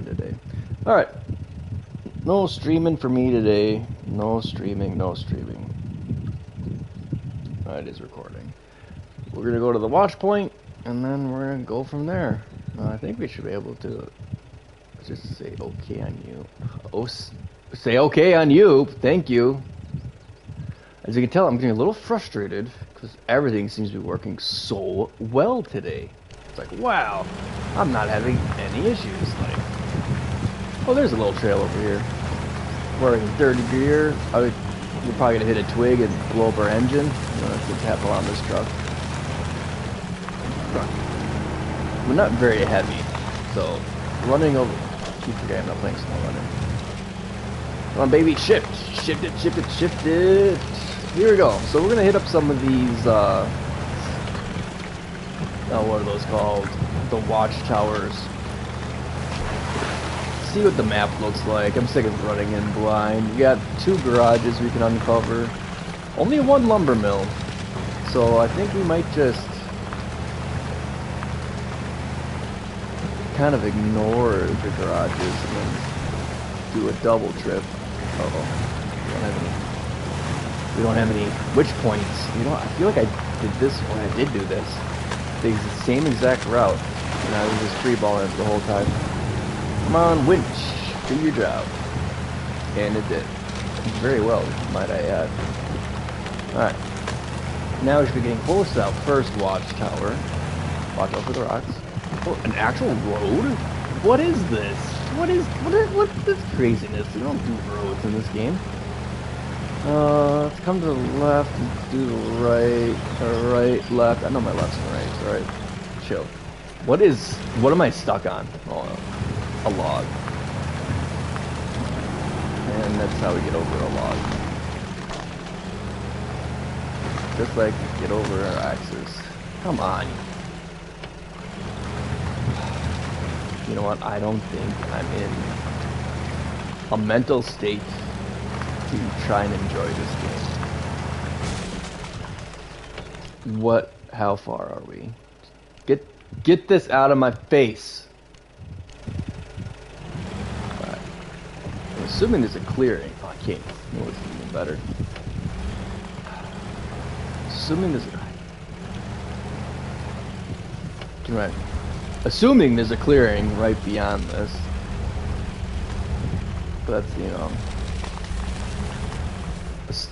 today. Alright. No streaming for me today. No streaming, no streaming. It is recording. We're going to go to the watch point, and then we're going to go from there. I think we should be able to just say okay on you. Oh, say okay on you. Thank you. As you can tell, I'm getting a little frustrated because everything seems to be working so well today. It's like, wow, I'm not having any issues. Like, oh, there's a little trail over here. We're in third gear. We're probably gonna hit a twig and blow up our engine. That's what's happening on this truck. We're not very heavy, so running over. Keep forgetting I'm not playing Snow Runner. Come on, baby, shift, shift it, shift it, shift it. Here we go. So we're gonna hit up some of these. What are those called? The watchtowers. See what the map looks like. I'm sick of running in blind. We got 2 garages we can uncover. Only 1 lumber mill. So I think we might just kind of ignore the garages and then do a double trip. Uh-oh. We don't have any witch points. I feel like I did this when I did do this. The same exact route. And I was just freeballing it the whole time. Come on, winch, do your job. And it did. Very well, might I add. Alright. Now we should be getting close to that first watchtower. Watch out for the rocks. Oh, an actual road? What is this? What's this craziness? We don't do roads in this game. Let's come to the left and do the right, or right, left. I know my left's and right, alright. Chill. What am I stuck on? Oh, a log. And that's how we get over a log. Just like get over our axes. Come on. You know what? I don't think I'm in a mental state to try and enjoy this game. How far are we? Get this out of my face. Alright. I'm assuming there's a clearing. Oh, I can't. No, it's even better. Assuming there's right. Assuming there's a clearing right beyond this. But that's,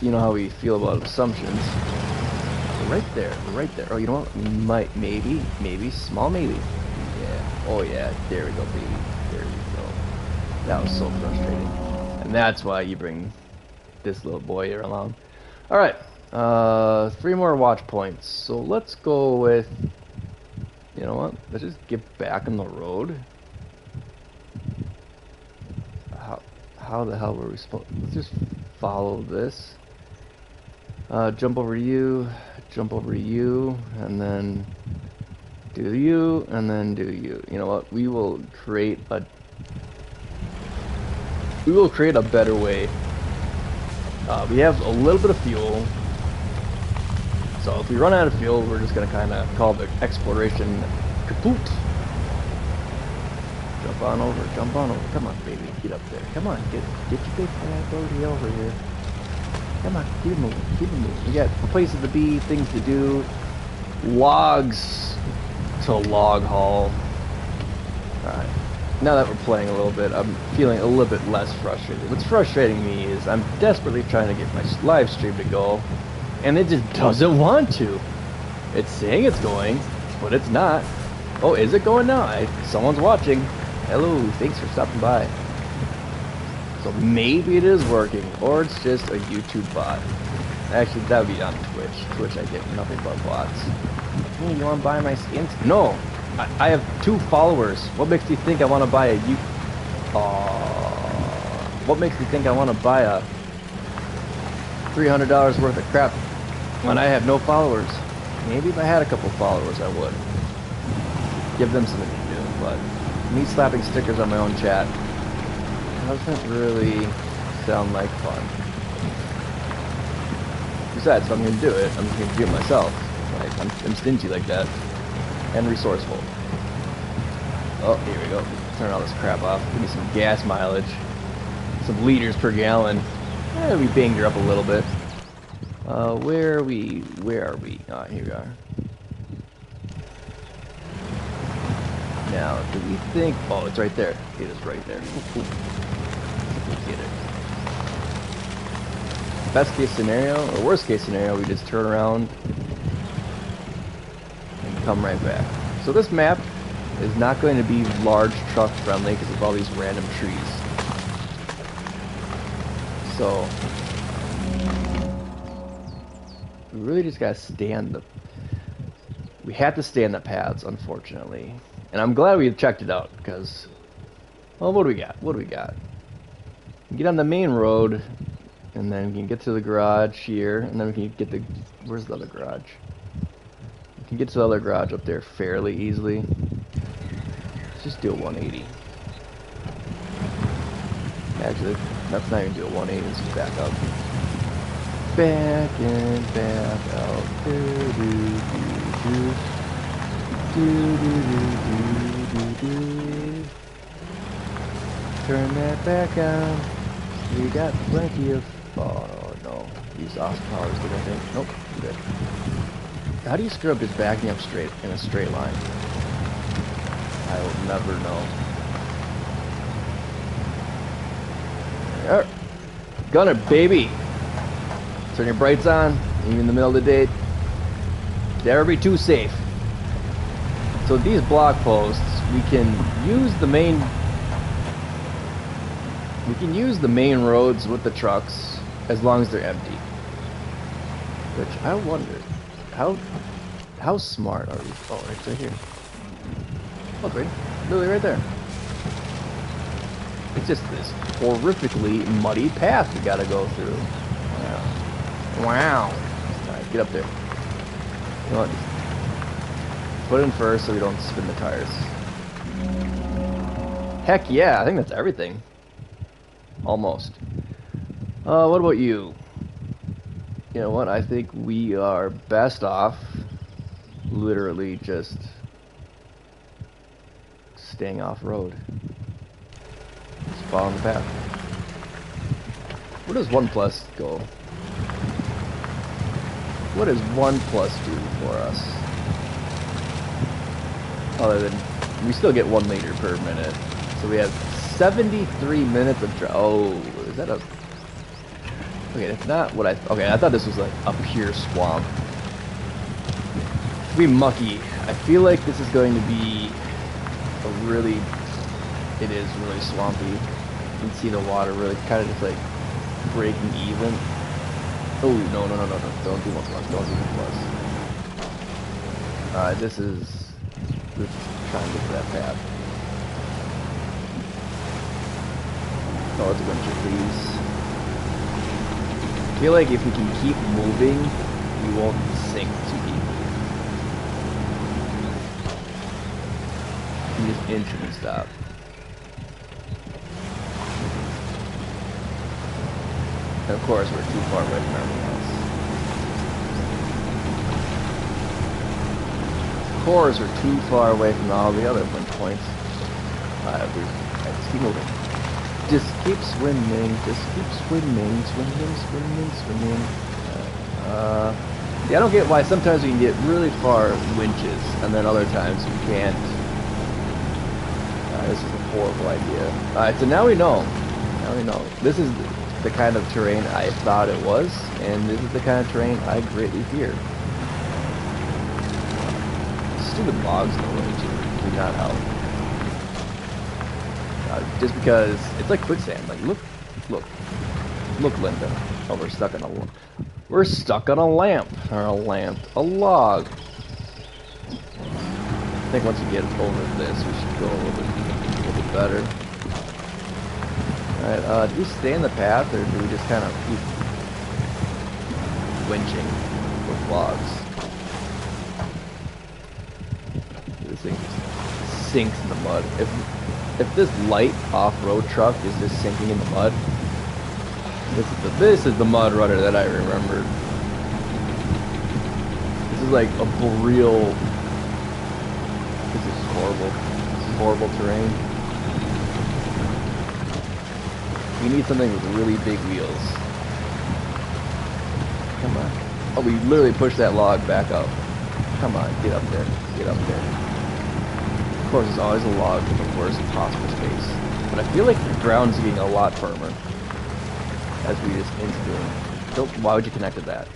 you know how we feel about assumptions. Right there. Oh, you know what? Maybe, small maybe. Yeah. Oh yeah, there we go, baby. There we go. That was so frustrating. And that's why you bring this little boy here along. Alright. 3 more watch points. So let's go with, you know what? Let's just get back on the road. How the hell were we supposed? Let's just follow this. Jump over you, and then do you, and then do you. You know what? We will create a better way. We have a little bit of fuel, so if we run out of fuel, we're just gonna kind of call the exploration kaput. Jump on over. Come on, baby, get up there. Come on, get your big fat booty over here. Come on, keep it moving. We got places to be, things to do, logs to log haul. Alright, now that we're playing a little bit, I'm feeling a little bit less frustrated. What's frustrating me is I'm desperately trying to get my live stream to go, and it just doesn't want to. It's saying it's going, but it's not. Oh, is it going now? Someone's watching. Hello, thanks for stopping by. So maybe it is working, or it's just a YouTube bot. Actually, that would be on Twitch. Twitch, I get nothing but bots. Hey, you want to buy my skins? No, I have 2 followers. What makes you think I want to buy what makes you think I want to buy a $300 worth of crap when I have no followers? Maybe if I had a couple followers, I would give them something to do. But me slapping stickers on my own chat doesn't really sound like fun. Besides, if I'm gonna do it, I'm just gonna do it myself. Like, I'm stingy like that. And resourceful. Oh, here we go. Turn all this crap off. Give me some gas mileage. Some liters per gallon. We banged her up a little bit. Where are we? Where are we? Ah, here we are. Now, do we think... Oh, it's right there. It is right there. Ooh, ooh. Let's get it. Best case scenario, or worst case scenario, we just turn around and come right back. So this map is not going to be large truck friendly because of all these random trees. So we really just gotta stay on the... We have to stay on the paths, unfortunately. And I'm glad we checked it out because... Well, what do we got? What do we got? We get on the main road, and then we can get to the garage here, and then we can get the... Where's the other garage? We can get to the other garage up there fairly easily. Let's just do a 180. Actually, let's not even do a 180, let's just back up. Back and back out. Turn that back on. We got plenty of... Oh no, use off powers, did I think? Nope, good. How do you screw up just backing up straight in a straight line? I will never know. There. Gunner, baby! Turn your brights on, even in the middle of the day. Never be too safe. So these block posts, we can use the main... We can use the main roads with the trucks as long as they're empty. Which I wonder, how smart are we? Oh, right here. Look, right, literally right there. It's just this horrifically muddy path we gotta go through. Wow. Wow. Alright, get up there. You know what? Put it in first so we don't spin the tires. Heck yeah, I think that's everything. Almost. What about you? You know what? I think we are best off literally just staying off road. Just following the path. Where does 1 plus go? What does 1 plus do for us? Other than we still get 1 liter per minute. So we have 73 minutes of oh, is that a... Okay, it's not what I... Okay, I thought this was like a pure swamp. To be mucky, I feel like this is going to be a really... It is really swampy. You can see the water really kind of just like breaking even. Oh, no. Don't do 1 plus. Don't do 1 plus. This is... Let's try and get to that path. Oh, it's a winter, please. I feel like if we can keep moving, we won't sink too deeply. You just inch and stop. And of course, we're too far away from everything else. Of course, we're too far away from all the other wind points. Just keep moving. Just keep swimming, just keep swimming. Yeah, I don't get why sometimes we can get really far winches, and then other times we can't. This is a horrible idea. Alright, so now we know. Now we know. This is the kind of terrain I thought it was, and this is the kind of terrain I greatly fear. Stupid logs in the way, too. Do not help. Just because it's like quicksand. Like, look, Linda. Oh, we're stuck on a lamp, or a log. I think once we get over this, we should go a little bit better. All right, do we stay in the path, or do we just kind of keep winching with logs? This thing just sinks in the mud. If this light off-road truck is just sinking in the mud, this is the mud runner that I remembered. This is like a real... This is horrible. This is horrible terrain. We need something with really big wheels. Come on. Oh, we literally pushed that log back up. Come on, get up there. Get up there. Of course, there's always a log in the worst possible space. But I feel like the ground's getting a lot firmer as we just intervene. So why would you connect to that?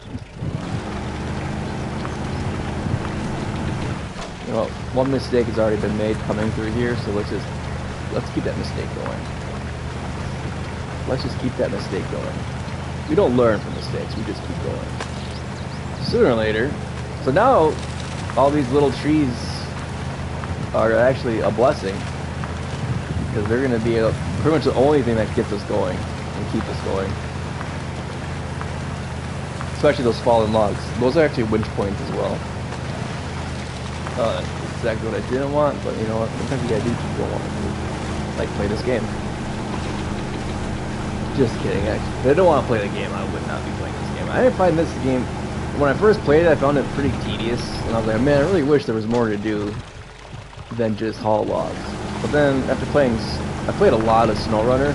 You know, one mistake has already been made coming through here, so let's keep that mistake going. Let's just keep that mistake going. We don't learn from mistakes, we just keep going. Sooner or later, so now all these little trees are actually a blessing, because they're going to be pretty much the only thing that gets us going and keep us going. Especially those fallen logs. Those are actually winch points as well. That's exactly what I didn't want, but you know what? Sometimes you gotta do what you don't want to do. Like play this game. Just kidding. Actually, if I don't want to play the game, I would not be playing this game. I didn't find this game. When I first played it, I found it pretty tedious, and I was like, man, I really wish there was more to do than just haul logs. But then after playing, I played a lot of SnowRunner.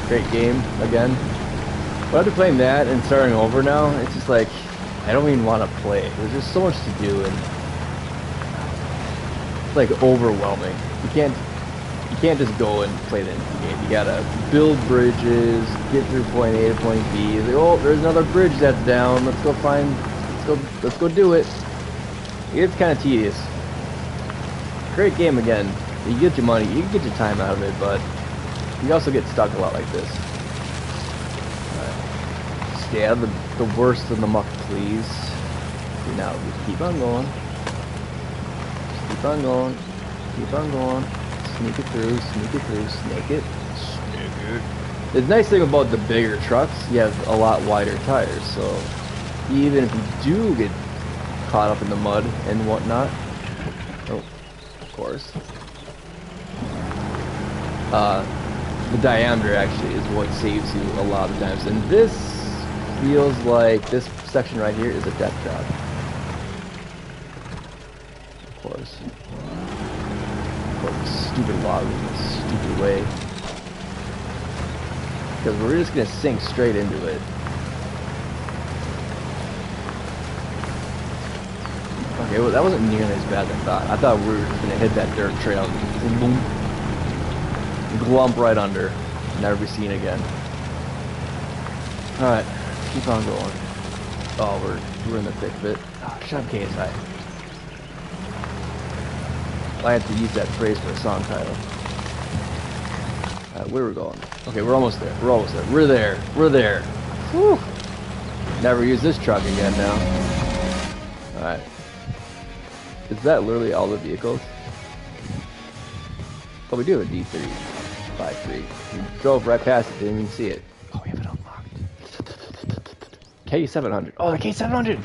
Great game again. But after playing that and starting over now, it's just like I don't even want to play. There's just so much to do, and it's like overwhelming. You can't just go and play the game. You gotta build bridges, get through point A to point B. Like, oh, there's another bridge that's down. Let's go do it. It's kind of tedious. Great game again. You get your money, you can get your time out of it, but you also get stuck a lot like this. Stay out of the worst of the muck, please. Okay, now just keep on going. Just keep on going. Keep on going. Sneak it through, snake it. The nice thing about the bigger trucks, you have a lot wider tires, so even if you do get caught up in the mud and whatnot, oh, of course, the diameter actually is what saves you a lot of times, and this feels like this section right here is a death trap. Of course, stupid log in a stupid way, because we're just gonna sink straight into it. Okay, well that wasn't nearly as bad as I thought. I thought we were just gonna hit that dirt trail and boom, glump right under, never be seen again. All right, keep on going. Oh, we're in the thick of it. Oh, shut up, KSI. I had to use that phrase for a song title. Where are we going? Okay, we're almost there. We're there. Whew. Never use this truck again now. Alright. Is that literally all the vehicles? Oh, we do have a D353. We drove right past it, didn't even see it. Oh, we have it unlocked. K700. Oh, the K700!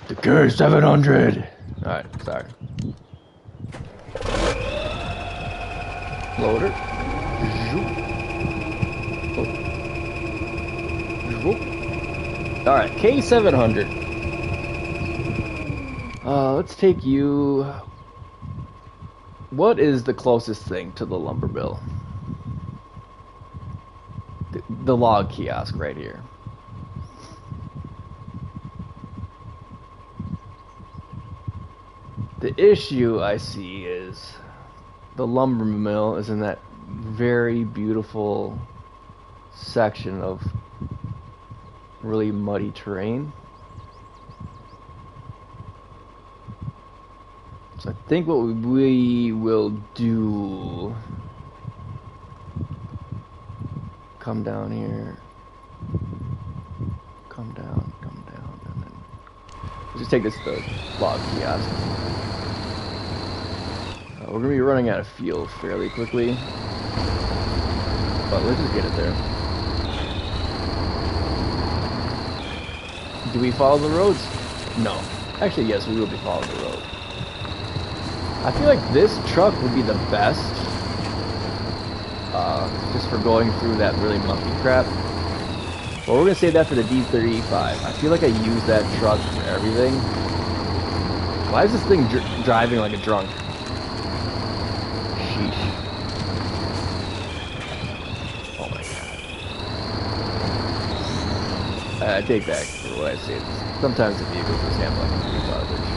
The K700! Alright, sorry. Loader. Alright, K700. Let's take you... What is the closest thing to the lumber mill? The log kiosk right here. The issue I see is the lumber mill is in that very beautiful section of really muddy terrain. So I think what we will do, come down here, come down, and then we'll just take this to the log kiosk. We're going to be running out of fuel fairly quickly, but let's just get it there. Do we follow the roads? No. Actually, yes, we will be following the road. I feel like this truck would be the best, just for going through that really mucky crap. But we're going to save that for the D35. I feel like I use that truck for everything. Why is this thing driving like a drunk? I take back what I say. Sometimes the vehicles just handle like complete garbage.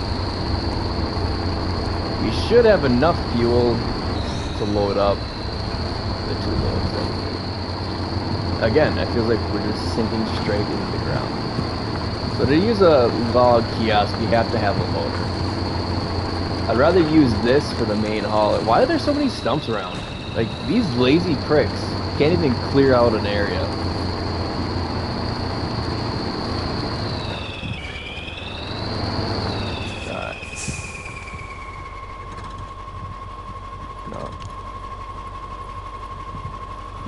We should have enough fuel to load up the 2 loads that we need. Again, I feel like we're just sinking straight into the ground. So to use a log kiosk, you have to have a loader. I'd rather use this for the main haul. Why are there so many stumps around? Like, these lazy pricks can't even clear out an area. No.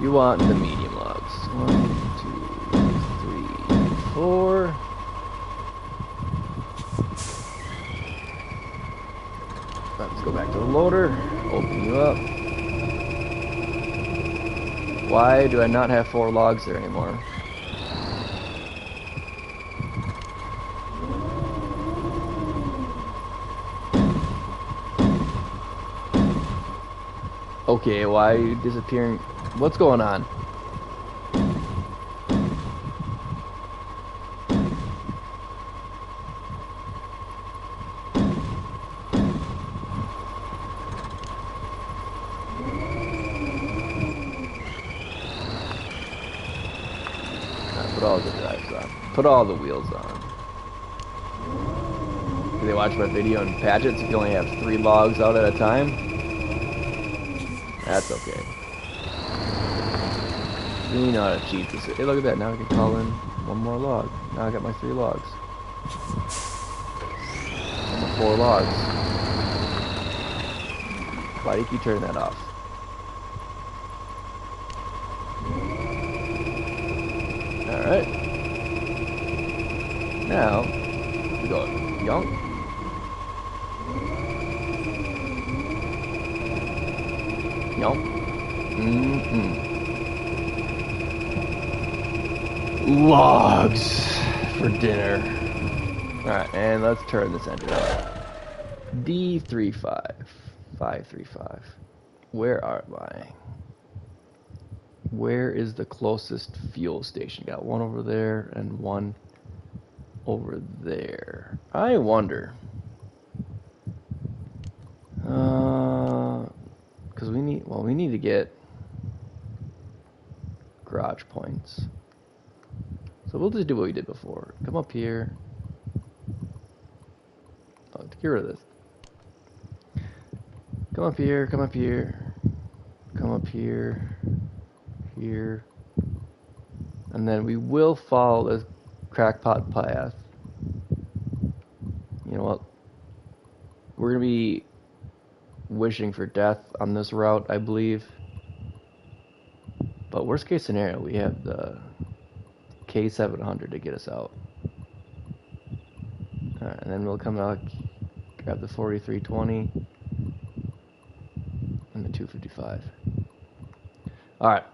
You want the medium logs. 1, 2, 3, 4. Let's go back to the loader. Open you up. Why do I not have 4 logs there anymore? Okay, why are you disappearing? What's going on? Put all the drives on. Put all the wheels on. Do they watch my video and patch it so you only have 3 logs out at a time? That's okay. You know how to cheat this. Hey, look at that. Now I can call in 1 more log. Now I got my 3 logs. And my 4 logs. Why do you keep turning that off? Alright. Now, we go yonk. Yonk. Logs for dinner. Alright, and let's turn this engine on. D35. Where are I? Where is the closest fuel station? Got 1 over there and 1 over there. I wonder. Because we need to get garage points. So we'll just do what we did before. Come up here. Oh, get rid of this. Come up here, come up here. Come up here. Here. And then we will follow this crackpot path. You know what? We're going to be wishing for death on this route, I believe. But worst case scenario, we have the K700 to get us out. Alright, and then we'll come out, grab the 4320 and the 255. Alright.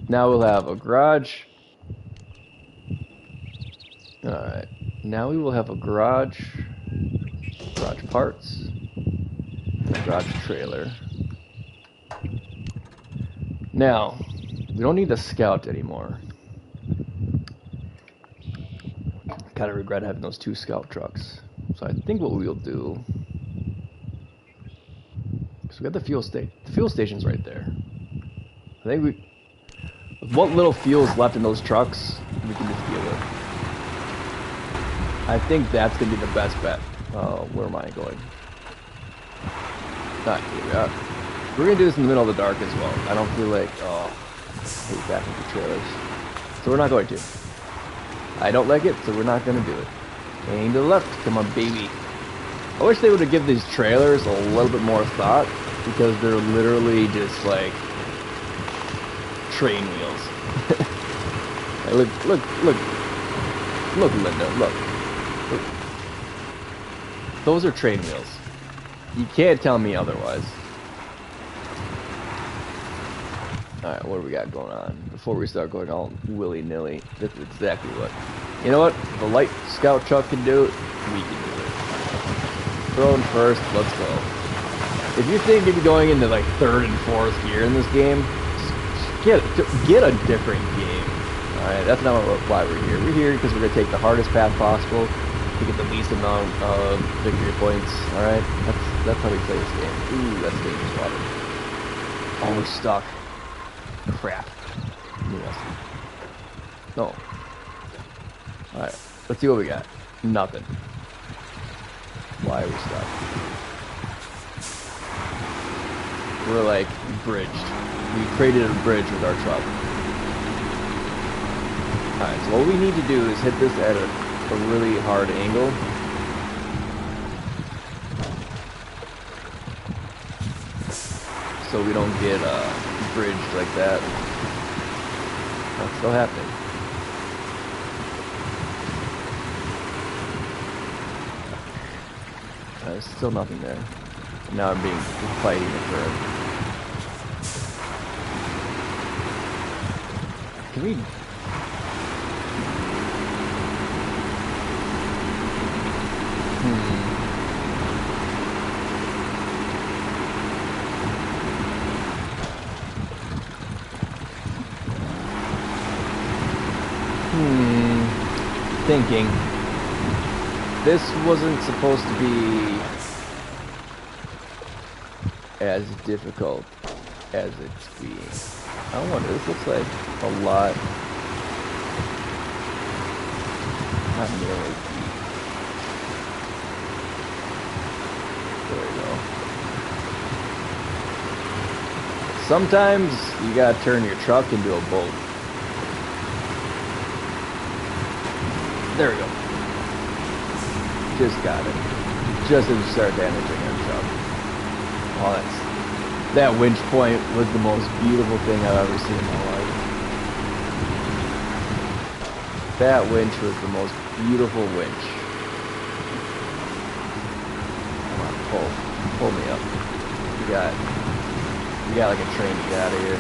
Now we'll have a garage. Alright. Now we will have a garage parts, and a garage trailer. Now, we don't need the Scout anymore. Kind of regret having those 2 Scout trucks. So I think what we'll do, so we got the fuel station. The fuel station's right there. I think with what little fuel is left in those trucks, we can just deal with. I think that's gonna be the best bet. Where am I going? Here we are. We're gonna do this in the middle of the dark as well. I don't feel like, I hate back into trailers. So we're not going to. I don't like it, so we're not gonna do it. Aim to the left, come on baby. I wish they would have given these trailers a little bit more thought, because they're literally just like train wheels. Hey, look, Linda, look. Those are train wheels. You can't tell me otherwise. Alright, what do we got going on? Before we start going all willy-nilly, that's exactly what. You know what? The light scout truck can do it, we can do it. Throwing first, let's go. If you think you'd be going into like 3rd and 4th gear in this game, Get a different game. All right, that's not why we're here. We're here because we're gonna take the hardest path possible to get the least amount of victory points. All right, that's how we play this game. Ooh, that's dangerous water. Oh, we're stuck. Crap. Yes. No. All right, let's see what we got. Nothing. Why are we stuck? We're like bridged. We created a bridge with our truck. Alright, so what we need to do is hit this at a really hard angle. So we don't get bridged like that. That's still happening. There's still nothing there. Now I'm fighting it for him. Can we? Thinking. This wasn't supposed to be as difficult as it's being. I wonder, this looks like a lot. Not nearly. There we go. Sometimes you gotta turn your truck into a boat. There we go. Just got it. Just as you start damaging our truck. Oh, that winch point was the most beautiful thing I've ever seen in my life. That winch was the most beautiful winch. Come on, pull me up. You got like a train to get out of here.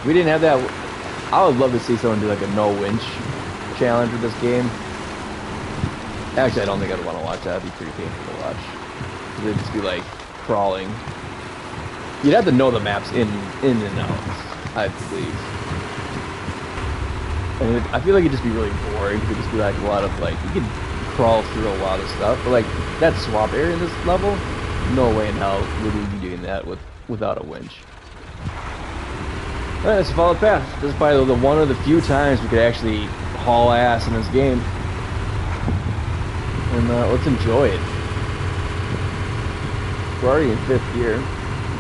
We didn't have that. I would love to see someone do like a no winch challenge with this game. Actually, I don't think I'd want to watch that. That'd be pretty painful to watch. It'd just be like crawling. You'd have to know the maps in and out, I believe. And I feel like it'd just be really boring. It'd just be like a lot of like, you could crawl through a lot of stuff, but like that swamp area in this level, no way in hell would we be doing that without a winch. Alright, let's follow the path. This is probably the one of the few times we could actually haul ass in this game. And let's enjoy it. We're already in 5th gear.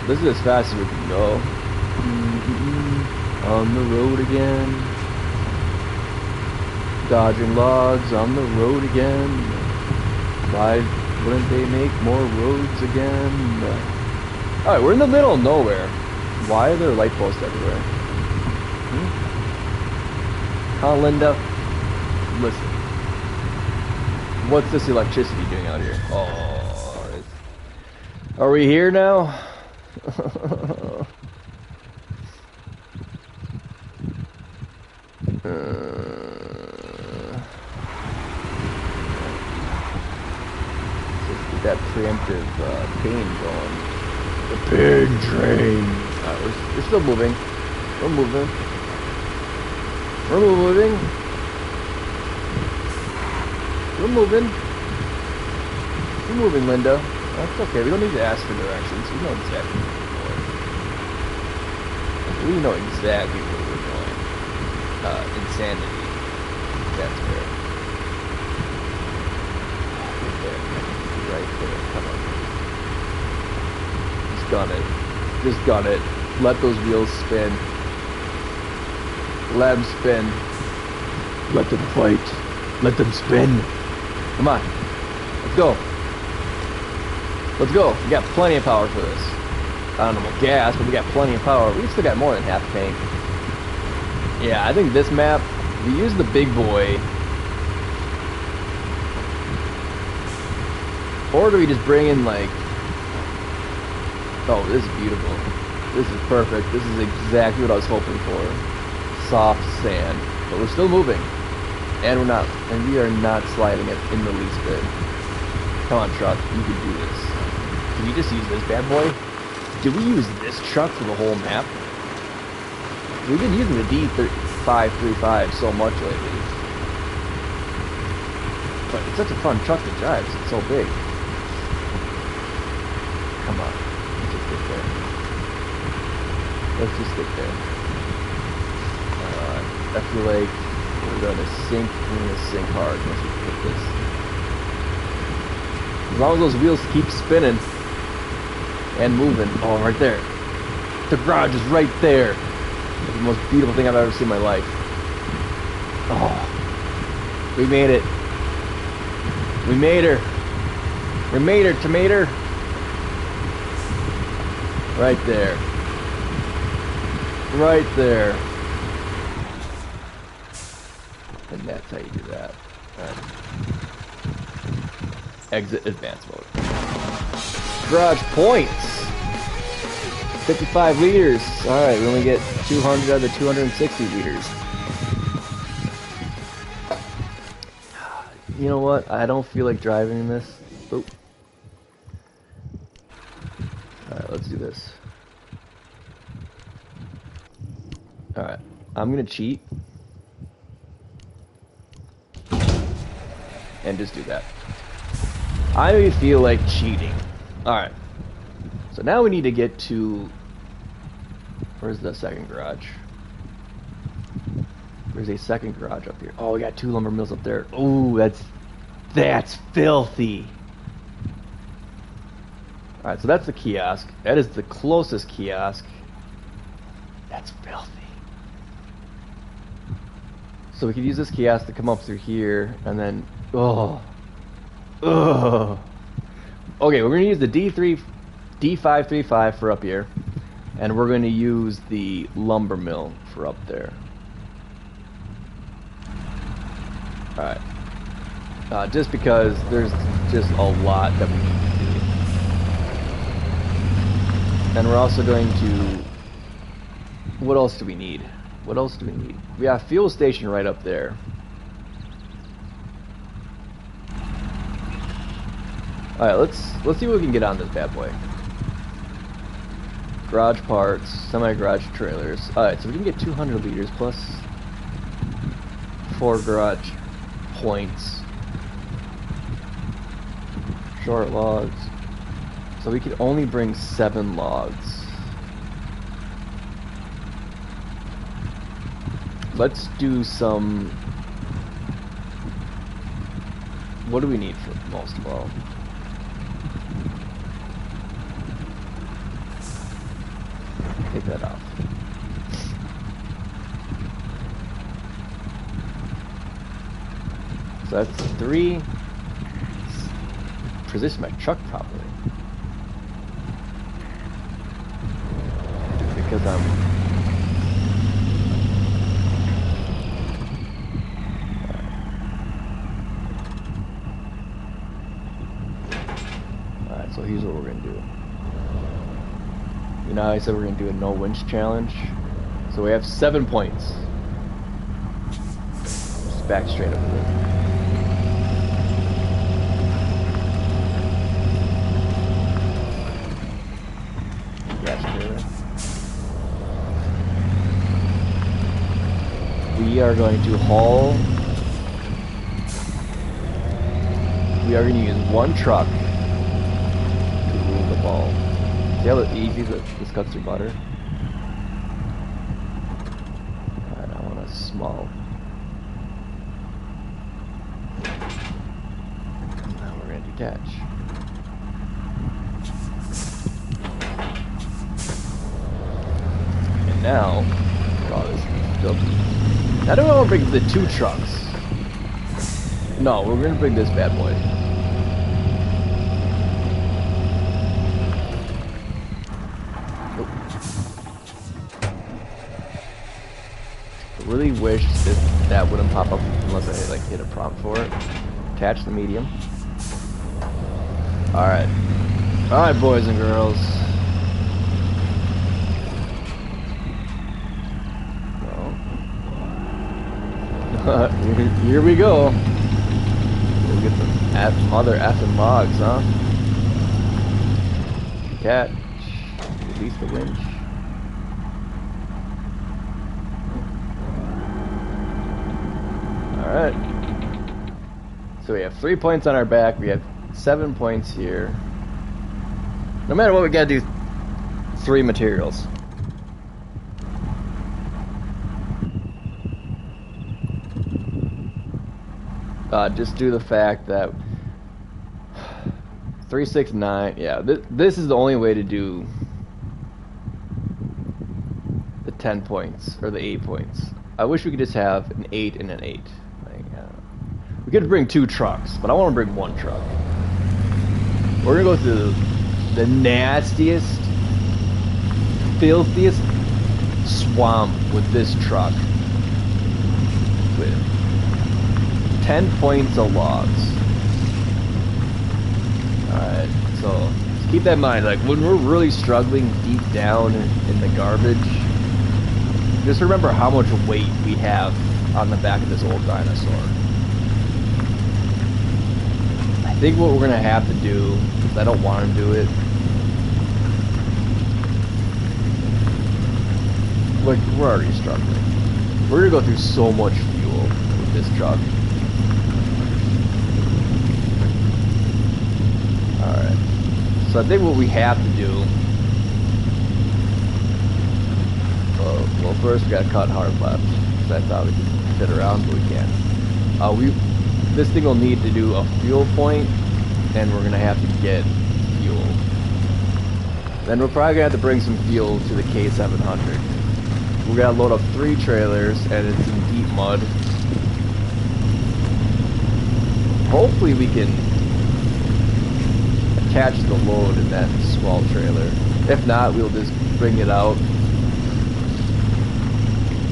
This is as fast as we can go. On the road again. Dodging logs on the road again. Why wouldn't they make more roads again? Alright, we're in the middle of nowhere. Why are there light posts everywhere? Huh, Linda? Listen. What's this electricity doing out here? Oh, are we here now? Just get that preemptive pain going. The pain train. We're still moving. We're moving. We're moving. We're moving. We're moving, Linda. That's okay. We don't need to ask for directions. We know exactly where we're going. We know exactly where we're going. Insanity. That's fair. Right there. Come on. Just gun it. Just gun it. Let those wheels spin. Let them spin. Let them fight. Let them spin. Come on. Let's go. Let's go. We got plenty of power for this. I don't know about gas, but we got plenty of power. We still got more than half a tank. Yeah, I think this map, we use the big boy. Or do we just bring in like... Oh, this is beautiful. This is perfect. This is exactly what I was hoping for. Soft sand. But we're still moving. And we are not sliding it in the least bit. Come on, truck. You can do this. Can you just use this bad boy? Did we use this truck for the whole map? We've been using the D535 so much lately. But it's such a fun truck to drive, 'cause it's so big. Come on, let's just get there. Let's just get there. I feel like we're gonna sink hard once we hit this. As long as those wheels keep spinning and moving. Oh, right there. The garage is right there. It's the most beautiful thing I've ever seen in my life. Oh, we made it. We made her. We made her, tomato. Right there. Right there. And that's how you do that. Alright. Exit advanced mode. Garage points! 55 liters. Alright, we only get 200 out of the 260 liters. You know what? I don't feel like driving this. Oop. Alright, let's do this. Alright, I'm gonna cheat. And just do that. I feel like cheating. Alright. So now we need to get to... Where's the second garage? There's a second garage up here. Oh, we got 2 lumber mills up there. Ooh, that's filthy. Alright, so that's the kiosk. That is the closest kiosk. That's filthy. So we could use this kiosk to come up through here, and then... Oh. Ugh. Okay, we're going to use the D535 for up here. And we're going to use the lumber mill for up there. Alright. Just because there's just a lot that we need to do. And we're also going to... What else do we need? What else do we need? We have a fuel station right up there. Alright, let's see what we can get on this bad boy. Garage parts, semi-garage trailers. Alright, so we can get 200 liters plus 4 garage points. Short logs. So we could only bring 7 logs. Let's do some... What do we need for most of all? Take that off. So that's 3. Position my truck properly. Because I'm... Alright, so here's what we're going to do. You know how I said we're going to do a no winch challenge? So we have 7 points. Just back straight up with it. We are going to haul. We are going to use 1 truck to rule the ball. See how easy this cuts through butter? Alright, I want a small. Now we're going to detach. And now, oh, this is filthy. I don't want to bring the 2 trucks. No, we're going to bring this bad boy. I really wish that wouldn't pop up unless I like hit a prompt for it. Attach the medium. Alright. Alright, boys and girls. Here we go. We'll get some mother effing logs, huh? Catch. release the winch. Alright. So we have 3 points on our back. We have 7 points here. No matter what, we gotta do 3 materials. Just due to the fact that 369, yeah, this is the only way to do the 10 points, or the 8 points. I wish we could just have an 8 and an 8. Like, we could bring 2 trucks, but I want to bring 1 truck. We're gonna go through the nastiest, filthiest swamp with this truck. With 10 points of logs. Alright, so keep that in mind. Like, when we're really struggling deep down in the garbage, just remember how much weight we have on the back of this old dinosaur. I think what we're gonna have to do, because I don't want to do it, like, we're already struggling. We're gonna go through so much fuel with this truck. Alright, so I think what we have to do, well, first we gotta cut hard left, because I thought we could fit around, but we can't. This thing will need to do a fuel point, and we're gonna have to get fuel. Then we're probably gonna have to bring some fuel to the K700. We're gonna load up 3 trailers, and it's in deep mud. Hopefully we can attach the load in that small trailer. If not, we'll just bring it out.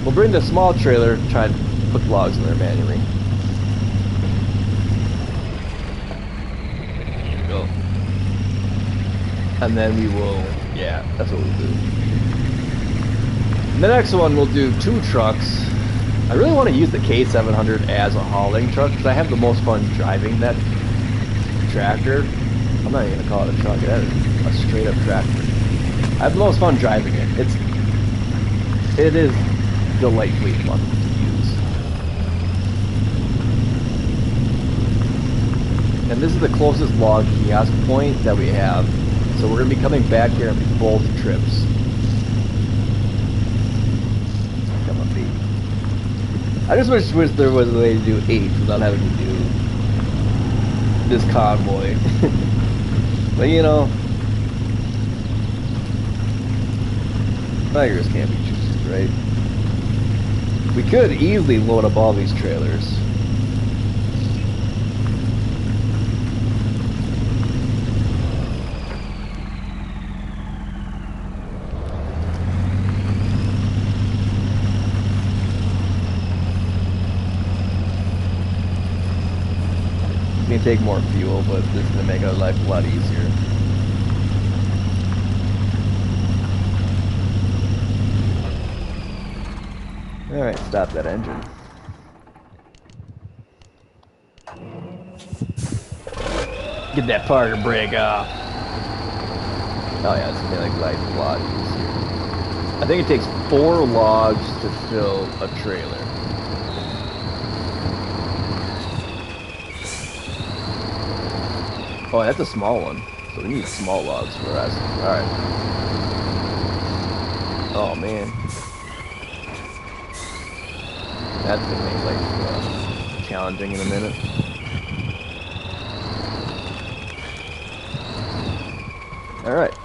We'll bring the small trailer, try and put logs in there manually. There we go. And then we will, yeah, that's what we'll do. And the next one we'll do 2 trucks. I really want to use the K700 as a hauling truck because I have the most fun driving that tractor. I'm not even gonna call it a truck. It is a straight up tractor. I have the most fun driving it. It is delightfully fun to use. And this is the closest log kiosk point that we have. So we're gonna be coming back here on both trips. Come on, baby. I just wish there was a way to do 8 without having to do this convoy. But you know, beggars can't be choosers, right? We could easily load up all these trailers. It's gonna take more fuel, but this is gonna make our life a lot easier. Alright, stop that engine. Get that Parker brake off. Oh yeah, it's gonna make life a lot easier. I think it takes 4 logs to fill a trailer. Oh, that's a small one. So we need small logs for us. Alright. Oh man. That's gonna make life challenging in a minute. Alright.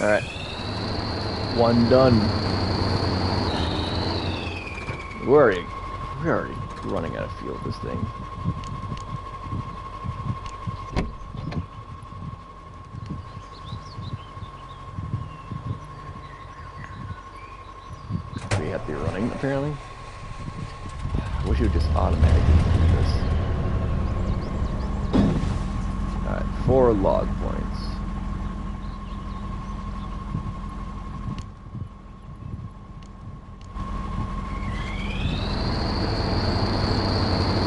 Alright. 1 done. We're already running out of fuel with this thing. We have to be running, apparently. I wish it would just automatically do this. Alright, 4 log points.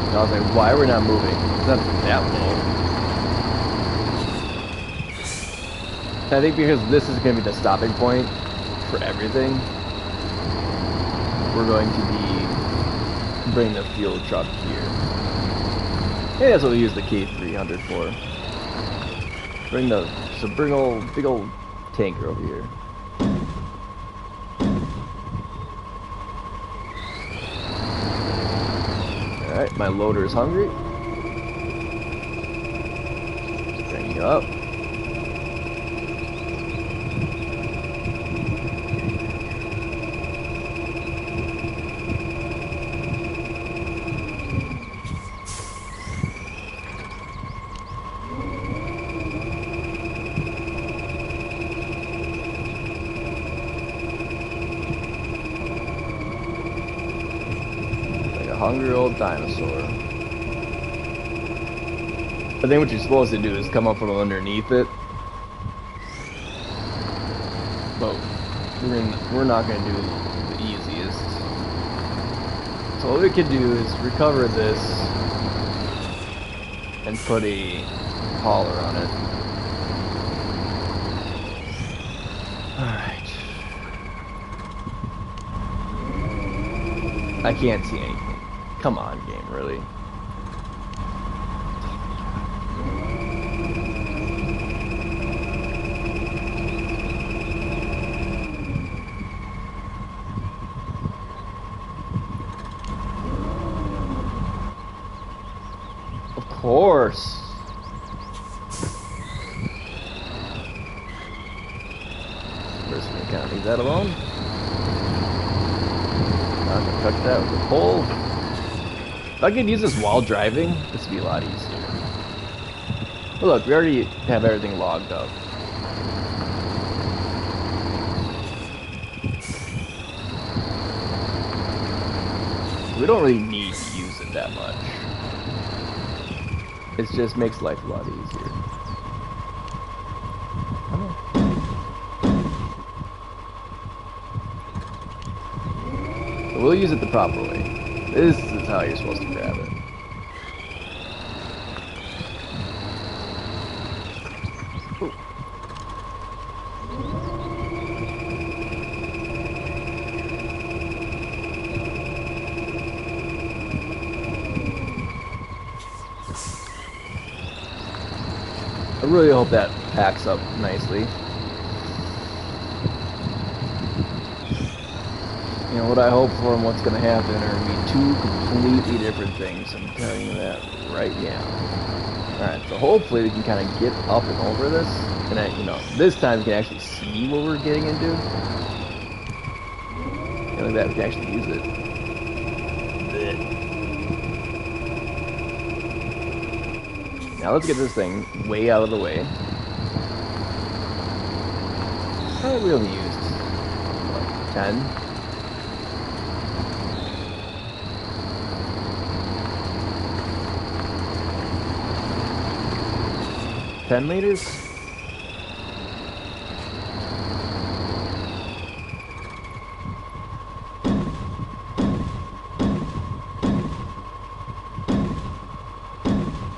And I was like, why are we not moving? It's not that low. I think because this is going to be the stopping point for everything, we're going to be bringing the fuel truck here. Yeah, that's what we use the K300 for. Bring big old tanker over here. Alright, my loader is hungry. Bring you up. Hungry old dinosaur. I think what you're supposed to do is come up from underneath it. But we're not going to do the easiest. So what we could do is recover this and put a hauler on it. Alright. I can't see anything. Come on, game, really. Of course. First, we kind of leave that alone. Not gonna touch that with the pole. If I could use this while driving, this would be a lot easier. But look, we already have everything logged up. We don't really need to use it that much. It just makes life a lot easier. But we'll use it the proper way. This is how you're supposed to grab it. Ooh. I really hope that packs up nicely. You know, what I hope for and what's going to happen are going to be two completely different things. I'm telling you that right now. Alright, so hopefully we can kind of get up and over this. And, you know, this time we can actually see what we're getting into. And like that, we can actually use it. Blech. Now let's get this thing way out of the way. We only used, what, 10? 10 liters?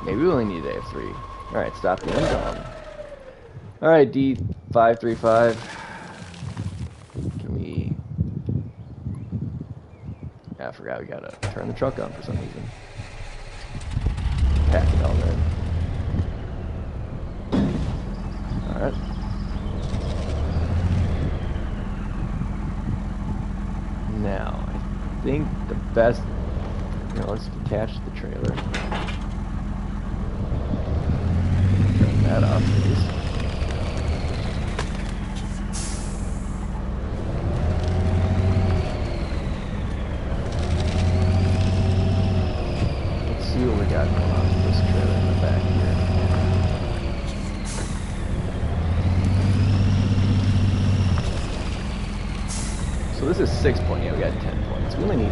Maybe we only need AF3. Alright, stop the engine. Alright, D535. Can we... Yeah, I forgot we gotta turn the truck on for some reason. Pack it all in. Alright. Now, I think the best... You know, let's detach the trailer. Turn that off, please. Let's see what we got going on with this trailer in the back here. So this is 6 points. Yeah, we got 10 points. We only need 8.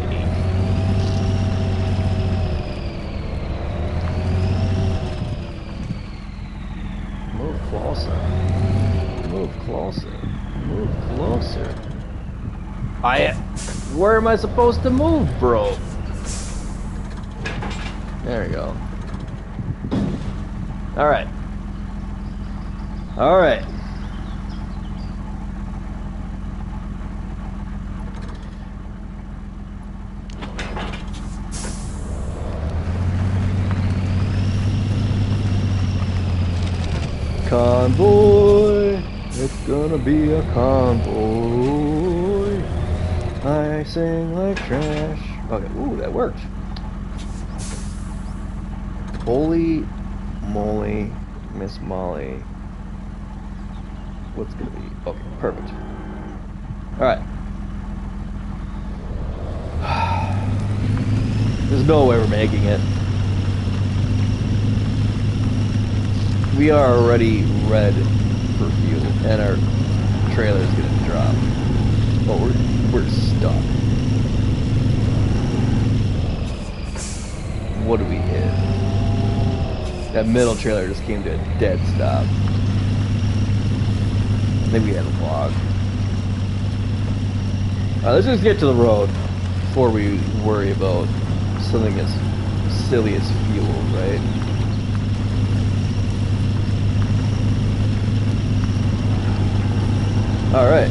Move closer. Move closer. Move closer. Where am I supposed to move, bro? There we go. Alright. Alright. Convoy, it's gonna be a convoy. I sing like trash. Okay, ooh, that worked. Holy moly, Miss Molly. What's gonna be? Okay, perfect. Alright. There's no way we're making it. We are already red for fuel, and our trailer's gonna drop. But we're stuck. What do we hit? That middle trailer just came to a dead stop. Maybe we had a log. Alright, let's just get to the road before we worry about something as silly as fuel, right? Alright.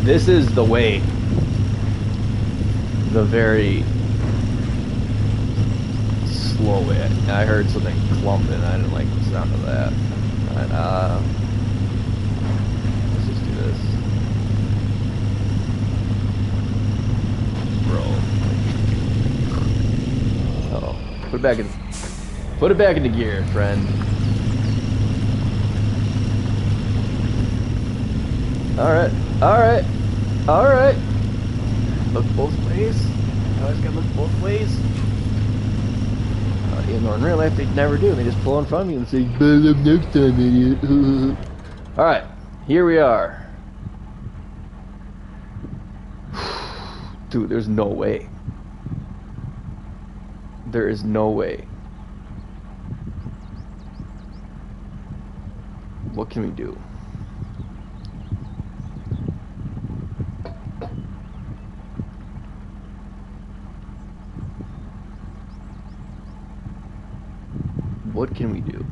This is the way. The very slow way. I heard something clumping. I didn't like the sound of that. Alright, let's just do this. Bro. Uh-oh. Put it back into gear, friend. Alright, alright, alright. Look both ways. You always gotta look both ways. Even though in real life they never do. They just pull in front of you and say, "Build up next time, idiot." Alright, here we are. Dude, there's no way. There is no way. What can we do? What can we do?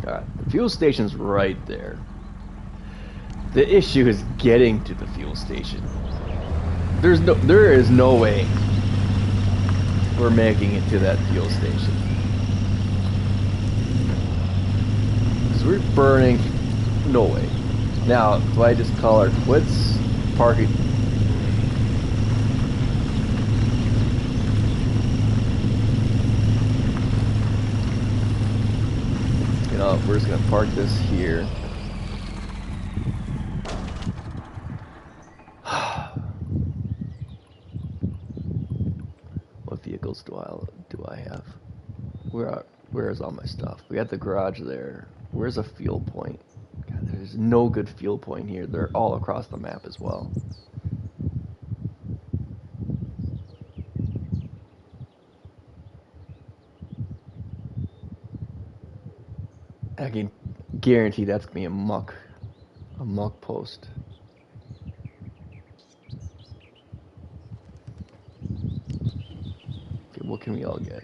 Alright, the fuel station's right there. The issue is getting to the fuel station. There is no way we're making it to that fuel station. So we're burning. No way. Now, do I just call our quits? Park it. You know, we're just gonna park this here. Do I have? Where is all my stuff? We got the garage there. Where's a fuel point? God, there's no good fuel point here. They're all across the map as well. I can guarantee that's gonna be a muck post. Okay, what can we all get?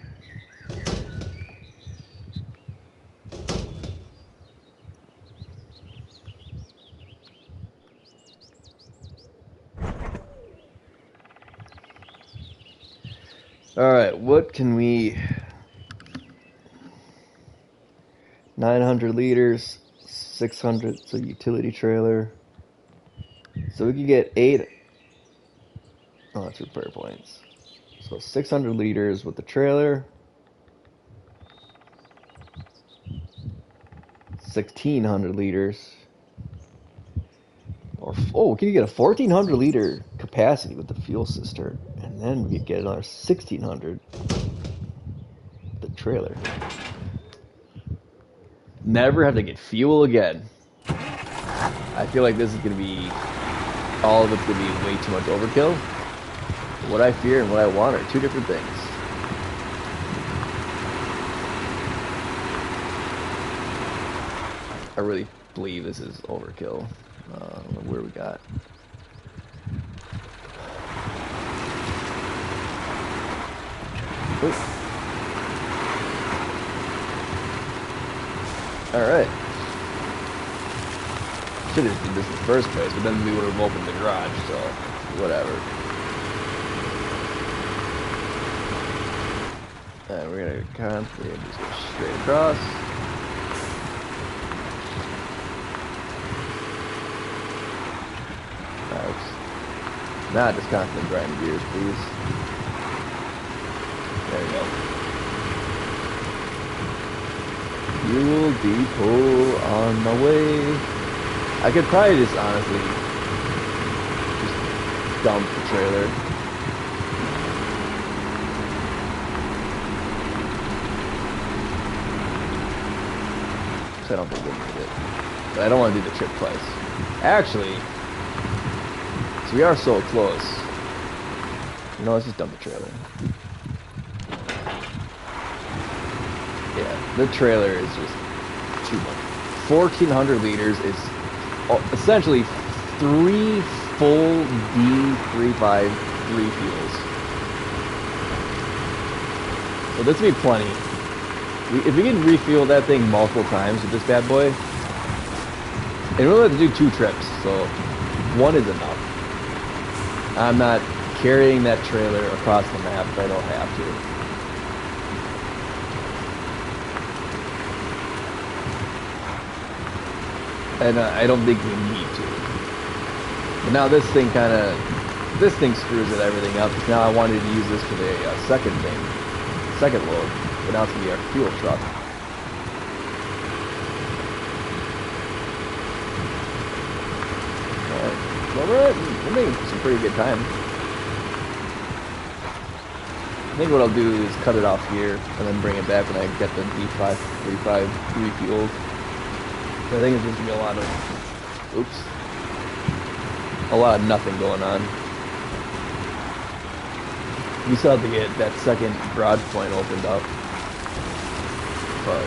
Alright, what can we... 900 liters, 600, so utility trailer. So we could get 8... Oh, that's repair points. So 600 liters with the trailer. 1,600 liters. Or, oh, can you get a 1,400 liter capacity with the fuel cistern? And then we could get another 1,600 with the trailer. Never have to get fuel again. I feel like this is gonna be, all of it's gonna be way too much overkill. What I fear and what I want are two different things. I really believe this is overkill. Where we got? Alright. Should have did this in the first place, but then we would have opened the garage, so whatever. And we're gonna constantly just go straight across. Nice. Not just constantly grinding gears, please. There we go. Fuel depot on my way. I could probably just honestly just dump the trailer. I don't think we'll need it. But I don't want to do the trip twice. Actually, so we are so close. You know, let's just dump the trailer. Yeah, the trailer is just too much. 1,400 liters is essentially 3 full D35 refuels. So this would be plenty. If we can refuel that thing multiple times with this bad boy, and we only have to do 2 trips, so 1 is enough. I'm not carrying that trailer across the map if I don't have to. And I don't think we need to. But now this thing screws everything up, because now I wanted to use this for the second load. But now it's going to be our fuel truck. Alright. Well, we're making some pretty good time. I think what I'll do is cut it off here, and then bring it back when I get the D35 refueled. I think it's just going to be a lot of nothing going on. We still have to get that second garage point opened up. But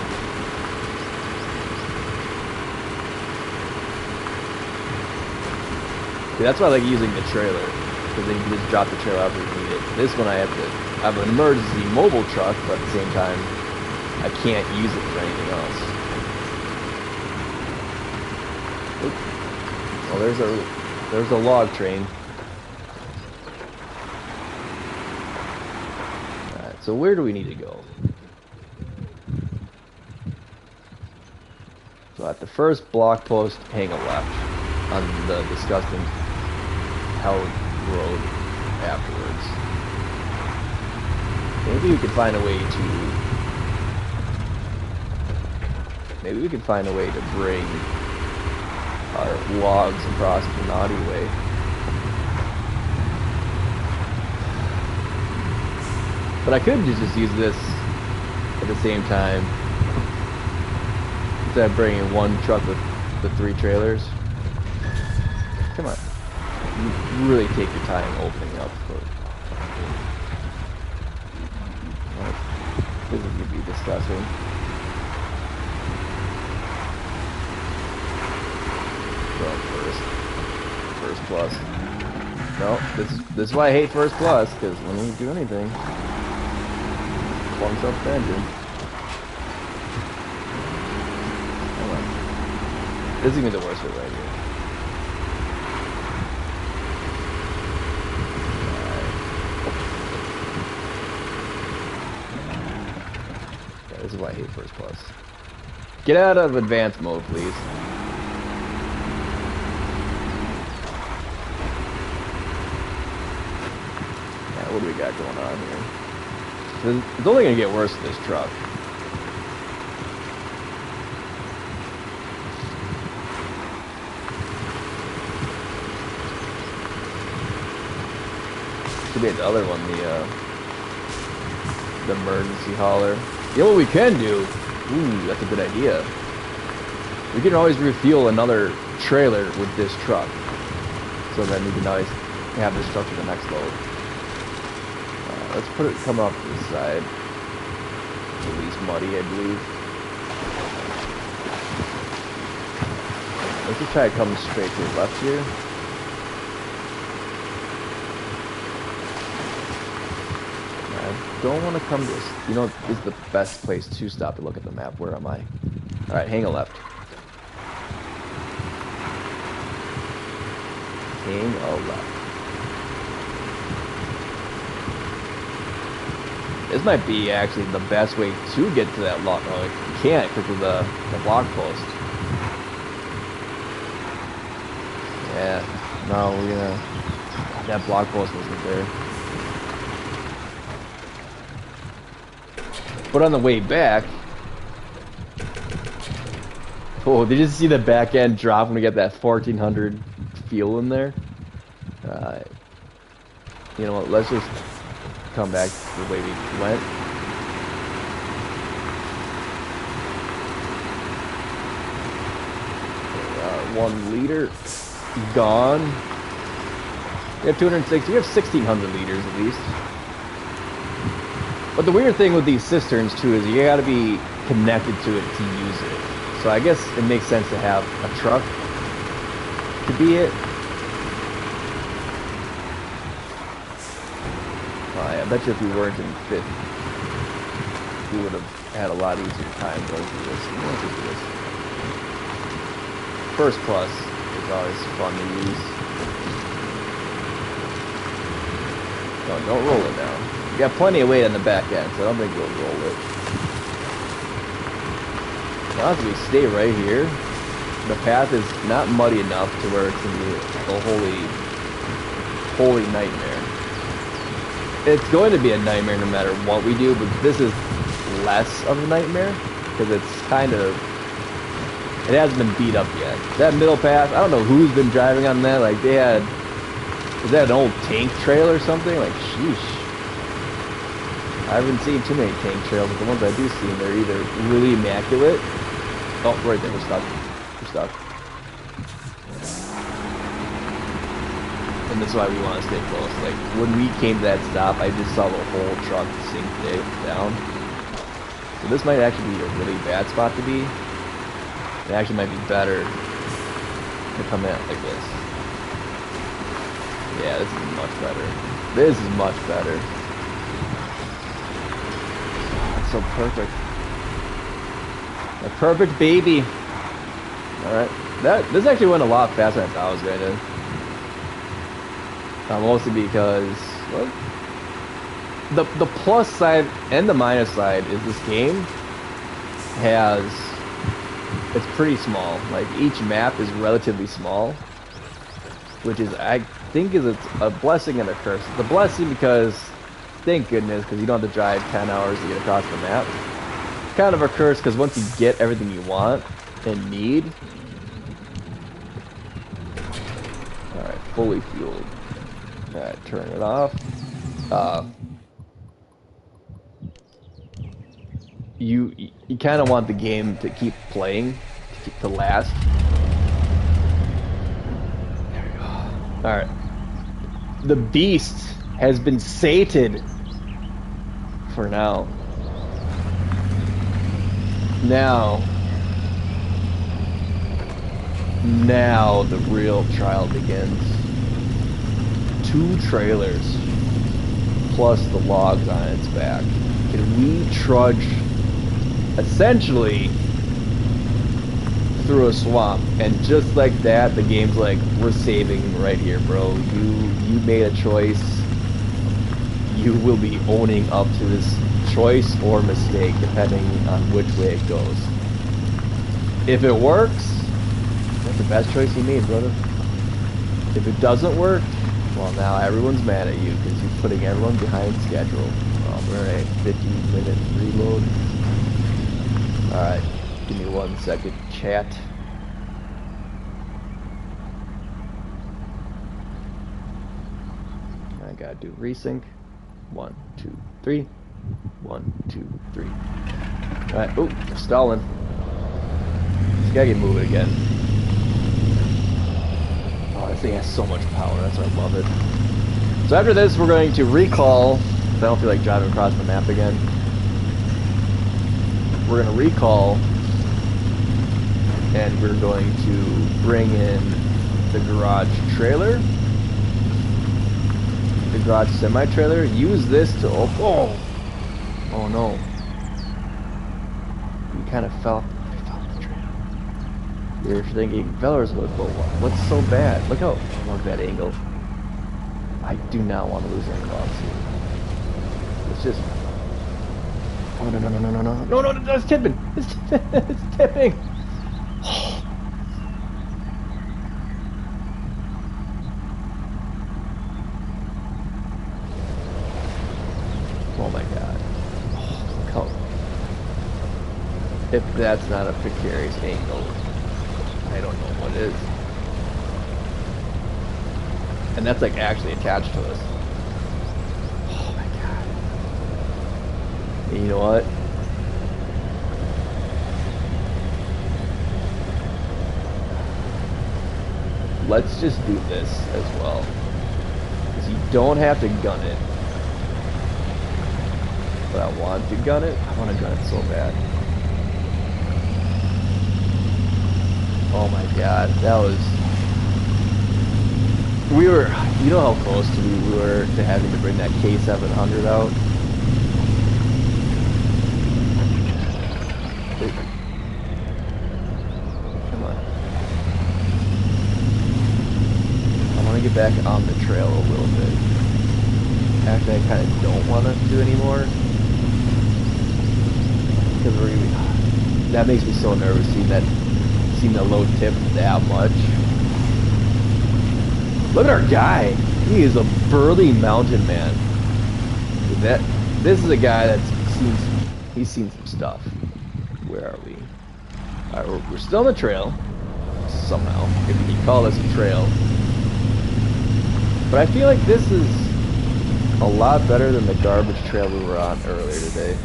see, that's why I like using the trailer, because then you can just drop the trailer out if you need it. This one I have an emergency mobile truck, but at the same time I can't use it for anything else. Well, there's a log train. Alright, so where do we need to go? So at the first block post, hang a left on the disgusting hell road afterwards. Maybe we could find a way to bring our logs across the naughty way. But I could just use this at the same time, instead of bringing one truck with the 3 trailers. Come on. You really take your time opening up for it. This is going to be disgusting. First plus. No, this is why I hate first plus, because when you do anything, plunks up the engine. Come on. This is gonna be the worst bit right here. Yeah, this is why I hate first plus. Get out of advanced mode, please. What do we got going on here? It's only going to get worse with this truck. Should be the other one, the emergency hauler. You know what we can do? Ooh, that's a good idea. We can always refuel another trailer with this truck. So then we can always have this truck for the next load. Let's put it come up this side. At least muddy, I believe. Let's just try to come straight to the left here. I don't want to come this. You know, this is the best place to stop to look at the map. Where am I? Alright, hang a left. Hang a left. This might be actually the best way to get to that lock. Oh, you can't because of the block post. Yeah, no, we're gonna. That block post wasn't there. But on the way back. Oh, did you just see the back end drop when we get that 1400 fuel in there? You know what? Let's just come back the way we went. 1 liter gone. We have 260. We have 1,600 liters at least. But the weird thing with these cisterns too is you gotta be connected to it to use it. So I guess it makes sense to have a truck to be it. I bet you if we weren't in 5th, we would have had a lot easier time going through this. Let's just do this. First plus is always fun to use. No, don't roll it down. You got plenty of weight on the back end, so I don't think we'll roll it. Now as we stay right here, the path is not muddy enough to where it's going to be a holy nightmare. It's going to be a nightmare no matter what we do, but this is less of a nightmare because it's kind of, it hasn't been beat up yet. That middle path, I don't know who's been driving on that. Like they had, is that an old tank trail or something? Like sheesh. I haven't seen too many tank trails, but the ones I do see, they're either really immaculate. Oh, right there, we're stuck. We're stuck. And that's why we want to stay close. Like, when we came to that stop, I just saw the whole truck sink down. So this might actually be a really bad spot to be. It actually might be better to come in like this. Yeah, this is much better. This is much better. That's so perfect. A perfect baby. Alright. This actually went a lot faster than I thought I was going to. Mostly because, well, the plus side and the minus side is this game has, it's pretty small. Like each map is relatively small, which is, I think, is a blessing and a curse. It's a blessing because, thank goodness, because you don't have to drive 10 hours to get across the map. It's kind of a curse because once you get everything you want and need, all right, fully fueled. Alright, turn it off. You kind of want the game to keep playing, to last. There we go. Alright. The beast has been sated for now. Now the real trial begins. 2 trailers plus the logs on its back. Can we trudge essentially through a swamp? And just like that, the game's like, we're saving right here, bro. You made a choice. You will be owning up to this choice or mistake depending on which way it goes. If it works, that's the best choice you made, brother. If it doesn't work, well, now everyone's mad at you because you're putting everyone behind schedule. We're at 15-minute reload. Alright, give me 1 second, chat. I gotta do resync. 1, 2, 3. 1, 2, 3. Alright, oh, stalling. Gotta get moving again. Oh, this thing has so much power. That's why I love it. So after this, we're going to recall. I don't feel like driving across the map again. We're going to recall, and we're going to bring in the garage trailer, the garage semi-trailer. Use this to oh no, you kind of fell off the trail. You're thinking Vellers would, but what's so bad? Look at that angle. I do not want to lose any logs here. It's just oh no, it's tipping. It's tipping. Oh my god. Look how... If that's not a precarious angle, I don't know what is. And that's like actually attached to us. Oh my god. And you know what? Let's just do this as well. Because you don't have to gun it. But I want to gun it. I want to gun it so bad. Oh my god, that was... We were... You know how close we were to having to bring that K700 out? Come on. I want to get back on the trail a little bit. Actually, I kind of don't want to do anymore. Because we're gonna be, that makes me so nervous seeing the low tip that much. Look at our guy. He is a burly mountain man. This is a guy he's seen some stuff. Where are we? Alright, we're still on the trail. Somehow. If you can call this a trail. But I feel like this is a lot better than the garbage trail we were on earlier today.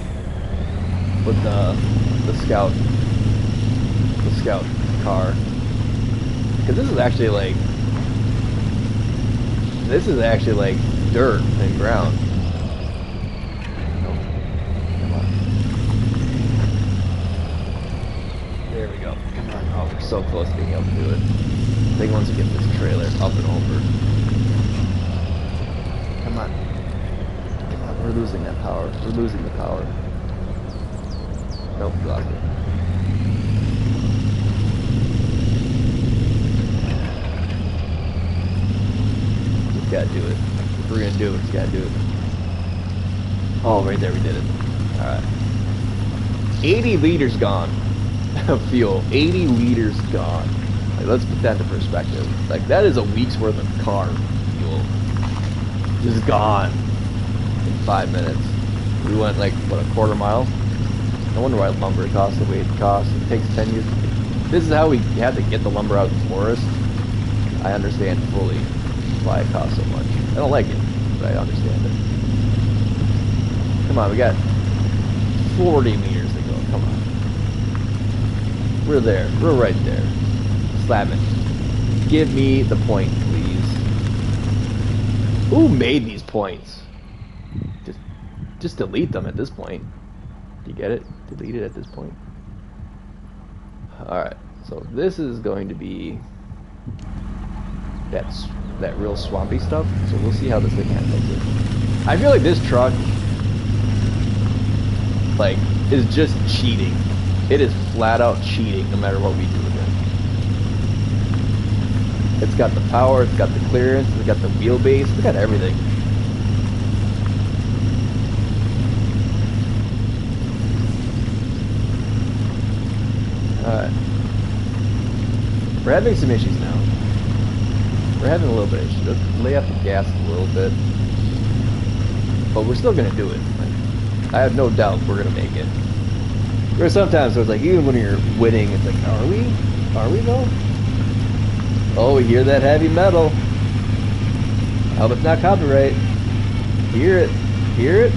With the scout car, because this is actually like dirt and ground. Come on, there we go. Come on, oh, we're so close to being able to do it. I think once we get this trailer up and over, come on, we're losing that power. We're losing the power. Nope, lost it. Just gotta do it. If we're gonna do it, we just gotta do it. Oh, right there, we did it. Alright. 80 liters gone of fuel. 80 liters gone. Like, let's put that into perspective. Like, that is a week's worth of car fuel. Just gone in 5 minutes. We went like, what, a quarter mile? I wonder why lumber costs the way it costs. It takes 10 years. This is how we had to get the lumber out of the forest. I understand fully why it costs so much. I don't like it, but I understand it. Come on, we got 40 meters to go. Come on. We're there. We're right there. Slap it. Give me the point, please. Who made these points? Just delete them at this point. You get it? Delete it at this point. Alright, so this is going to be that real swampy stuff, so we'll see how this thing handles it. I feel like this truck like is just cheating. It is flat out cheating no matter what we do with it. It's got the power, it's got the clearance, it's got the wheelbase, it's got everything. Alright. We're having some issues now. We're having a little bit of issues. Let's lay off the gas a little bit. But we're still gonna do it. Like, I have no doubt we're gonna make it. There are sometimes where it's like, even when you're winning, it's like, are we? Are we though? Oh, we hear that heavy metal. I hope it's not copyright. Hear it. Hear it?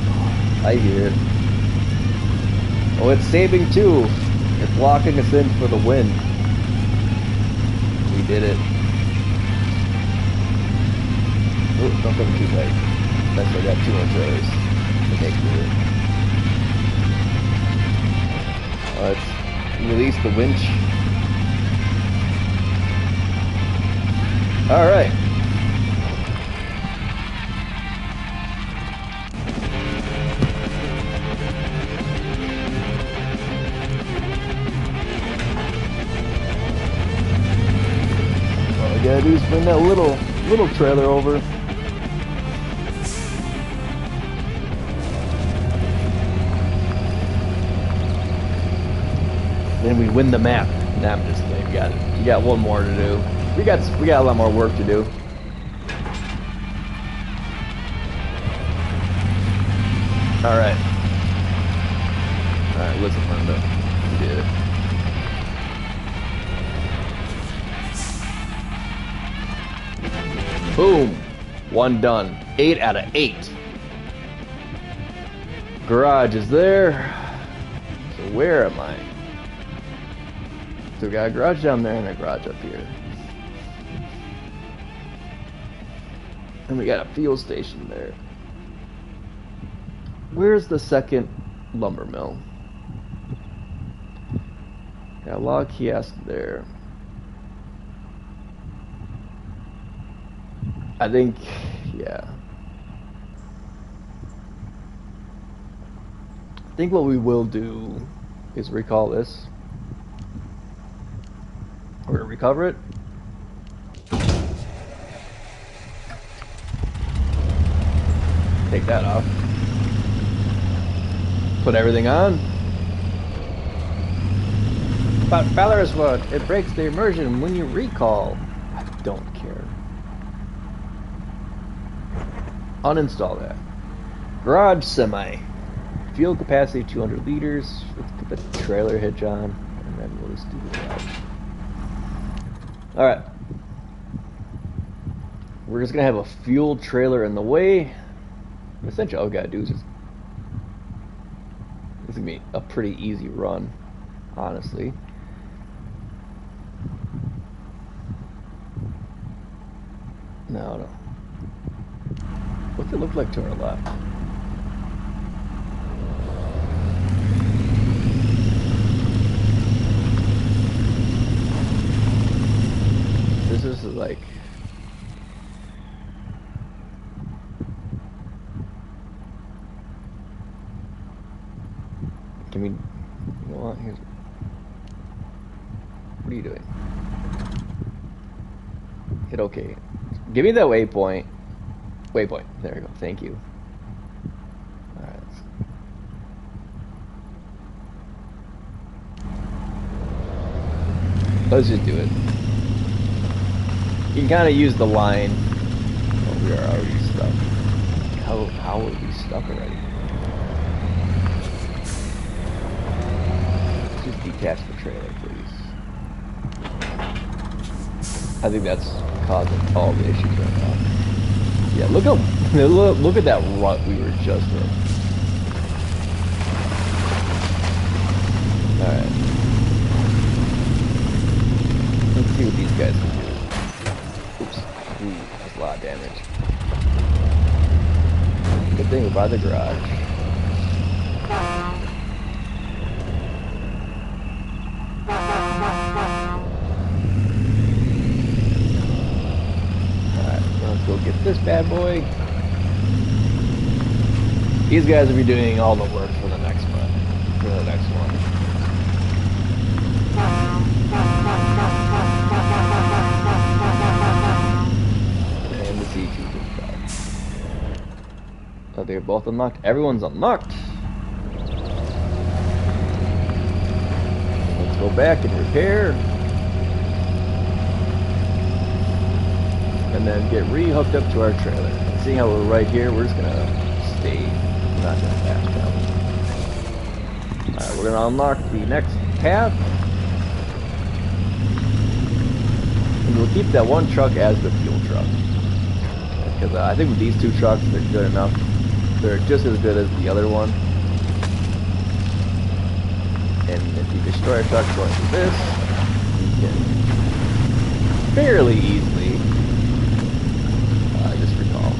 I hear it. Oh, it's saving too. It's locking us in for the win. did it. Ooh, don't come too late. That's why I got 2 more trailers to take through it. Let's release the winch. Alright. All we gotta do is bring that little trailer over. Then we win the map. Nah, I'm just kidding. You got one more to do. We got a lot more work to do. All right, listen, Linda. You did it. Boom. 1 done. 8 out of 8. Garage is there. So where am I? So we got a garage down there and a garage up here. And we got a fuel station there. Where's the second lumber mill? Got a log kiosk there. I think, yeah. I think what we will do is recall this. We're gonna recover it. Take that off. Put everything on. But Valorous Wood, it breaks the immersion when you recall. I don't care. Uninstall that. Garage semi. Fuel capacity 200 liters. Let's put the trailer hitch on, and then we'll just do the garage. Alright. We're just gonna have a fuel trailer in the way. Essentially all we gotta do is just... This is gonna be a pretty easy run, honestly. No. What's it look like to our left? This is like... Can we... You know what? Here's... What are you doing? Hit OK. Give me that waypoint. Waypoint. There we go. Thank you. Alright. Let's just do it. You can kind of use the line. Oh, we are already stuck. How are we stuck already? Let's just detach the trailer, please. I think that's causing all the issues right now. Yeah, look at that rut we were just in. Alright. Let's see what these guys can do. Oops. Ooh, that's a lot of damage. Good thing we're by the garage. Let's go get this bad boy. These guys will be doing all the work for the next one. And the C2 truck. Oh, they're both unlocked. Everyone's unlocked. Let's go back and repair. And then get re-hooked up to our trailer. And seeing how we're right here, we're just gonna stay. We're not gonna back down. Alright, we're gonna unlock the next path. And we'll keep that one truck as the fuel truck. Because I think with these 2 trucks, they're good enough. They're just as good as the other one. And if you destroy a truck going through this, you can fairly easily. I just recall.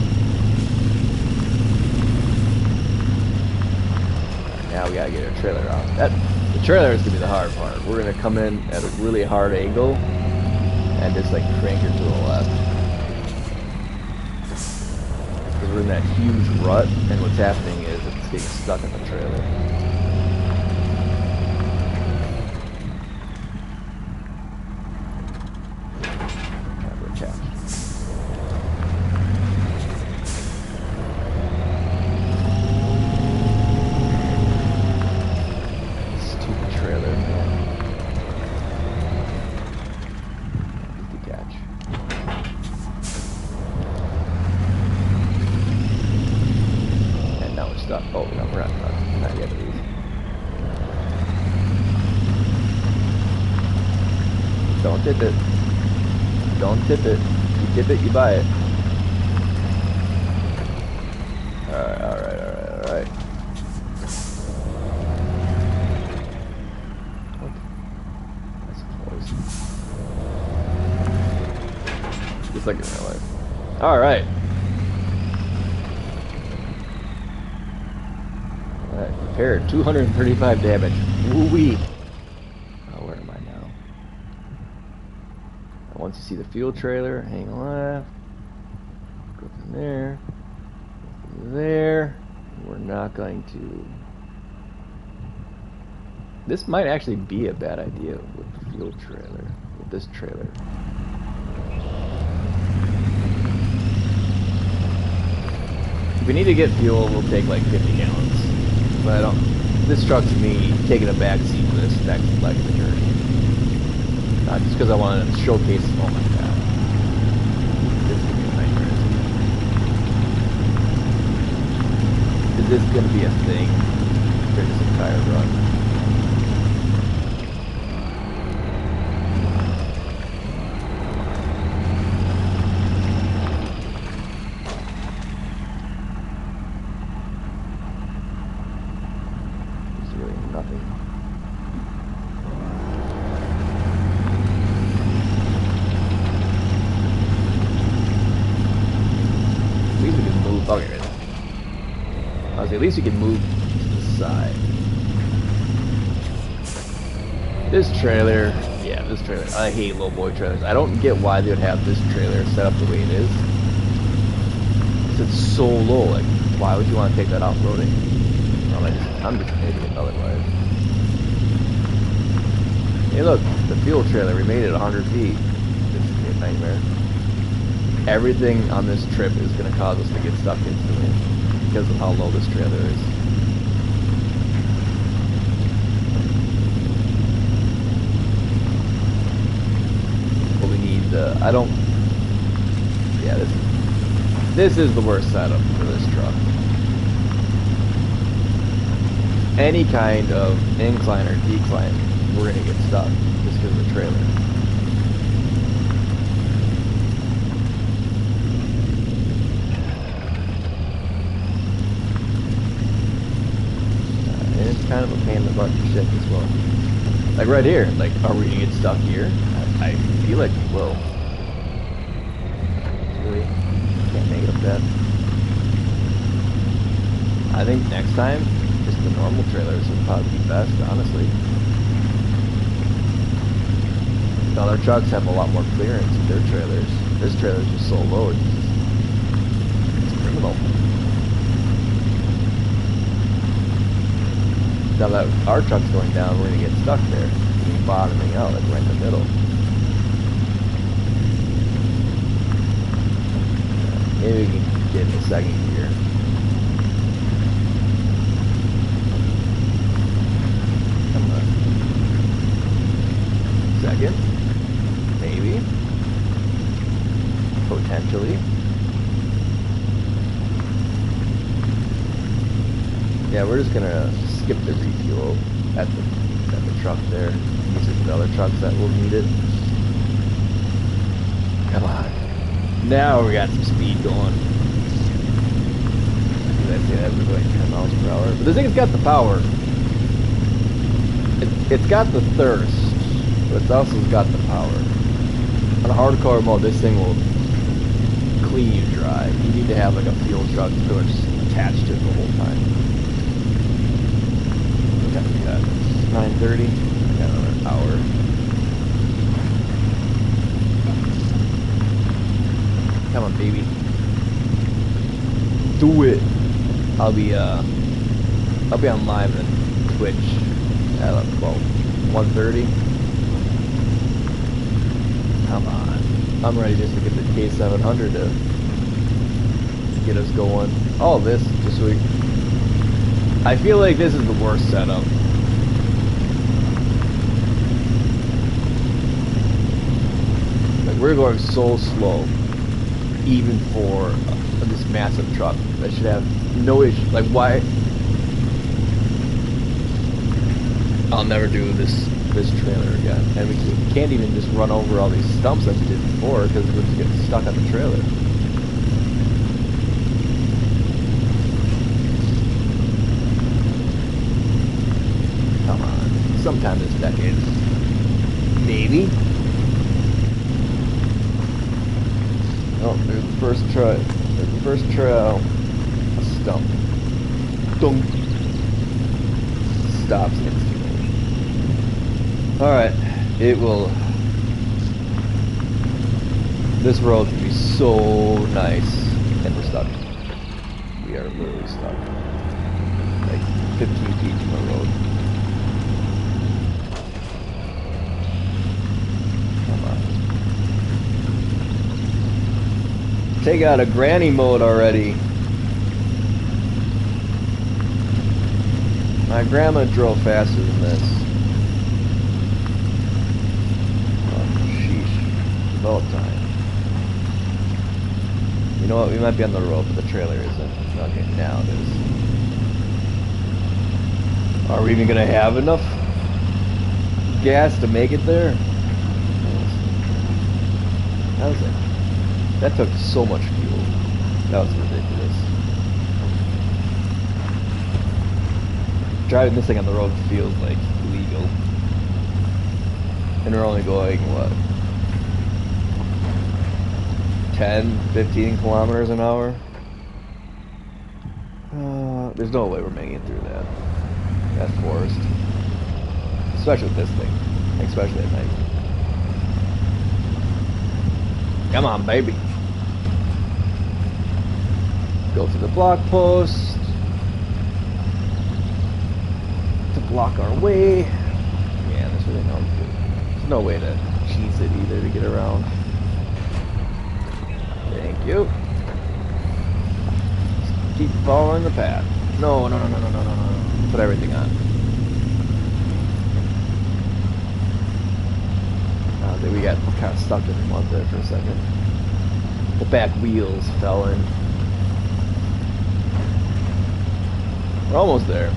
Now we gotta get our trailer out. The trailer is gonna be the hard part. We're gonna come in at a really hard angle and just like crank her to the left. Because we're in that huge rut, and what's happening is it's getting stuck in the trailer. Oh, no, we're not yet at least. Don't tip it. Don't tip it. You tip it, you buy it. Alright. What? That's close. Just like in real life. Alright. Repaired, 235 damage. Woo-wee. Oh, where am I now? Once you see the fuel trailer, hang left. Go from there. Go from there. We're not going to... This might actually be a bad idea with the fuel trailer. With this trailer. If we need to get fuel, we'll take like 50 gallons. But I don't. This truck's me taking a back seat for this next leg of the journey. Just because I wanted to showcase. Oh my god, this is gonna be a nightmare. Is this gonna be a thing for this entire run? At least you can move to the side. This trailer, yeah, this trailer. I hate low boy trailers. I don't get why they would have this trailer set up the way it is. It's so low. Like, why would you want to take that off-roading? Well, I'm just making it otherwise. Hey, look, the fuel trailer. We made it 100 feet. This is gonna be a nightmare. Everything on this trip is going to cause us to get stuck instantly. Because of how low this trailer is. Well, we need the... I don't... Yeah, this is the worst setup for this truck. Any kind of incline or decline, we're going to get stuck just because of the trailer. Kind of a pain in the butt to ship as well. Like right here, like, are we gonna get stuck here? I feel like we will. Really can't make it up that. I think next time, just the normal trailers would probably be best, honestly. The other trucks have a lot more clearance with their trailers. This trailer's just so low, it's criminal. Now that our truck's going down, we're gonna get stuck there, bottoming out, like right in the middle. Maybe we can get in the second gear. Come on. Second, maybe, potentially. Yeah, we're just gonna skip the refuel at the truck there. These are the other trucks that will need it. Come on. Now we got some speed going. That's it, we're going 10 miles per hour. But this thing's got the power. It's got the thirst, but it's also got the power. I don't know hardcore mode, this thing will clean you dry. You need to have like a fuel truck pretty much attached to it the whole time. What time we got? 9:30. I got another hour. Come on, baby. Do it. I'll be on live on Twitch at about 1:30. Come on. I'm ready just to get the K700 to get us going. All this just so we... I feel like this is the worst setup. Like, we're going so slow, even for this massive truck that should have no issue. Like, why? I'll never do this trailer again, and we can't even just run over all these stumps that we did before because we're just getting stuck on the trailer. Come on, sometime this decade, maybe. Oh, there's the first try. There's the first trial. A stump. Dunk. Stops instantly. Alright, it will... This road can be so nice. And we're stuck. We are literally stuck. Like 15 feet from the road. Come on. Take out a granny mode already. My grandma drove faster than this. All time. You know what? We might be on the road, but the trailer isn't. Okay, now it is. Are we even gonna have enough gas to make it there? How was it? That took so much fuel. That was ridiculous. Driving this thing on the road feels like illegal. And we're only going, what? 10, 15 kilometers an hour. There's no way we're making it through that forest. Especially with this thing. Especially at night. Come on, baby. Go to the block post. To block our way. Yeah, there's really no way to cheese it either to get around. Thank you. Just keep following the path. No. Put everything on. We got kind of stuck in the mud there for a second. The back wheels fell in. We're almost there.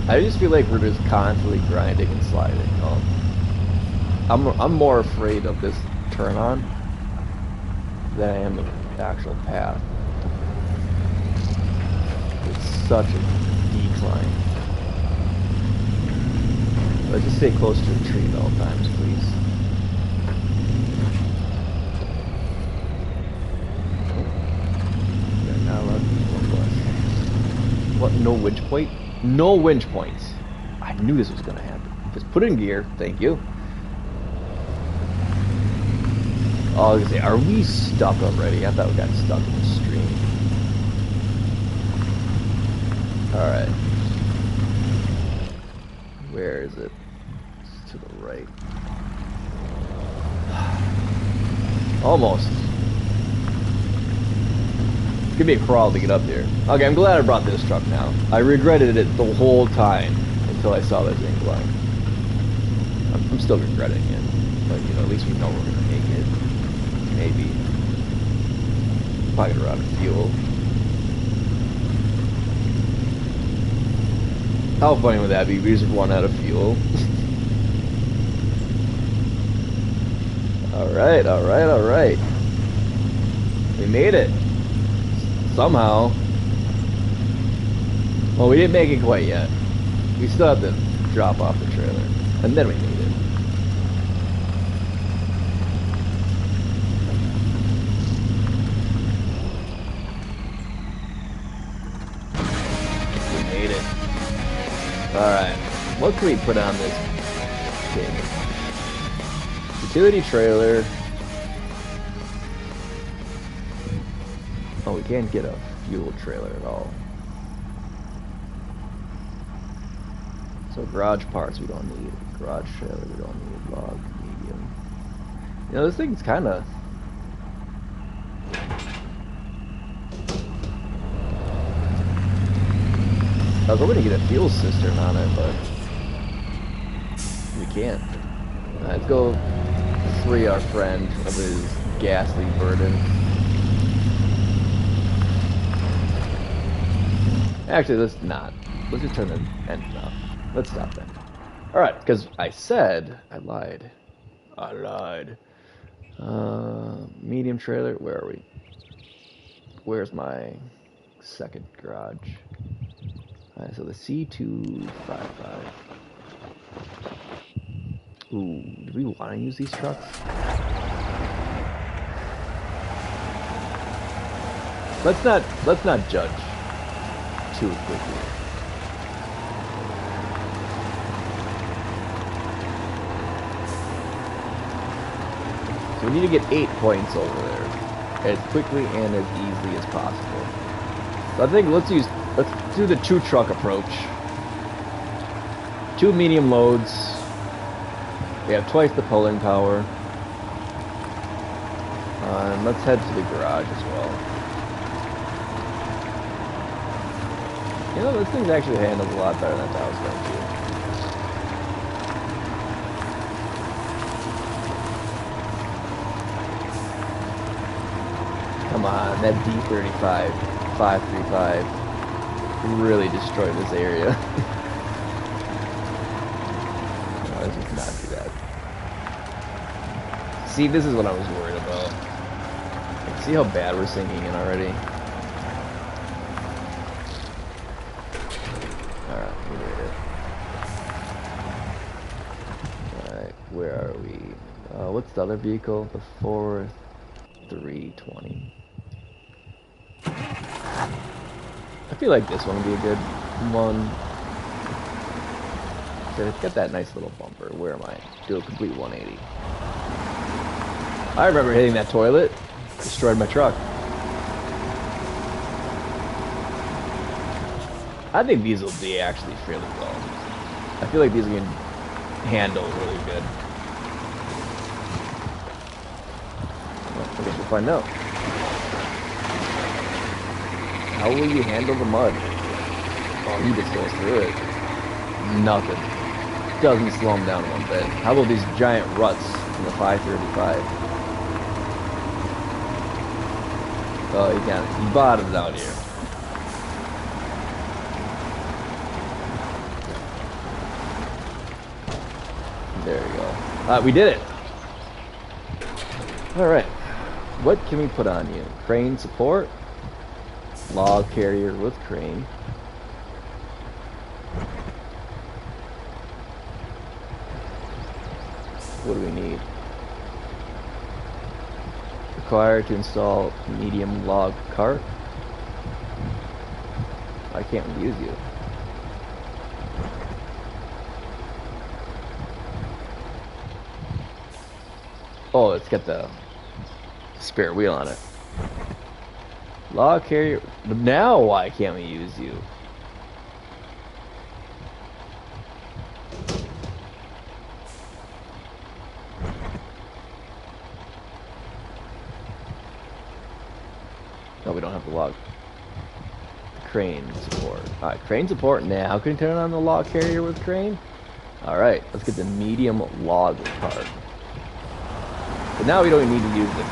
I just feel like we're just constantly grinding and sliding. I'm more afraid of this turn on than I am the actual path. It's such a decline. Let's just stay close to the tree at all times, please. They're not allowed to use one plus. What? No winch point? No winch points. I knew this was gonna happen. Just put it in gear. Thank you. Oh, I was gonna say, are we stuck already? I thought we got stuck in the stream. Alright. Where is it? It's to the right. Almost. It's gonna be a crawl to get up there. Okay, I'm glad I brought this truck now. I regretted it the whole time until I saw this incline. I'm still regretting it. But, you know, at least we know we're gonna make it. Maybe. Probably gonna run out of fuel. How funny would that be? We just run out of fuel. Alright. We made it. Somehow. Well, we didn't make it quite yet. We still have to drop off the trailer. And then we made it. What can we put on this thing? Utility trailer. Oh, we can't get a fuel trailer at all. So garage parts we don't need. Garage trailer we don't need. Log, medium. You know, this thing's kind of... I was hoping to get a fuel cistern on it, but we can't. Let's go free our friend of his ghastly burden. Actually, let's not. Let's just turn the engine off. Let's stop that. Alright, because I said... I lied. I lied. Medium trailer. Where are we? Where's my second garage? Alright, so the C255. Ooh, do we want to use these trucks? Let's not judge too quickly. So we need to get 8 points over there as quickly and as easily as possible. So I think let's do the 2 truck approach. 2 medium loads. We have twice the pulling power. And let's head to the garage as well. You know, this thing's actually handles a lot better than I was going to. Come on, that D35 535 really destroyed this area. No, let's just not do that. See, this is what I was worried about. See how bad we're sinking in already? Alright, we did it. Alright, where are we? What's the other vehicle? The 4320. I feel like this one would be a good one. So it's got that nice little bumper. Where am I? Do a complete 180. I remember hitting that toilet. Destroyed my truck. I think these will be actually fairly well. I feel like these can handle really good. Well, I guess we'll find out. How will you handle the mud? Oh, he just goes through it. Nothing. Doesn't slow him down one bit. How about these giant ruts in the 535? Oh, he can't. He bottoms out here. There we go. We did it. All right. What can we put on you? Crane support. Log carrier with crane. What do we need? Required to install medium log cart. I can't use you. Oh, it's got the spare wheel on it. Log carrier. Now why can't we use you? No, we don't have the log. Crane support. Alright, crane support. Now, how can you turn on the log carrier with crane? Alright, let's get the medium log cart. But now we don't need to use it.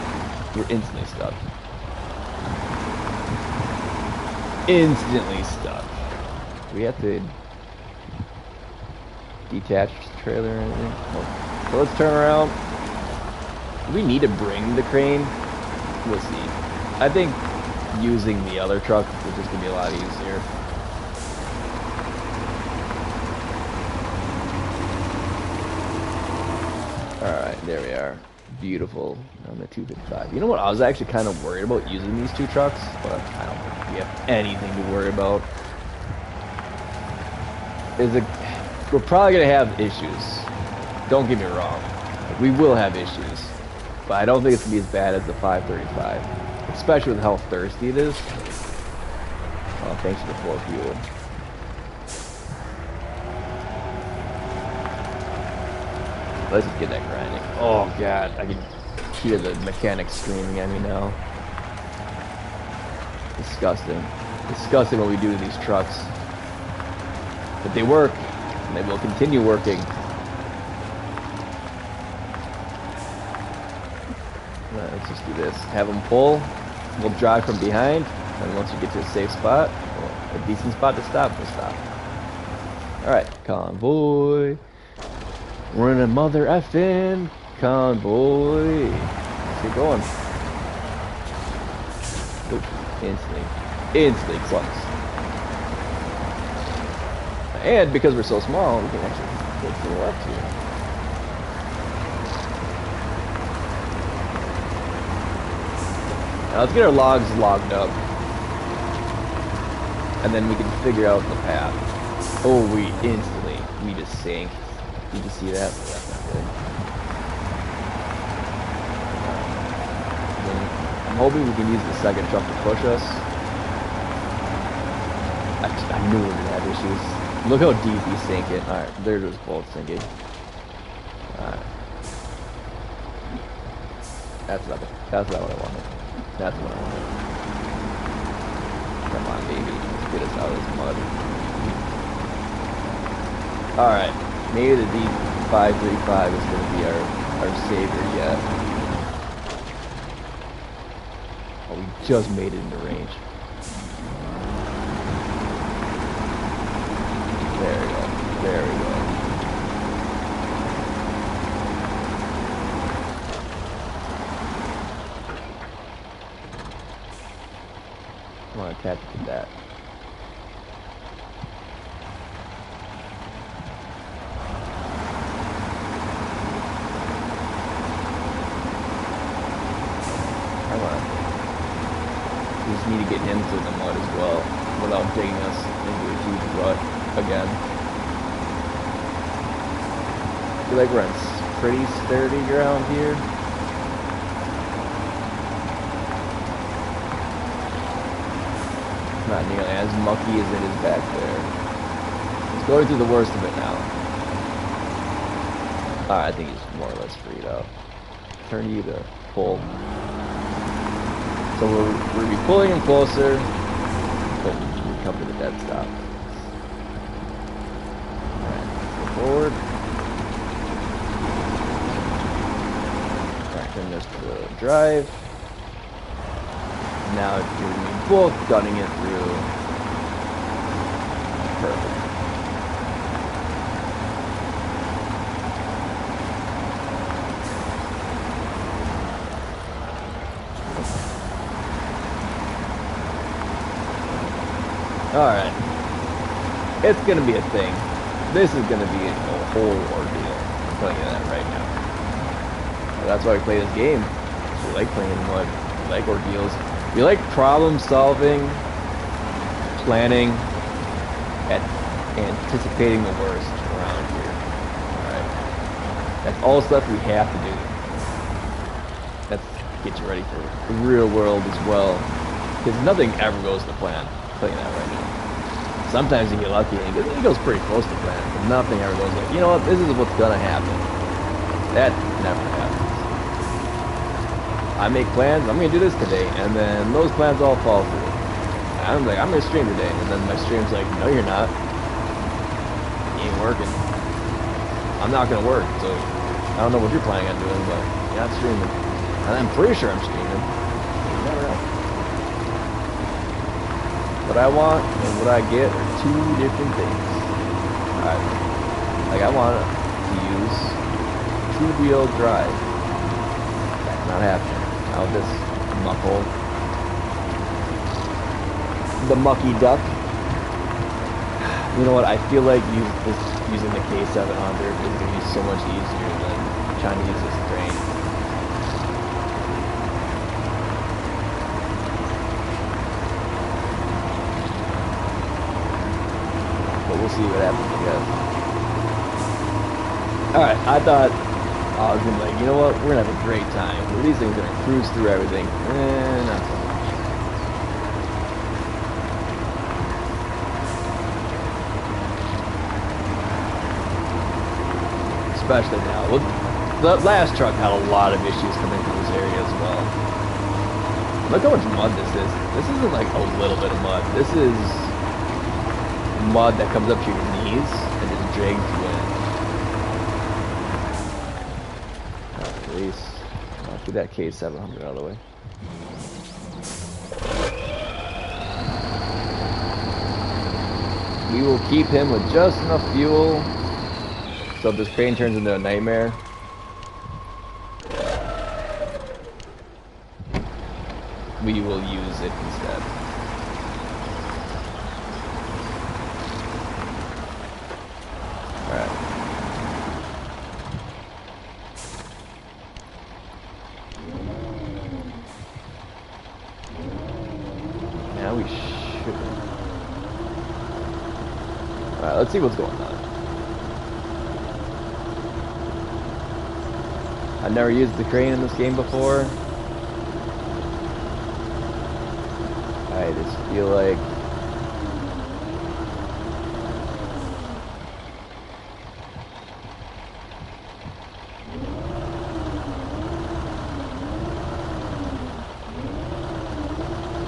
We're instantly stuck. Instantly stuck. We have to detach the trailer or anything. Oh. So let's turn around. Do we need to bring the crane? We'll see. I think using the other truck is just gonna be a lot easier. Alright, there we are. Beautiful on the 255. You know what? I was actually kind of worried about using these 2 trucks, but I don't think we have anything to worry about. we're probably gonna have issues. Don't get me wrong. We will have issues. But I don't think it's gonna be as bad as the 535. Especially with how thirsty it is. Oh, thanks for the 4 fuel. Let's just get that grinding. Oh god, I can hear the mechanics screaming at me now. Disgusting. Disgusting what we do to these trucks. But they work, and they will continue working. Let's just do this. Have them pull. We'll drive from behind, and once you get to a safe spot, or a decent spot to stop, we'll stop. Alright, convoy. We're in a mother effing convoy. Let's get going. Oop, instantly clumps. And because we're so small, we can actually go to the left here. Now let's get our logs logged up. And then we can figure out the path. Oh, we just sank. Did you see that? That's not good. I'm hoping we can use the second truck to push us. I knew we were gonna have issues. Look how deep he's sinking. Alright, there goes both sinking. Alright. That's not what I wanted. That's what I wanted. Come on, baby. Let's get us out of this mud. Alright. Maybe the D535 is going to be our savior yet. Oh, we just made it into range. There we go. There we go. I want to attach it to that. Need to get him through the mud as well without digging us into a huge rut again. I feel like we're on pretty sturdy ground here. Not nearly as mucky as it is back there. It's going through the worst of it now. Alright, I think he's more or less freed up. Turn you to pull. So we'll be pulling him closer, but we come to the dead stop. Alright, let's go forward. Alright, then there's the drive. Now you're going to be both gunning it through. Perfect. Alright. It's gonna be a thing. This is gonna be a whole ordeal. I'm telling you that right now. But that's why we play this game. We like playing in mud. We like ordeals. We like problem solving, planning, and anticipating the worst around here. Alright. That's all stuff we have to do. That's get you ready for the real world as well. Because nothing ever goes to plan. I'm telling you that right now. Sometimes you get lucky and it goes pretty close to plan, but nothing ever goes like, you know what, this is what's gonna happen. That never happens. I make plans, I'm gonna do this today, and then those plans all fall through. And I'm like, I'm gonna stream today, and then my stream's like, no you're not. You ain't working. I'm not gonna work, so I don't know what you're planning on doing, but you're not streaming. And I'm pretty sure I'm streaming. You never know. What I want and what I get are two different things. Alright. Like I want to use two-wheel drive. That's not happening. Now this muckle. The mucky duck. You know what, I feel like using the K700 is going to be so much easier than trying to use this train. We'll see what happens, I guess. Alright, I thought I was gonna be like, you know what, we're gonna have a great time. These things are gonna cruise through everything. Not so much. Especially now. Well, the last truck had a lot of issues coming through this area as well. Look how much mud this is. This isn't like a little bit of mud. This is mud that comes up to your knees and just drags you in. At least I'll get that K700 out of the way. We will keep him with just enough fuel so if this crane turns into a nightmare, we will use it instead. Alright. Now we should. Alright, let's see what's going on. I've never used the crane in this game before. I just feel like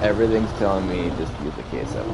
everything's telling me just use the K7.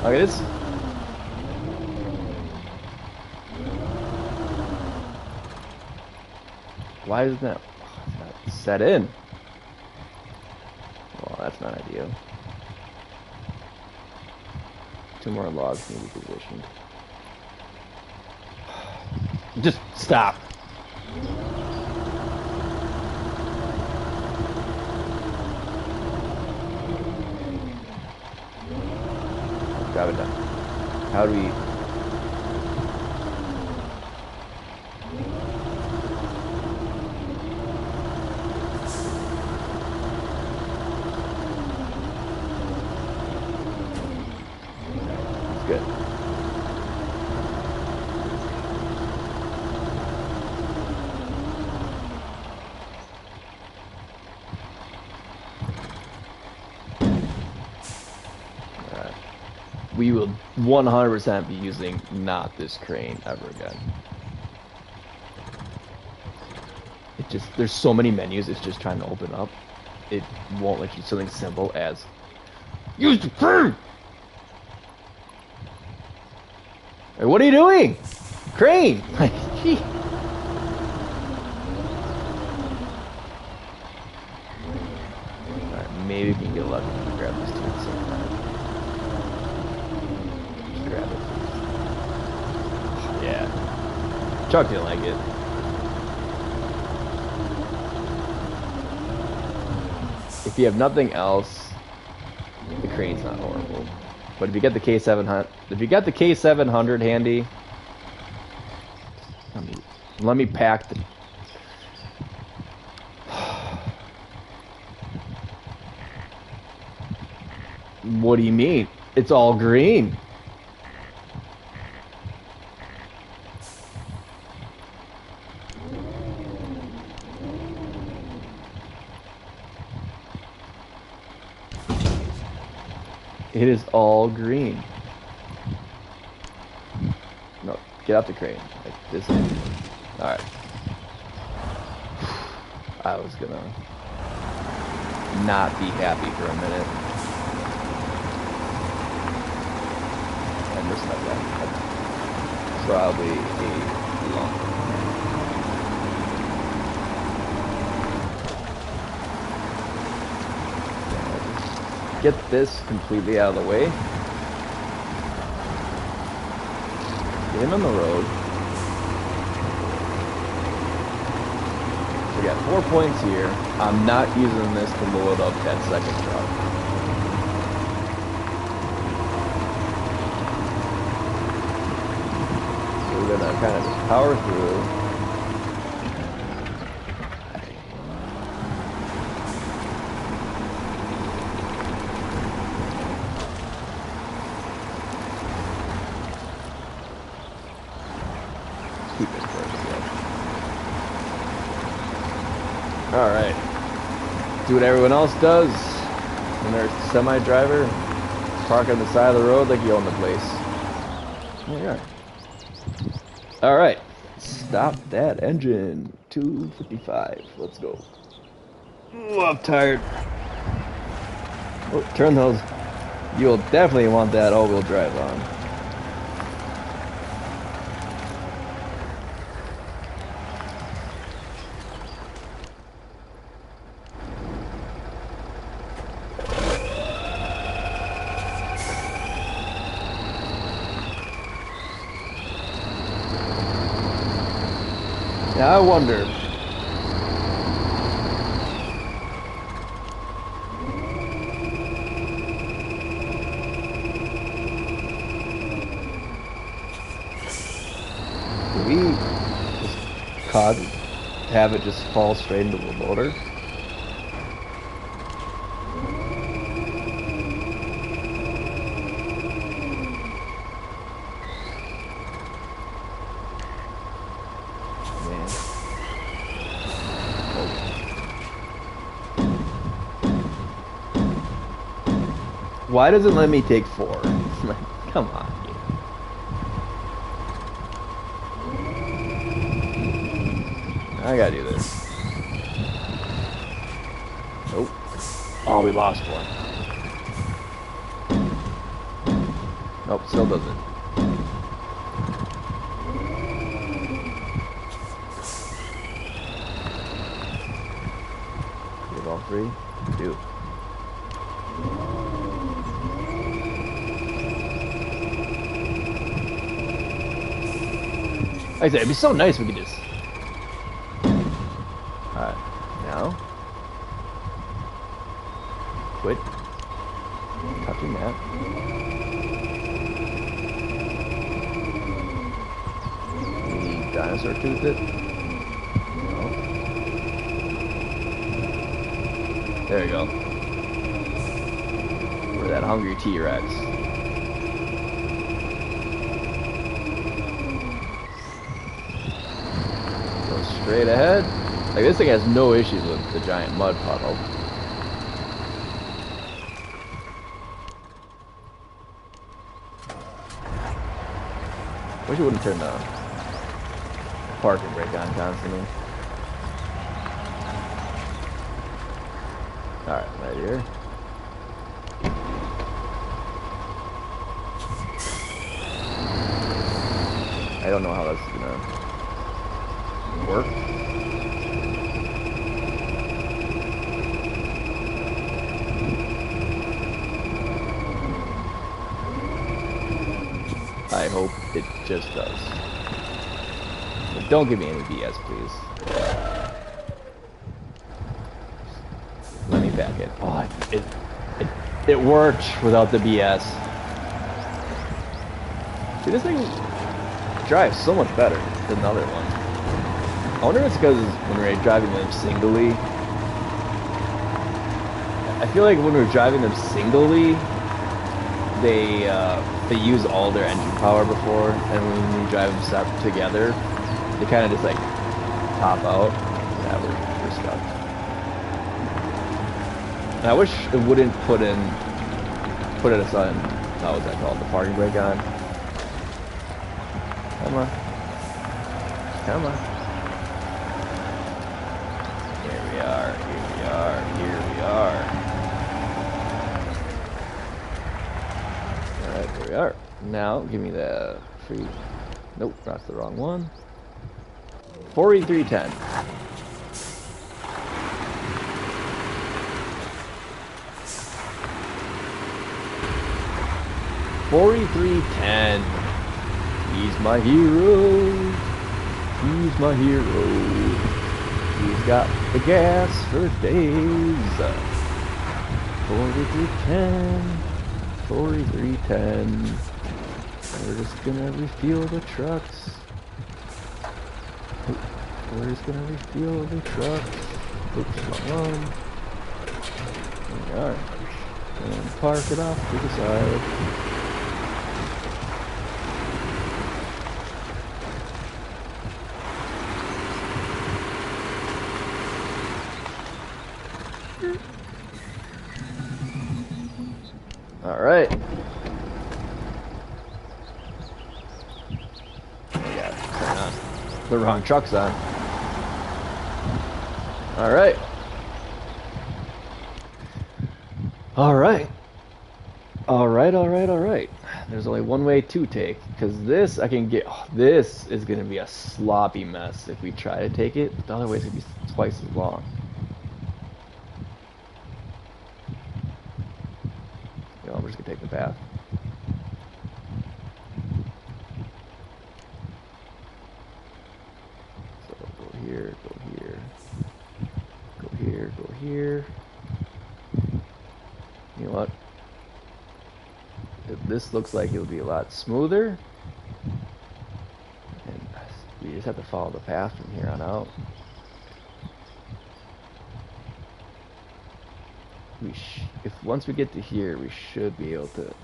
Look at this. Why isn't that set in? Well, that's not ideal. 2 more logs need to be positioned. Just stop. Grab it down. How do we... That's good. We will 100% be using not this crane ever again. It just, there's so many menus, it's just trying to open up. It won't let you do something simple as use the crane! Hey, what are you doing? Crane! Like, gee. Alright, maybe we can get lucky and grab this two at the same time. Grab it. Yeah. Chuck didn't like it. If you have nothing else, the crane's not horrible. But if you get the K700, handy, let me pack the. What do you mean? It's all green. It is all green. No, get off the crane. Like this. Alright. I was gonna. not be happy for a minute. I missed that one. Probably a long. Get this completely out of the way. Get him on the road. We got 4 points here. I'm not using this to load up that second truck. So we're gonna kind of just power through. Keep it first, yeah. Alright. Do what everyone else does when they're a semi-driver. Park on the side of the road like you own the place. There you are. Alright. Stop that engine. 255. Let's go. Ooh, I'm tired. Oh, turn those. You'll definitely want that all-wheel drive on. Now I wonder. Do we just have it just fall straight into the motor? Why does it let me take 4? Like, come on. I gotta do this. Nope. Oh, we lost one. Nope, still doesn't. We have all 3? We do. Like I said, it'd be so nice if we could just... Alright, now... Quit touching that. We dinosaur tooth it. No. There you go. We're that hungry T-Rex. Straight ahead. Like, this thing has no issues with the giant mud puddle. Wish it wouldn't turn the parking brake on constantly. Alright, right here. I don't know how that's gonna work. I hope it just does. But don't give me any BS, please. Let me back it. Oh, it worked without the BS. See, this thing drives so much better than the other one. I wonder if it's because when we're driving them singly, I feel like when we're driving them singly, they use all their engine power before, and when we drive them together, they kind of just like top out. Yeah, we're stuck. And I wish it wouldn't put us on, what's that called, the parking brake on. Come on. Come on. There we we are. Here we are. Here we are. Alright, there we are. Now, give me the free... Nope, that's the wrong one. 4310. He's my hero. He's my hero. He's got the gas for days. 4310. 4310. We're just gonna refuel the trucks. We're just gonna refuel the trucks. Oops, wrong one. There we are. And park it off to the side. All right. Yeah, turn on. The wrong truck's on. All right. All right. All right. All right. All right. There's only one way to take, because this I can get. Oh, this is gonna be a sloppy mess if we try to take it. But the other way is gonna be twice as long. I'm just gonna take the path. So go here, go here, go here, go here. You know what? This looks like it'll be a lot smoother, and we just have to follow the path from here on out. If once we get to here, we should be able to.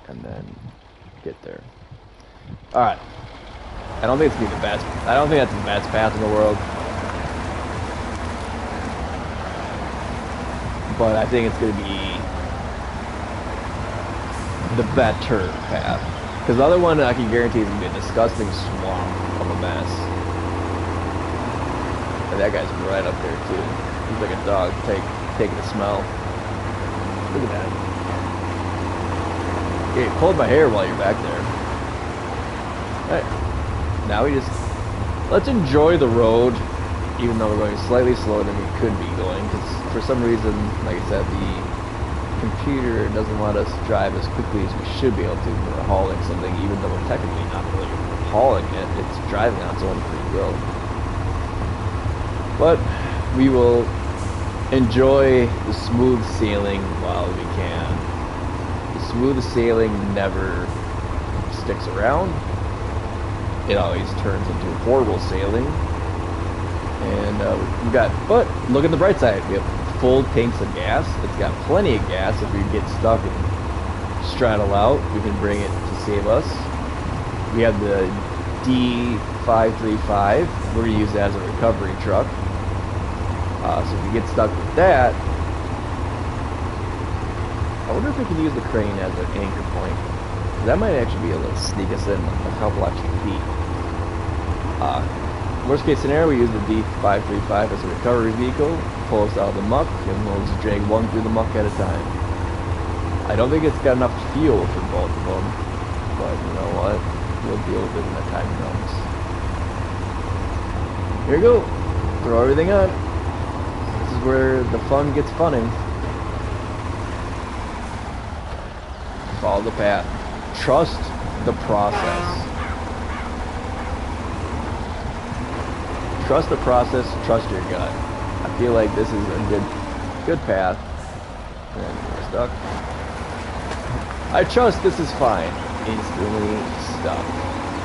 And then get there. All right. I don't think it's gonna be the best. I don't think that's the best path in the world. But I think it's gonna be the better path. Because the other one, I can guarantee, is gonna be a disgusting swamp of a mess. And that guy's right up there too. He's like a dog taking a smell. Look at that. Yeah, you pulled my hair while you're back there. Alright. Now let's enjoy the road, even though we're going slightly slower than we could be going. Because for some reason, like I said, the computer doesn't let us drive as quickly as we should be able to when we're hauling something, even though we're technically not really hauling it. It's driving on its own free will. But we will enjoy the smooth sailing while we can. The smooth sailing never sticks around. It always turns into horrible sailing. And but look at the bright side. We have full tanks of gas. It's got plenty of gas. If we get stuck and straddle out, we can bring it to save us. We have the D535. We're going to use that as a recovery truck. So if we get stuck with that, I wonder if we can use the crane as an anchor point. That might actually be able to sneak us in a couple extra feet. Worst case scenario, we use the D535 as a recovery vehicle, pull us out of the muck, and we'll just drag one through the muck at a time. I don't think it's got enough fuel for both of them, but you know what? We'll deal with it when the time comes. Here we go. Throw everything on. This is where the fun gets funning. Follow the path. Trust the process. Trust the process, trust your gut. I feel like this is a good path. And we're stuck. I trust this is fine. Instantly stuck.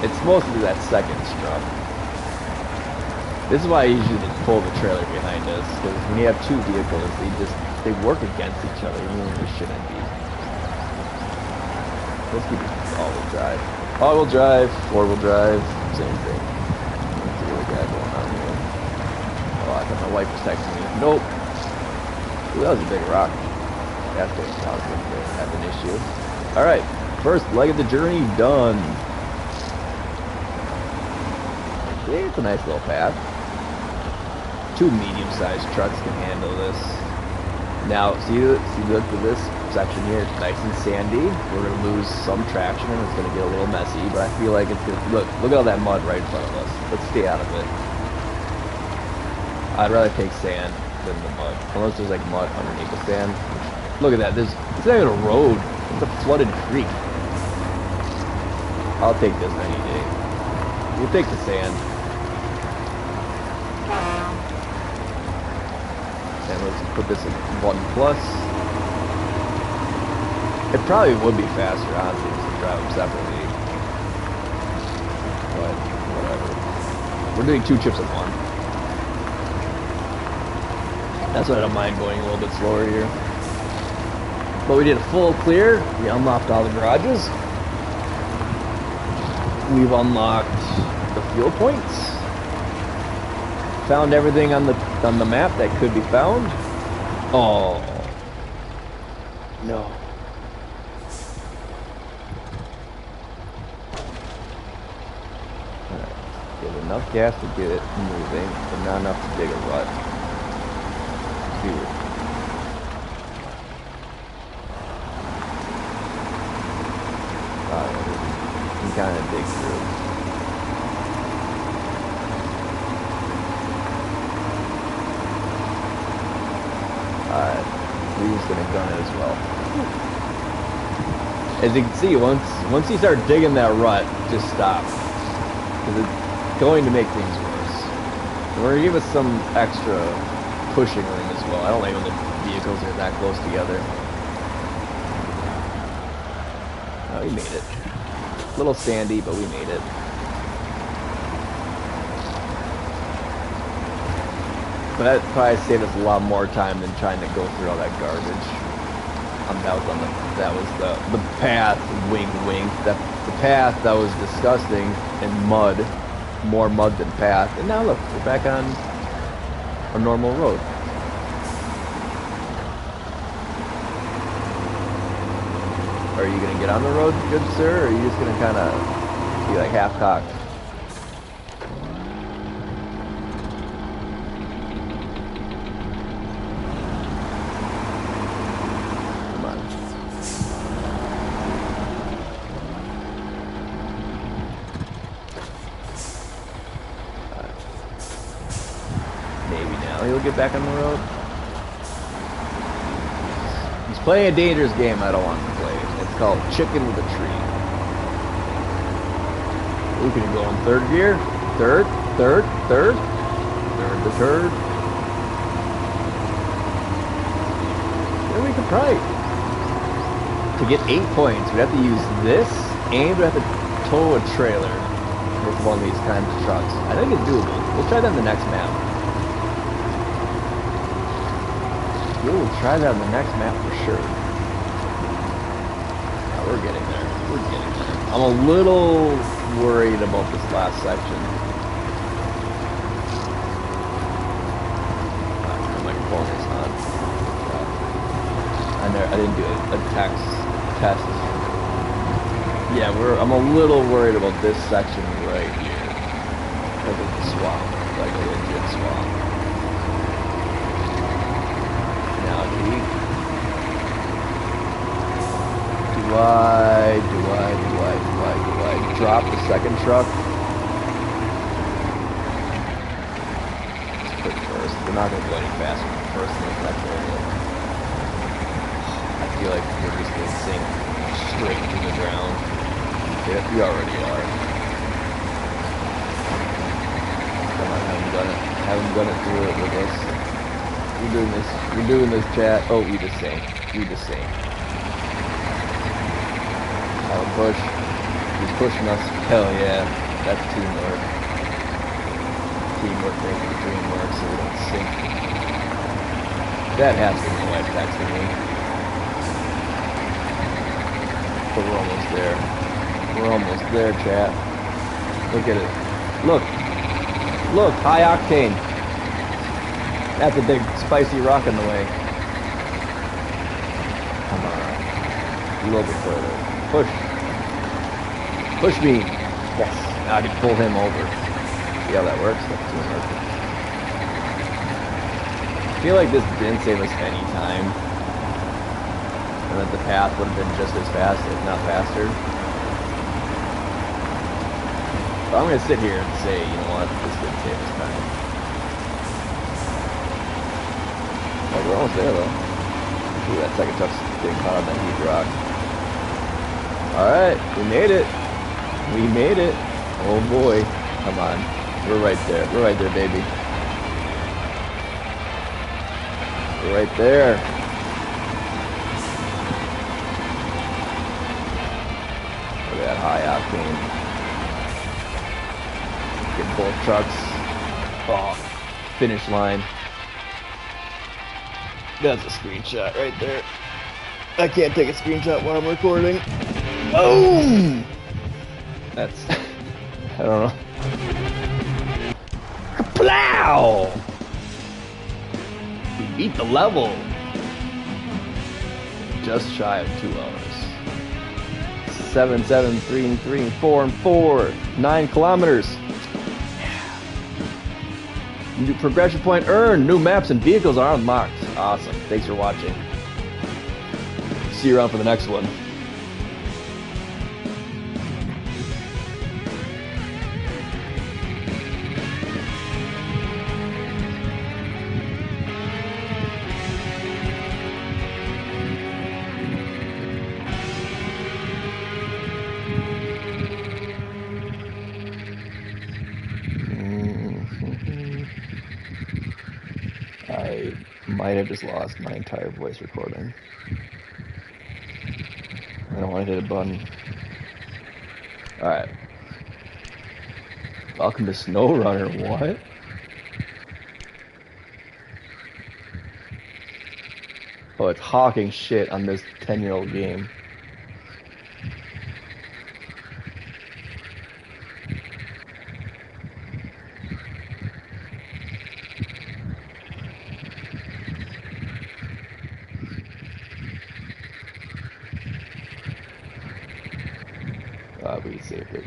It's mostly that second struck. This is why I usually just pull the trailer behind us, because when you have two vehicles, they work against each other, even when they shouldn't be. Let's keep it all-wheel drive. All-wheel drive, four-wheel drive, same thing. Let's see what we got going on here. Oh, I thought my wife was texting me. Nope. Ooh, that was a big rock. That's going to cause an issue. Alright, first leg of the journey done. Yeah, it's a nice little path. 2 medium-sized trucks can handle this. Now, look at this section here. It's nice and sandy. We're gonna lose some traction, and it's gonna get a little messy. But I feel like it's gonna look at all that mud right in front of us. Let's stay out of it. I'd rather take sand than the mud, unless there's like mud underneath the sand. Look at that. It's not even a road. It's a flooded creek. I'll take this any day. We'll take the sand. And let's put this in 1+. It probably would be faster, honestly, to drive them separately. But, whatever. We're doing 2 chips in 1. That's why I don't mind going a little bit slower here. But we did a full clear. We unlocked all the garages. We've unlocked the fuel points. Found everything on the map that could be found. Oh no. Get enough gas to get it moving, but not enough to dig a rut. Dude. You can kind of dig through. We're just gonna gun it as well. As you can see, once you start digging that rut, just stop, because it's going to make things worse. And we're gonna give us some extra pushing room as well. I don't like when the vehicles are that close together. Oh, we made it. A little sandy, but we made it. But that probably saved us a lot more time than trying to go through all that garbage. That was the path, wink wink. The path that was disgusting and mud, more mud than path. And now look, we're back on a normal road. Are you gonna get on the road, good sir, or are you just gonna kind of be like half-cocked? He'll get back on the road. He's playing a dangerous game I don't want to play. It's called Chicken with a Tree. We can go in 3rd gear. Third to third. Then we could probably, to get 8 points, we'd have to use this, and we'd have to tow a trailer with one of these kinds of trucks. I think it's doable. We'll try that in the next map. We'll try that on the next map for sure. Yeah, we're getting there. We're getting there. I'm a little worried about this last section. My microphone is on. I didn't do a test. Yeah, I'm a little worried about this section right here. Because of the swamp, like a legit swamp. Do I drop the second truck? Let's put first. We're not going to go any faster than first in this next area. I feel like we're just going to sink straight to the ground. Yes, we already are. Come on, haven't done it through it with us. We're doing this, chat. Oh, we just sank. Push. He's pushing us. Hell yeah. That's teamwork. Teamwork makes the dream work so we don't sink. That has to be life texting me. But we're almost there. We're almost there, chat. Look at it. Look, high octane. That's a big spicy rock in the way. Come on. A little bit further. Push me. Yes. Now I can pull him over. See how that works? I feel like this didn't save us any time. And that the path would have been just as fast, if not faster. But I'm going to sit here and say, you know what, this didn't save us time. Oh, we're almost there, though. Ooh, that second truck's getting caught on that huge rock. Alright, we made it. We made it. Oh boy. Come on. We're right there. We're right there, baby. We're right there. Look at that high octane. Get both trucks. Oh, finish line. That's a screenshot right there. I can't take a screenshot while I'm recording. Boom! That's... I don't know. Plow! We beat the level. Just shy of 2 hours. 7, 7, 3, and 3, and 4, and 4. 9 kilometers. New progression point earned. New maps and vehicles are unlocked. Awesome. Thanks for watching. See you around for the next one. I might have just lost my entire voice recording. I don't want to hit a button. Alright. Welcome to SnowRunner. What? Oh, it's hawking shit on this 10-year-old game. We saved it.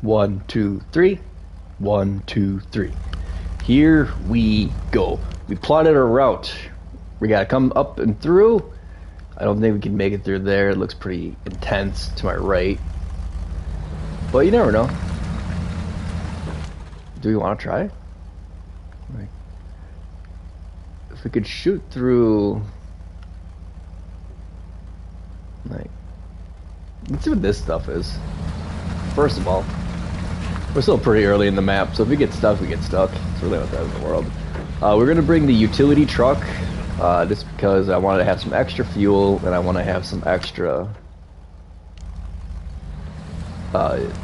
1, 2, 3. 1, 2, 3. Here we go. We plotted our route. We gotta come up and through. I don't think we can make it through there. It looks pretty intense to my right. But you never know. Do we want to try? Like, if we could shoot through... Like, let's see what this stuff is. First of all, we're still pretty early in the map, so if we get stuck, we get stuck. It's really not that in the world. We're going to bring the utility truck, just because I wanted to have some extra fuel, and I want to have some extra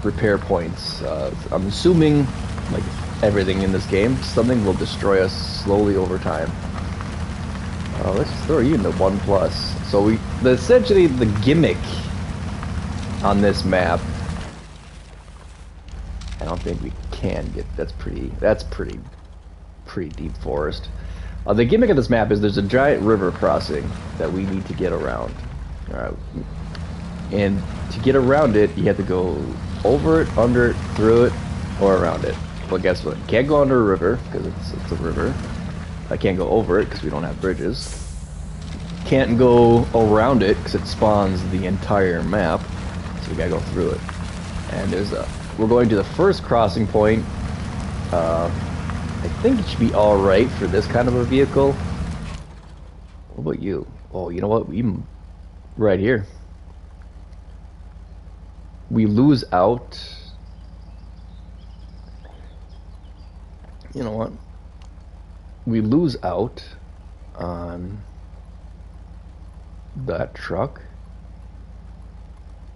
repair points. I'm assuming, like everything in this game, something will destroy us slowly over time. Let's just throw you into 1+. So essentially the gimmick on this map, I don't think we can get, that's pretty deep forest. The gimmick of this map is there's a giant river crossing that we need to get around. Alright. And to get around it, you have to go over it, under it, through it, or around it. Well, guess what? Can't go under a river, because it's a river. I can't go over it, because we don't have bridges. Can't go around it, because it spawns the entire map. So we gotta go through it. And we're going to the first crossing point. I think it should be alright for this kind of a vehicle. What about you? Oh, you know what? Right here. We lose out. You know what? We lose out on that truck.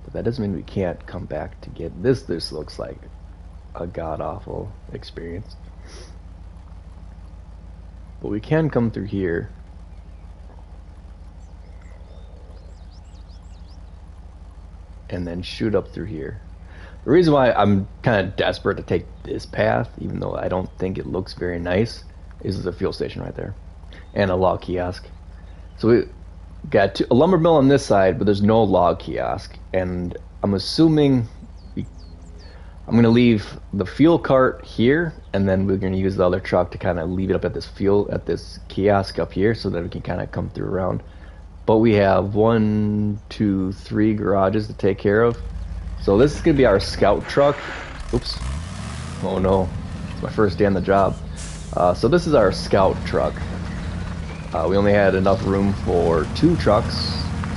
But that doesn't mean we can't come back to get this. This looks like a god-awful experience. But we can come through here. And then shoot up through here. The reason why I'm kind of desperate to take this path, even though I don't think it looks very nice, is the fuel station right there. And a log kiosk. So we got a lumber mill on this side, but there's no log kiosk. And I'm assuming I'm going to leave the fuel cart here, and then we're going to use the other truck to kind of leave it up at this kiosk up here, so that we can kind of come through around. But we have 1, 2, 3 garages to take care of. So this is going to be our scout truck. Oops. Oh no. It's my first day on the job. So this is our scout truck. We only had enough room for 2 trucks.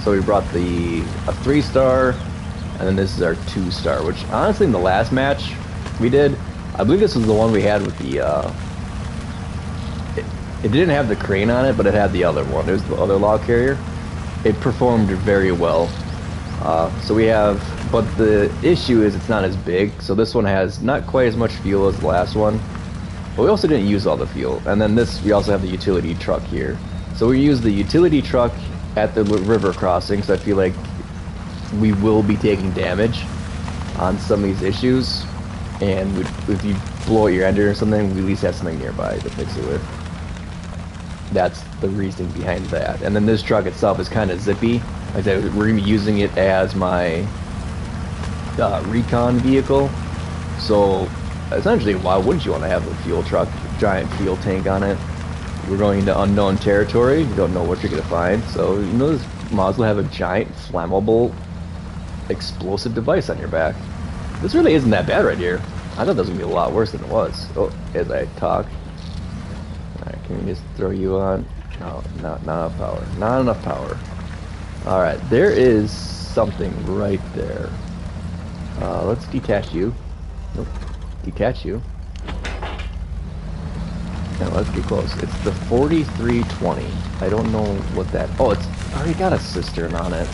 So we brought a 3-star, and then this is our 2-star, which honestly in the last match we did, I believe this was the one we had with the, it didn't have the crane on it, but it had the other one. It was the other log carrier. It performed very well. So we have, but the issue is it's not as big, so this one has not quite as much fuel as the last one. But we also didn't use all the fuel. And then we also have the utility truck here. So we use the utility truck at the river crossing, so I feel like we will be taking damage on some of these issues. And if you blow out your ender or something, we at least have something nearby to fix it with. That's the reasoning behind that. And then this truck itself is kind of zippy. Like I said, we're going to be using it as my recon vehicle. So essentially, why wouldn't you want to have a fuel truck, giant fuel tank on it? We're going into unknown territory. You don't know what you're going to find. So you know, this might as well have a giant flammable explosive device on your back. This really isn't that bad right here. I thought this was going to be a lot worse than it was. Oh, as I talk. Alright, can we just throw you on? No, not enough power. Not enough power. Alright, there is something right there. Let's detach you. Nope. Detach you. Now let's get close. It's the 4320. I don't know what that... Oh, it's already got a cistern on it.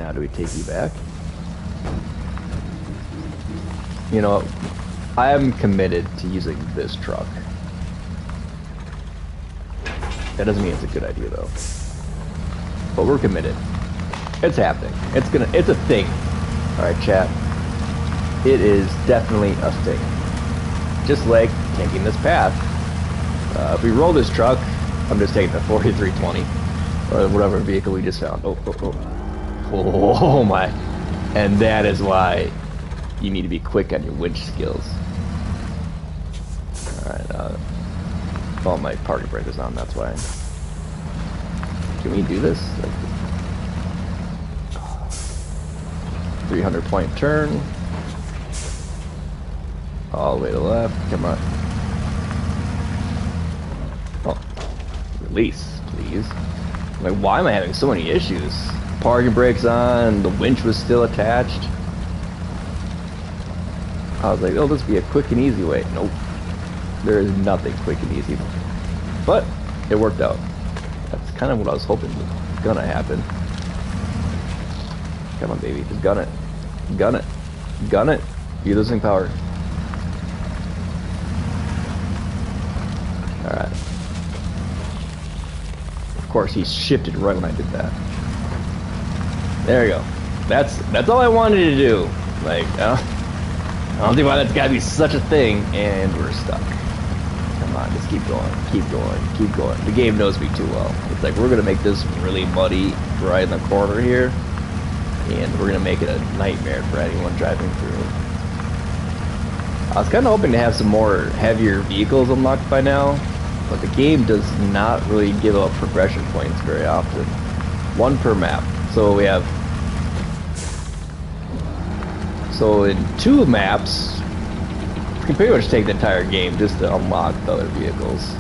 Now, do we take you back? You know, I am committed to using this truck. That doesn't mean it's a good idea though. But we're committed. It's happening. It's a thing. Alright, chat. It is definitely a thing. Just like taking this path. If we roll this truck, I'm just taking the 4320. Or whatever vehicle we just found. Oh my. And that is why you need to be quick on your winch skills. Alright, well, my parking brake is on, that's why. Can we do this? 300 point turn. All the way to the left, come on. Oh, release, please. Like, why am I having so many issues? Parking brake's on, the winch was still attached. I was like, oh, this would be a quick and easy way. Nope. There is nothing quick and easy. But it worked out. That's kind of what I was hoping was gonna happen. Come on, baby. Just gun it. Gun it. Gun it. You're losing power. Alright. Of course, he shifted right when I did that. There you go. That's all I wanted to do. Like, I don't see why that's gotta be such a thing, and we're stuck. Come on, just keep going, keep going, keep going. The game knows me too well. It's like, we're gonna make this really muddy right in the corner here, and we're gonna make it a nightmare for anyone driving through. I was kind of hoping to have some more heavier vehicles unlocked by now, but the game does not really give out progression points very often. One per map. So we have... So in 2 maps, you can pretty much take the entire game just to unlock the other vehicles,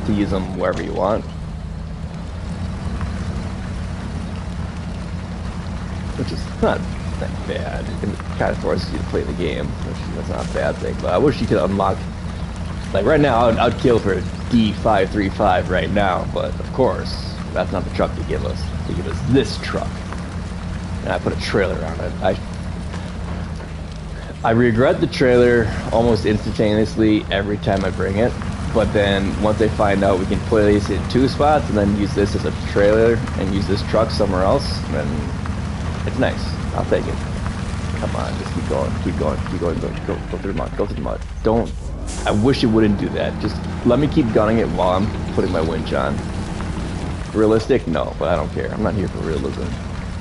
to use them wherever you want. Which is not that bad. It kind of forces you to play the game, which is not a bad thing. But I wish you could unlock... Like right now, I'd kill for a D535 right now, but of course, that's not the truck to give us. They give us this truck. And I put a trailer on it. I regret the trailer almost instantaneously every time I bring it, but then once I find out we can place it in 2 spots and then use this as a trailer and use this truck somewhere else, then it's nice. I'll take it. Come on, just keep going, keep going, keep going, go through the mud, go through the mud. Don't, I wish it wouldn't do that. Just let me keep gunning it while I'm putting my winch on. Realistic? No, but I don't care. I'm not here for realism.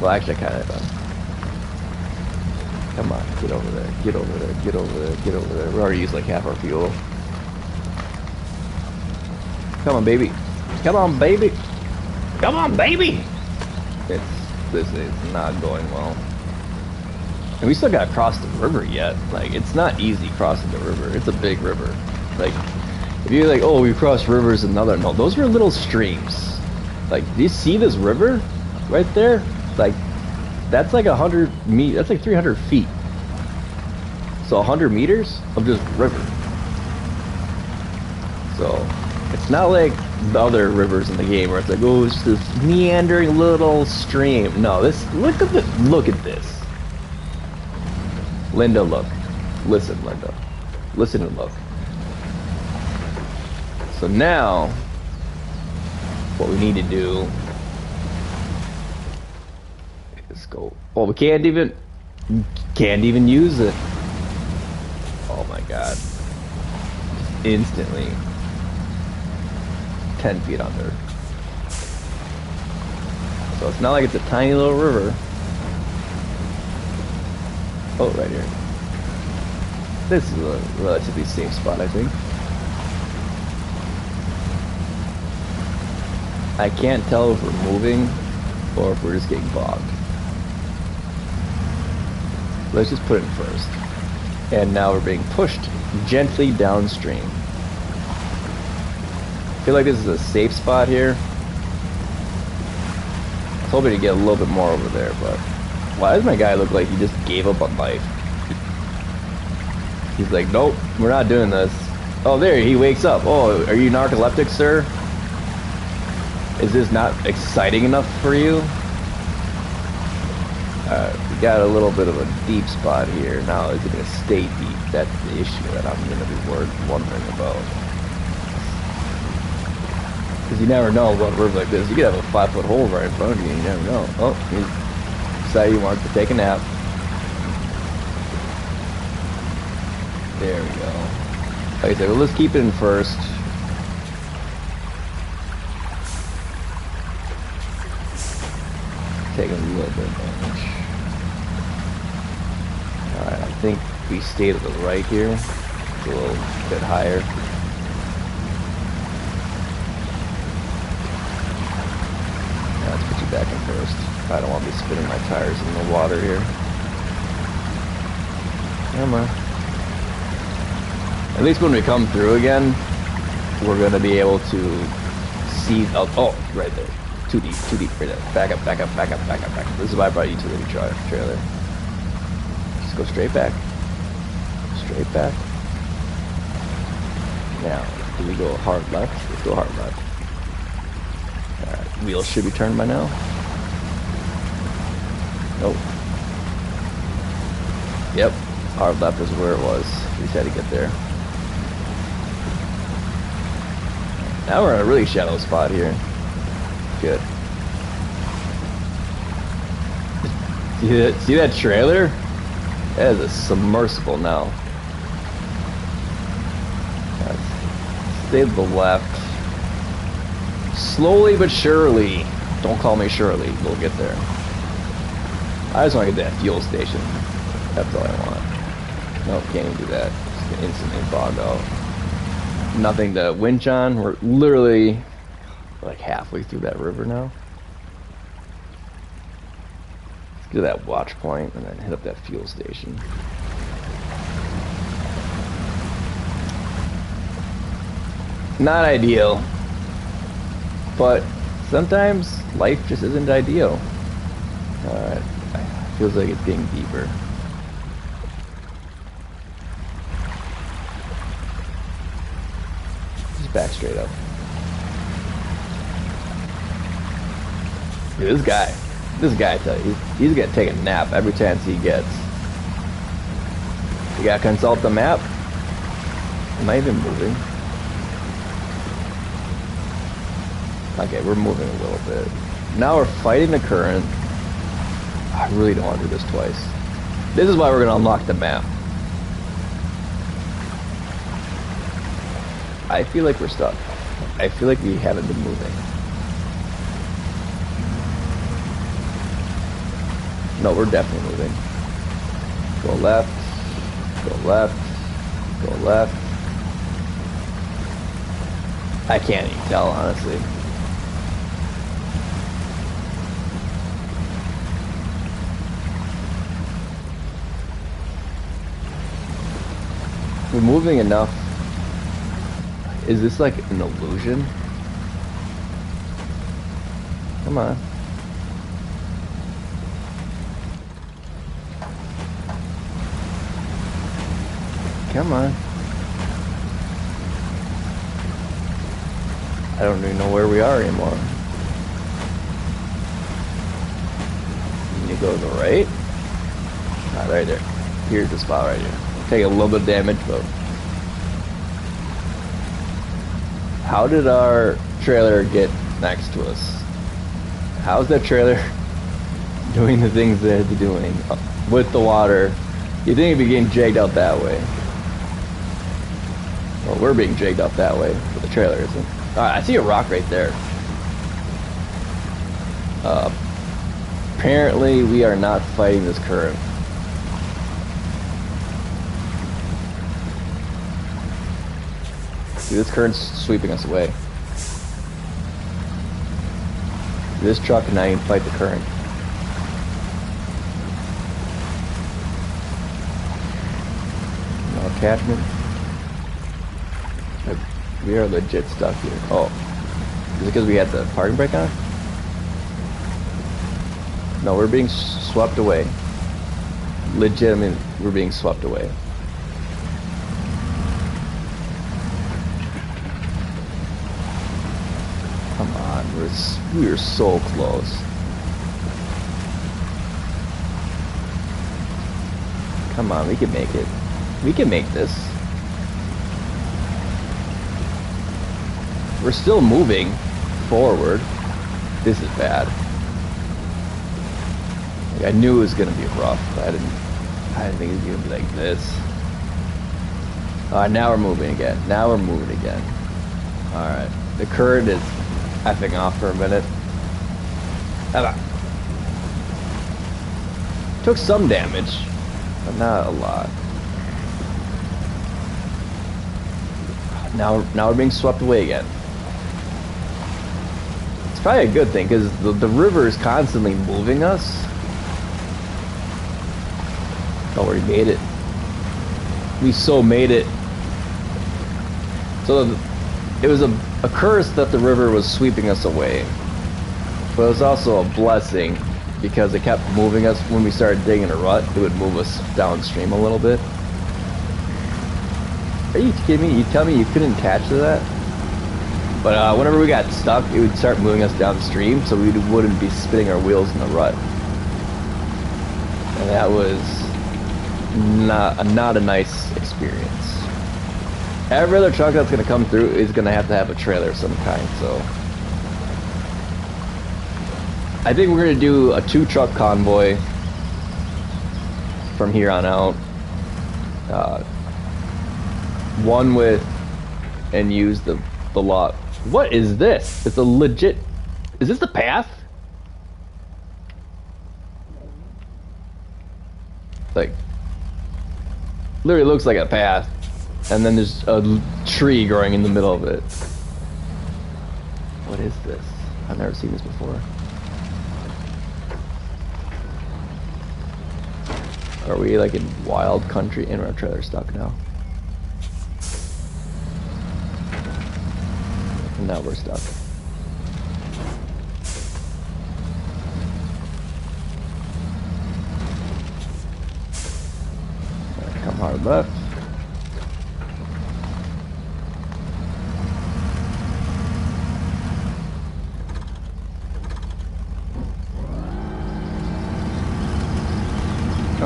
Well, actually I kind of am. Come on, get over there, get over there, get over there, get over there. We already used like half our fuel. Come on, baby. Come on, baby. Come on, baby! This is not going well. And we still gotta cross the river yet. Like, it's not easy crossing the river. It's a big river. Like, if you're like, oh, we crossed rivers and another, no, those are little streams. Like, do you see this river right there? Like, that's like 100 meters, that's like 300 feet. So 100 meters of just river. So, it's not like the other rivers in the game where it's like, oh, it's this meandering little stream. No, look at this. Linda, look. Listen, Linda. Listen and look. So now, what we need to do is go. Oh, we can't even use it. Oh my god. Instantly. 10 feet under. So it's not like it's a tiny little river. Oh, right here. This is a relatively safe spot, I think. I can't tell if we're moving or if we're just getting bogged. Let's just put it in first. And now we're being pushed gently downstream. I feel like this is a safe spot here. I was hoping to get a little bit more over there, but why does my guy look like he just gave up on life? He's like, nope, we're not doing this. Oh, there, he wakes up. Oh, are you narcoleptic, sir? Is this not exciting enough for you? We got a little bit of a deep spot here. Now, is it going to stay deep? That's the issue that I'm going to be wondering about. Because you never know what river like this. You could have a 5-foot hole right in front of you, and you never know. Oh, he decided he wanted to take a nap. There we go. Like I said, well, let's keep it in first. Taking a little bit of damage. Alright, I think we stay to the right here. It's a little bit higher. Now let's put you back in first. I don't want to be spinning my tires in the water here. Come on. At least when we come through again, we're going to be able to see... Oh, right there. Too deep, right there. Back up, back up, back up, back up, back up. This is why I brought you to the trailer. Just go straight back. Straight back. Now, do we go hard left? Let's go hard left. Alright, wheels should be turned by now. Nope. Yep, hard left is where it was. We just had to get there. Now we're in a really shallow spot here. Good. See that trailer? That is a submersible now. Stay to the left. Slowly but surely. Don't call me Shirley. We'll get there. I just want to get that fuel station. That's all I want. Nope, can't even do that. Just get instantly bogged out. Nothing to winch on. We're literally like halfway through that river now. Let's get to that watch point and then hit up that fuel station. Not ideal, but sometimes life just isn't ideal. Alright, feels like it's getting deeper. Just back straight up. Dude, this guy, I tell you, he's gonna take a nap every chance he gets. You gotta consult the map. Am I even moving? Okay, we're moving a little bit. Now we're fighting the current. I really don't want to do this twice. This is why we're gonna unlock the map. I feel like we're stuck. I feel like we haven't been moving. No, we're definitely moving. Go left, go left, go left. I can't even tell, honestly. We're moving enough. Is this like an illusion? Come on. Come on. I don't even know where we are anymore. You need to go to the right? Ah, right there. Here's the spot right here. Take a little bit of damage, but... How did our trailer get next to us? How's that trailer doing the things that it's doing with the water? You think it'd be getting jagged out that way? Well, we're being jagged up that way, but the trailer isn't. Alright, I see a rock right there. Apparently, we are not fighting this current. See, this current's sweeping us away. This truck cannot even fight the current. No attachment. We are legit stuck here. Oh. Is it because we had the parking brake on? No, we're being swept away. Legitimately, we're being swept away. Come on, we're so close. Come on, we can make it. We can make this. We're still moving forward. This is bad. Like, I knew it was gonna be rough, but I didn't think it was gonna be like this. Alright, now we're moving again. Now we're moving again. Alright. The current is effing off for a minute. Took some damage, but not a lot. Now we're being swept away again. It's probably a good thing, because the river is constantly moving us. Oh, we made it. We so made it. So it was a curse that the river was sweeping us away. But it was also a blessing, because it kept moving us. When we started digging a rut, it would move us downstream a little bit. Are you kidding me? You tell me you couldn't attach to that? But whenever we got stuck, it would start moving us downstream, so we wouldn't be spinning our wheels in the rut. And that was not a nice experience. Every other truck that's going to come through is going to have a trailer of some kind, so... I think we're going to do a 2-truck convoy from here on out. One with... and use the lot. What is this? It's a legit... Is this the path? Like... literally looks like a path. And then there's a tree growing in the middle of it. What is this? I've never seen this before. Are we like in wild country? And our trailer's stuck now. And now we're stuck. Right, come hard left.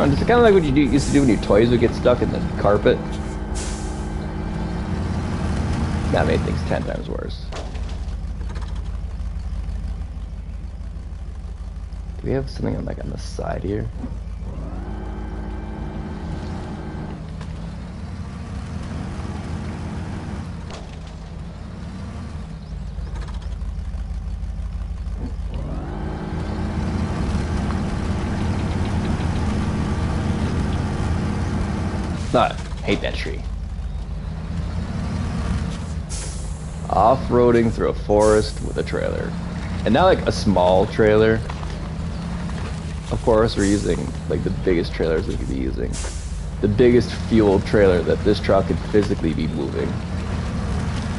It's kind of like what you used to do when your toys would get stuck in the carpet. That made things 10 times worse. Do we have something on the side here? I hate that tree. Off-roading through a forest with a trailer. And not like a small trailer. Of course, we're using like the biggest trailers we could be using. The biggest fuel trailer that this truck could physically be moving.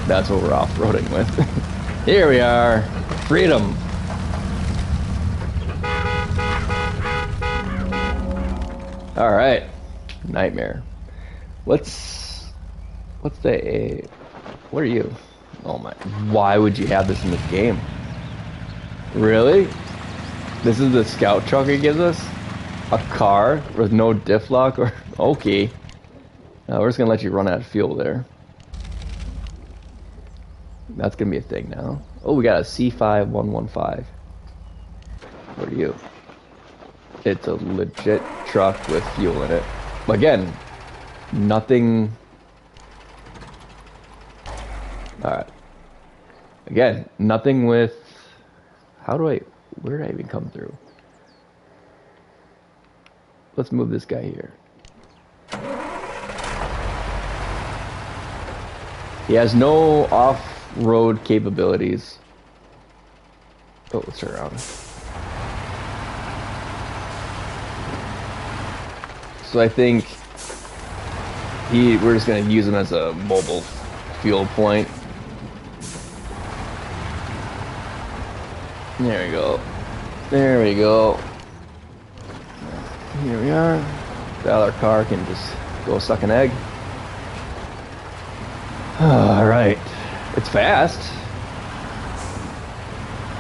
That's what we're off-roading with. Here we are. Freedom. Alright. Nightmare. What's the what are you? Oh my, why would you have this in this game? Really? This is the scout truck it gives us? A car with no diff lock? Or okay. We're just gonna let you run out of fuel there. That's gonna be a thing now. Oh, we got a C5115. What are you? It's a legit truck with fuel in it. Again, nothing. Alright. Again, nothing with... where did I even come through? Let's move this guy here. He has no off-road capabilities. Oh, let's turn around. So I think we're just gonna use him as a mobile fuel point. There we go. There we go. Here we are. The other car can just go suck an egg. Alright. It's fast.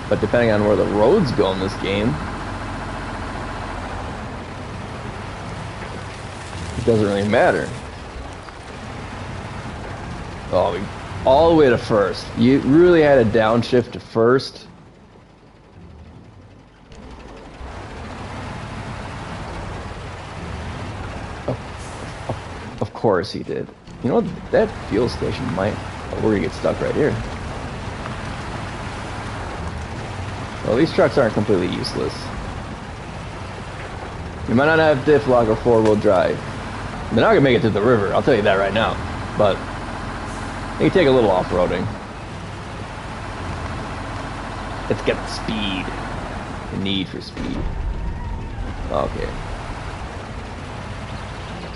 But depending on where the roads go in this game. It doesn't really matter. Oh, all the way to first. You really had to downshift to first. Of course he did. You know what? That fuel station might... Oh, we're gonna get stuck right here. Well, these trucks aren't completely useless. You might not have diff lock or four-wheel drive. They're not gonna make it to the river, I'll tell you that right now. But they can take a little off-roading. Let's get the speed. The need for speed. Okay.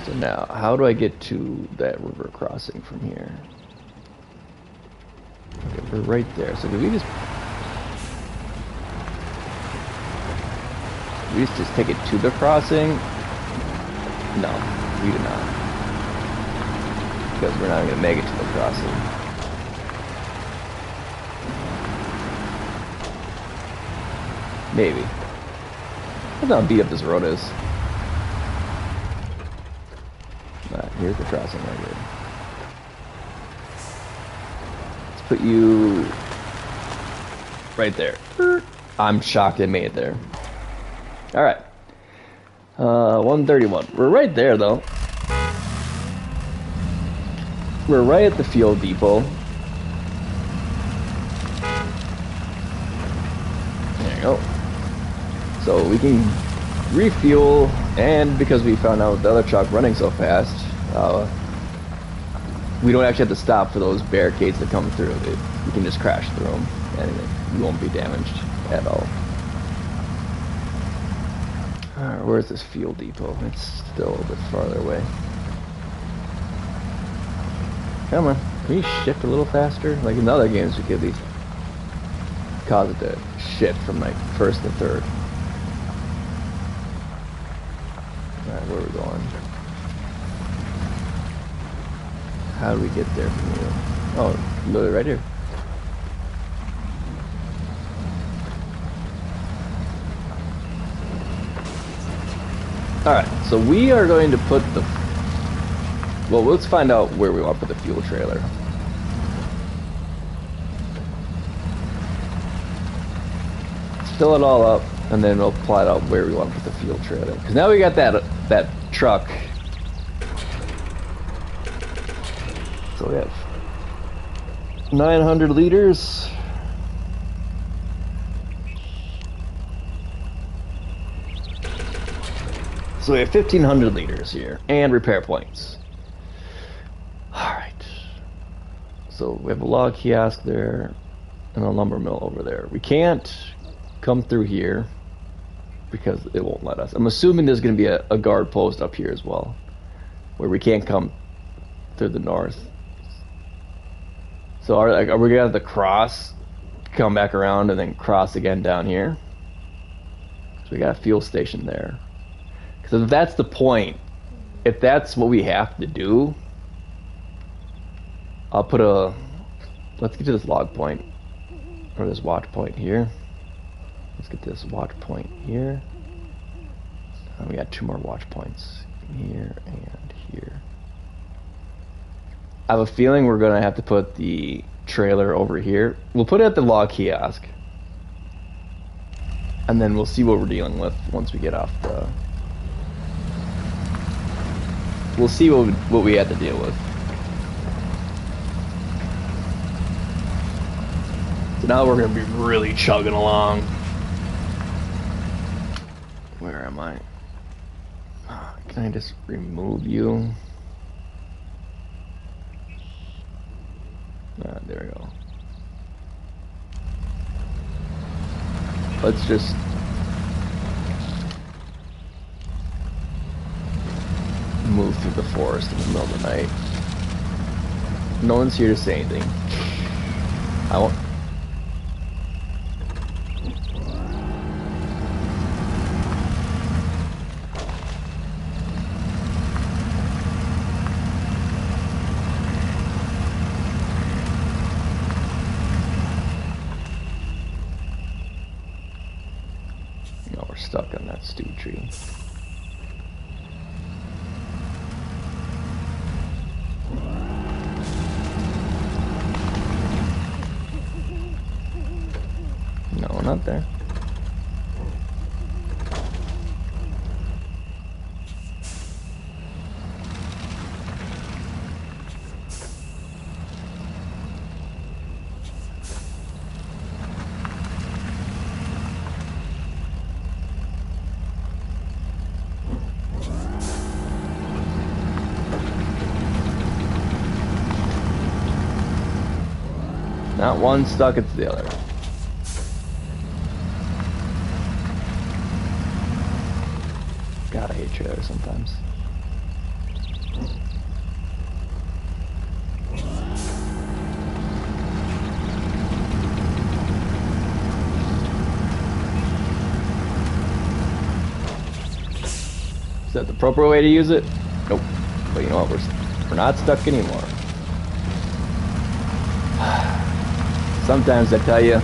So now, how do I get to that river crossing from here? Okay, we're right there. So do we just take it to the crossing? No, we do not. Because we're not going to make it to the crossing. Maybe. That's how beat up this road is. Alright, here's the crossing right here. Let's put you right there. I'm shocked it made it there. Alright. 131. We're right there, though. We're right at the fuel depot. There you go. So we can refuel, and because we found out the other truck running so fast, we don't actually have to stop for those barricades that come through. We can just crash through them, and we won't be damaged at all. Alright, where's this fuel depot? It's still a little bit farther away. Come on, can you shift a little faster? Like in other games, we could at least cause it to shift from like first to third. Alright, where are we going? How do we get there from here? Oh, literally right here. Alright, so we are going to put the... Well, let's find out where we want to put the fuel trailer. Let's fill it all up, and then we'll plot out where we want to put the fuel trailer. Because now we got that truck. So we have 900 liters. So we have 1,500 liters here, and repair points. Alright. So we have a log kiosk there, and a lumber mill over there. We can't come through here, because it won't let us. I'm assuming there's going to be a guard post up here as well, where we can't come through the north. So are we going to have to cross, come back around, and then cross again down here? So we got a fuel station there. Because if that's the point, if that's what we have to do, I'll put a... Let's get to this log point, or this watch point here. Let's get this watch point here. We got 2 more watch points here and here. I have a feeling we're going to have to put the trailer over here. We'll put it at the log kiosk. And then we'll see what we're dealing with once we get off the... We'll see what we have to deal with. So now we're going to be really chugging along. Where am I? Can I just remove you? There we go. Let's just... move through the forest in the middle of the night. No one's here to say anything. I won't... No, we're stuck on that stupid tree. No, not there. Not one stuck, it's the other. God, I hate trailers sometimes. Is that the proper way to use it? Nope. But you know what? We're not stuck anymore. Sometimes I tell you,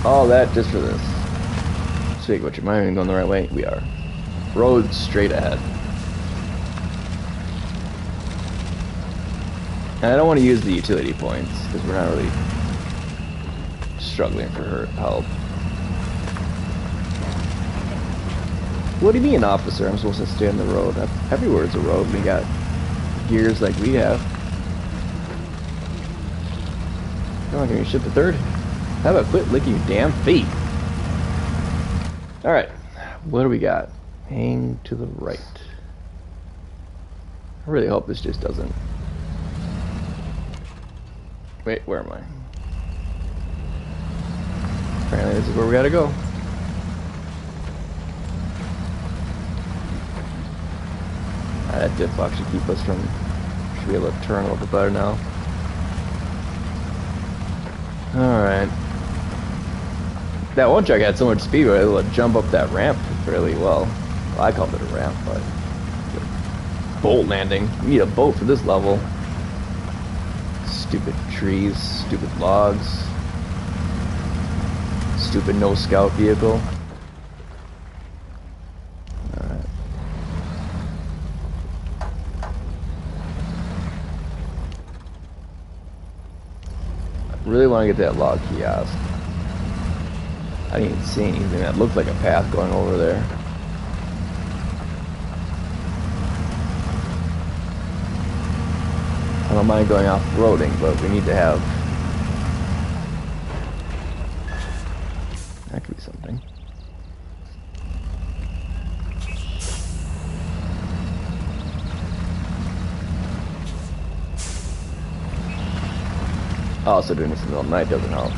all that just for this. Speak, which am I even going the right way? We are. Road straight ahead. And I don't want to use the utility points because we're not really struggling for her help. What do you mean, officer? I'm supposed to stay on the road. Everywhere's a road. We got gears like we have. Come on, can you ship the third? How about quit licking your damn feet? Alright, what do we got? Hang to the right. I really hope this just doesn't... Wait, where am I? Apparently this is where we gotta go. That dip box should keep us from... Should be able to turn a little bit better now. Alright. That one truck had so much speed, we were able to jump up that ramp fairly well. Well, I called it a ramp, but... Boat landing. You need a boat for this level. Stupid trees, stupid logs. Stupid no scout vehicle. Alright. I really want to get that log kiosk. I didn't even see anything that looked like a path going over there. I don't mind going off-roading, but we need to have... That could be something. Also doing this in the middle of the night doesn't help.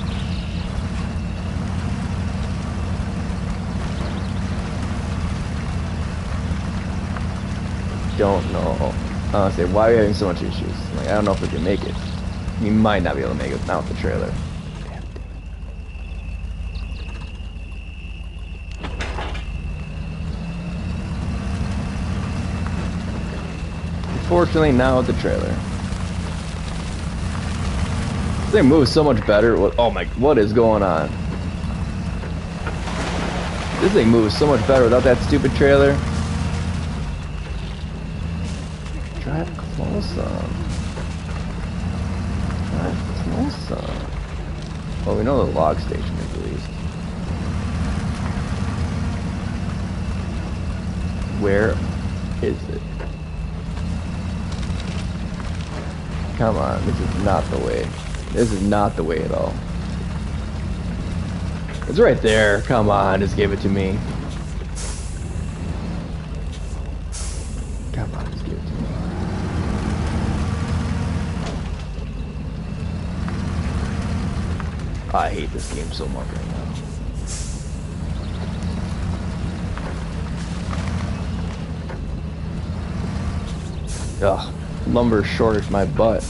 Don't know. Honestly, why are we having so much issues? Like, I don't know if we can make it. We might not be able to make it without the trailer. Damn. Unfortunately, now with the trailer. This thing moves so much better. Oh my, what is going on? This thing moves so much better without that stupid trailer. Drive close on. Drive close on. Well, we know the log station is at least. Where is it? Come on, this is not the way. This is not the way at all. It's right there. Come on, just give it to me. Come on, just give it to me. I hate this game so much right now. Ugh, lumber shorted my butt.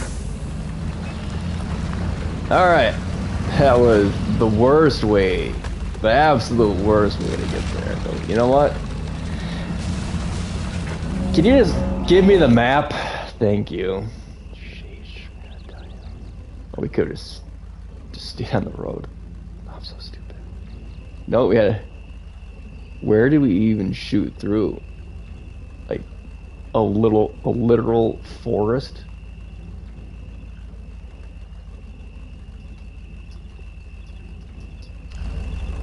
Alright, that was the worst way, the absolute worst way to get there. But you know what? Can you just give me the map? Thank you. Sheesh, oh, we could have just stayed on the road. Oh, I'm so stupid. No, we had. Where did we even shoot through? Like a literal forest?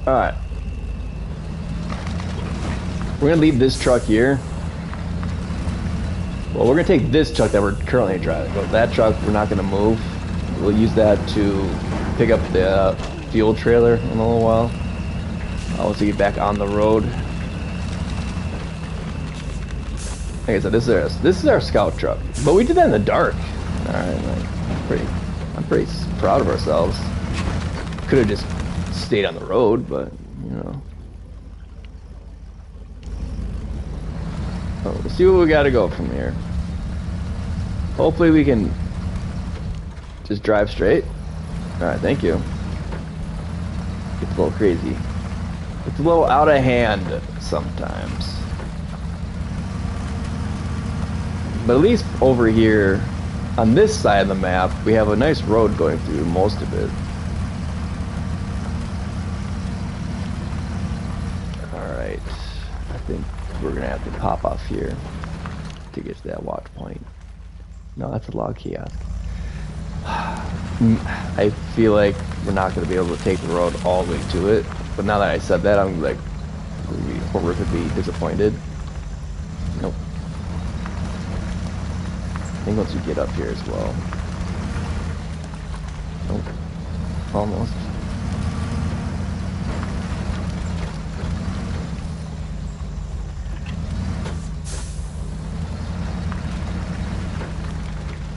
Alright. We're gonna leave this truck here. Well, we're gonna take this truck that we're currently driving, but that truck we're not gonna move. We'll use that to pick up the fuel trailer in a little while. Once we get back on the road. Like I said, this is our scout truck, but we did that in the dark. All right, like, I'm pretty proud of ourselves. Could have just stayed on the road, but you know. Oh, let's see what we got to go from here. Hopefully we can just drive straight. All right, thank you. It's a little crazy. It's a little out of hand sometimes. But at least over here, on this side of the map, we have a nice road going through most of it. Alright, I think we're gonna have to pop off here to get to that watch point. No, that's a log kiosk. I feel like we're not gonna be able to take the road all the way to it, but now that I said that, I'm like horrifically disappointed. Nope. I think once you get up here as well. Nope. Almost.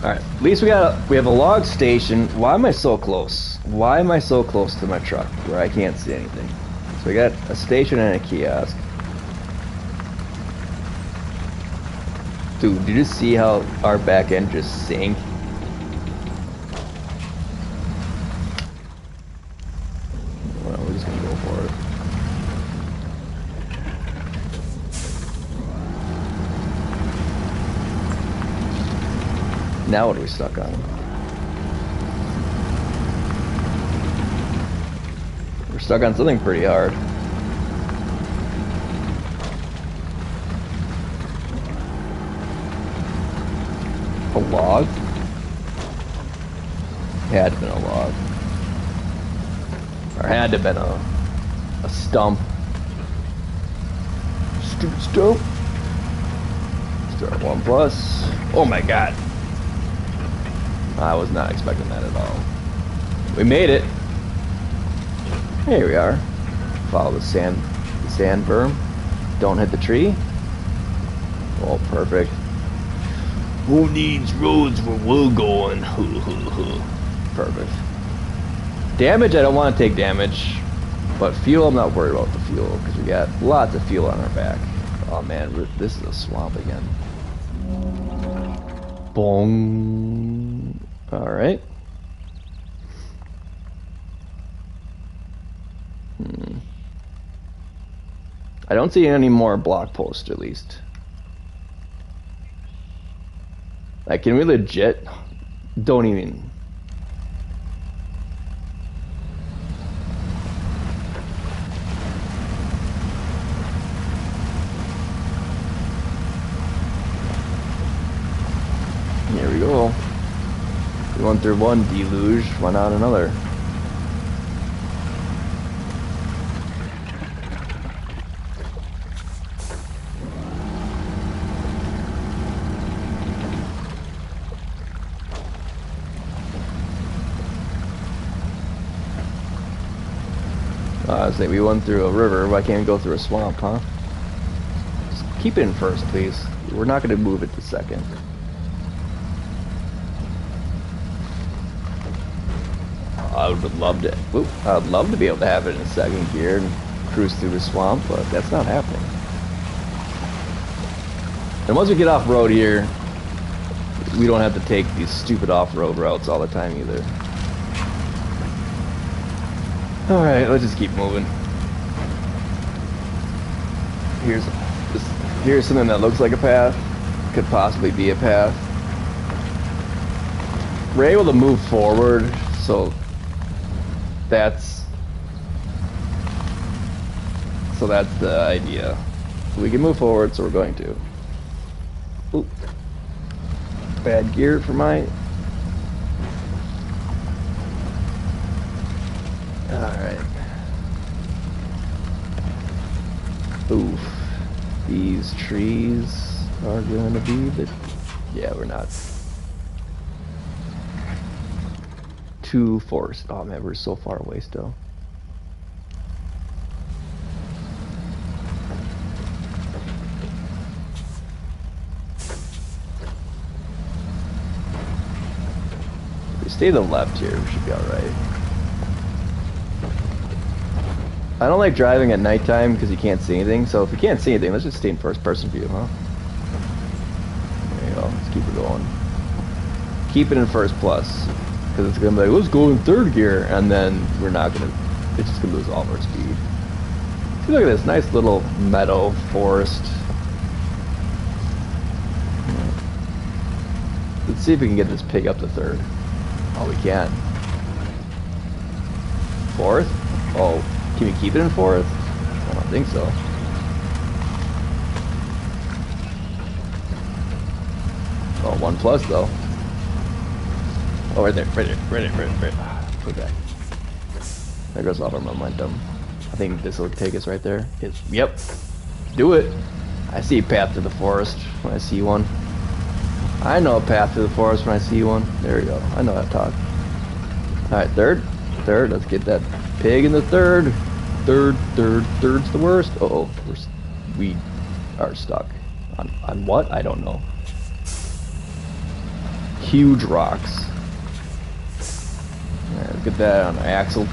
Alright, at least we have a log station. Why am I so close? Why am I so close to my truck where I can't see anything? So we got a station and a kiosk. Dude, did you just see how our back end just sank? Well, we're just gonna go for it. Now what are we stuck on? We're stuck on something pretty hard. A log? Had to have been a log. Or had to have been a stump. Stupid stump. Start 1+. Oh my god. I was not expecting that at all. We made it. Here we are. Follow the sand berm. Don't hit the tree. Oh, perfect. Who needs roads where we're going? Perfect. Damage, I don't want to take damage. But fuel, I'm not worried about the fuel. Because we got lots of fuel on our back. Oh man, this is a swamp again. Boom. Alright. I don't see any more block posts, at least. Like, can we legit? Don't even. Here we go. We went through one deluge, went on another. I was like, we went through a river, why can't we go through a swamp, huh? Just keep it in first, please. We're not going to move it to second. I would love to. I'd love to be able to have it in second gear and cruise through the swamp, but that's not happening. And once we get off road here, we don't have to take these stupid off-road routes all the time either. All right, let's just keep moving. Here's something that looks like a path. Could possibly be a path. We're able to move forward, so that's the idea. We can move forward, so we're going to. Oop. Bad gear for my. Alright. Oof. These trees are gonna be the... Yeah, we're not. Too forced. Oh man, we're so far away still. If we stay to the left here, we should be alright. I don't like driving at nighttime because you can't see anything, so if you can't see anything, let's just stay in first person view, huh? There you go, let's keep it going. Keep it in first plus, because it's gonna be like, let's go in third gear, and then we're not gonna, it's just gonna lose all of our speed. See, look at this nice little meadow forest. Let's see if we can get this pig up to third. Oh, we can. Fourth? Oh. Can we keep it in fourth? I don't think so. Oh, 1+ though. Oh, right there, right there, right there, right there. Put it back. There goes all our momentum. I think this will take us right there. Yep. Do it. I see a path to the forest when I see one. I know a path to the forest when I see one. There we go. I know that talk. Alright, third. Third. Let's get that pig in the third. Third's the worst. Uh-oh, we are stuck. On what? I don't know. Huge rocks. Right, look at that on our axle.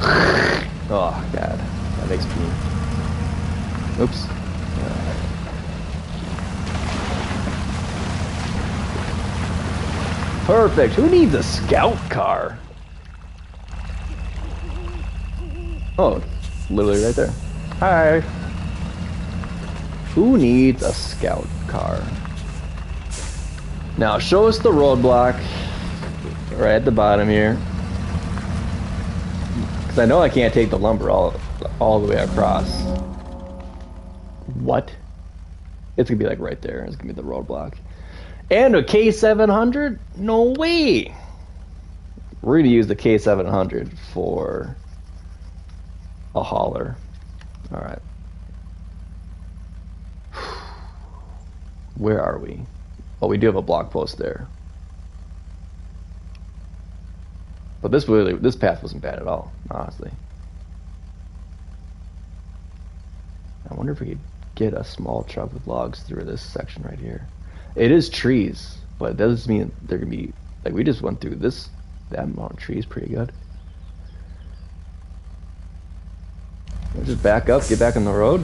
Oh, God. That makes me... Oops. Perfect. Who needs a scout car? Oh. Literally right there. Hi. Who needs a scout car? Now show us the roadblock right at the bottom here. Because I know I can't take the lumber all the way across. What? It's gonna be like right there. It's gonna be the roadblock. And a K700? No way. We're gonna use the K700 for a hauler. Alright. Where are we? Oh, we do have a block post there. But this path wasn't bad at all, honestly. I wonder if we could get a small truck with logs through this section right here. It is trees, but it doesn't mean they're gonna be like we just went through that amount of trees pretty good. We'll just back up, get back on the road.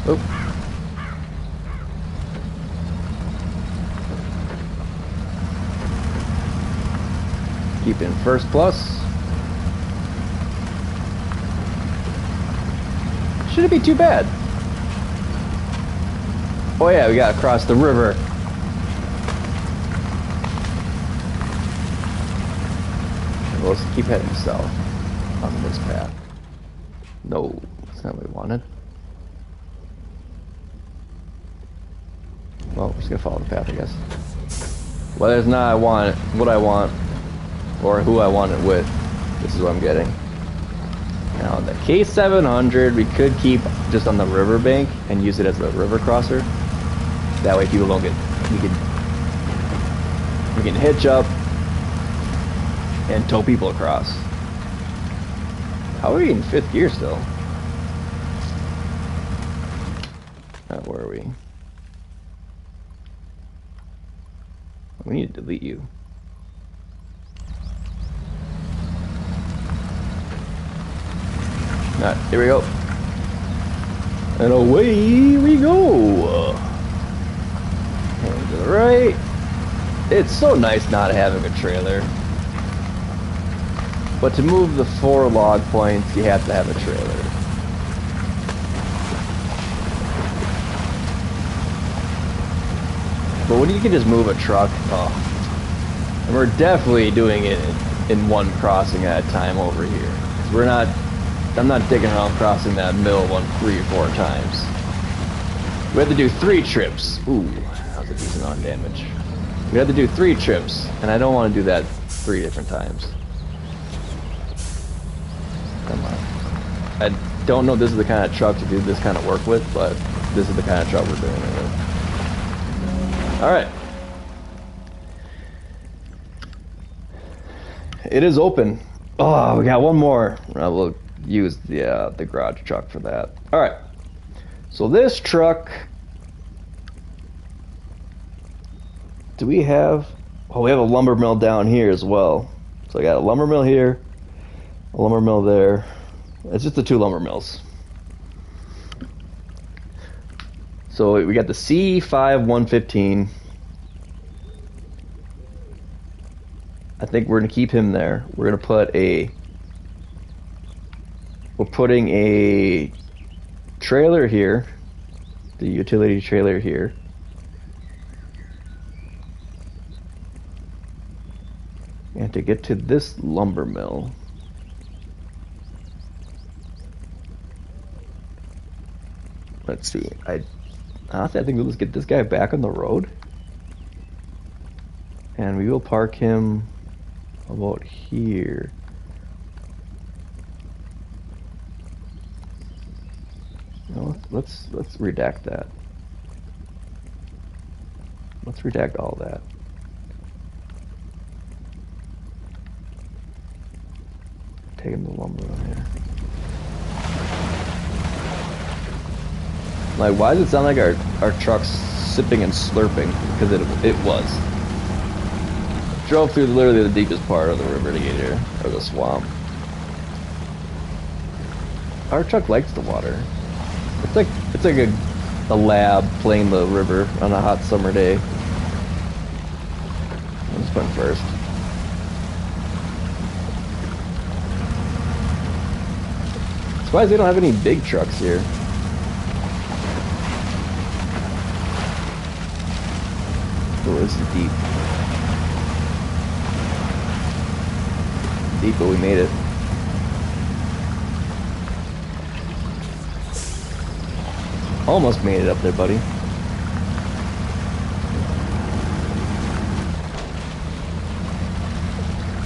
Oh. Keep it in first plus. Shouldn't be too bad. Oh yeah, we gotta cross the river. And let's keep heading south on this path. No, that's not what we wanted. Well, we're just gonna follow the path, I guess. Whether it's not what I want, or who I want it with, this is what I'm getting. Now the K700 we could keep just on the riverbank and use it as a river crosser. That way people don't get, we can hitch up and tow people across. How are we in 5th gear still? Where are we? We need to delete you. Alright, here we go. And away we go. And to the right. It's so nice not having a trailer. But to move the 4 log points, you have to have a trailer. But when you can just move a truck, oh. And we're definitely doing it in one crossing at a time over here. We're not, I'm not digging around crossing that middle one 3 or 4 times. We had to do 3 trips. Ooh, that was a decent amount of damage. We had to do 3 trips, and I don't want to do that 3 different times. Come on. I don't know if this is the kind of truck to do this kind of work with, but this is the kind of truck we're doing it with. Alright. It is open. Oh, we got one more. We'll use the garage truck for that. Alright. So this truck... Do we have... Oh, we have a lumber mill down here as well. So I got a lumber mill here, a lumber mill there. It's just the 2 lumber mills. So we got the C5115. I think we're going to keep him there. We're going to put a... We're putting a trailer here. The utility trailer here. And to get to this lumber mill... Let's see. Honestly, I think we'll just get this guy back on the road. And we will park him about here. No, let's redact that. Let's redact all that. Taking the lumber on here. Like, why does it sound like our truck's sipping and slurping? Because it was. Drove through literally the deepest part of the river to get here, or the swamp. Our truck likes the water. It's like a lab playing the river on a hot summer day. I'm just putting first. Surprised they don't have any big trucks here. Oh, this is deep. Deep, but we made it. Almost made it up there, buddy.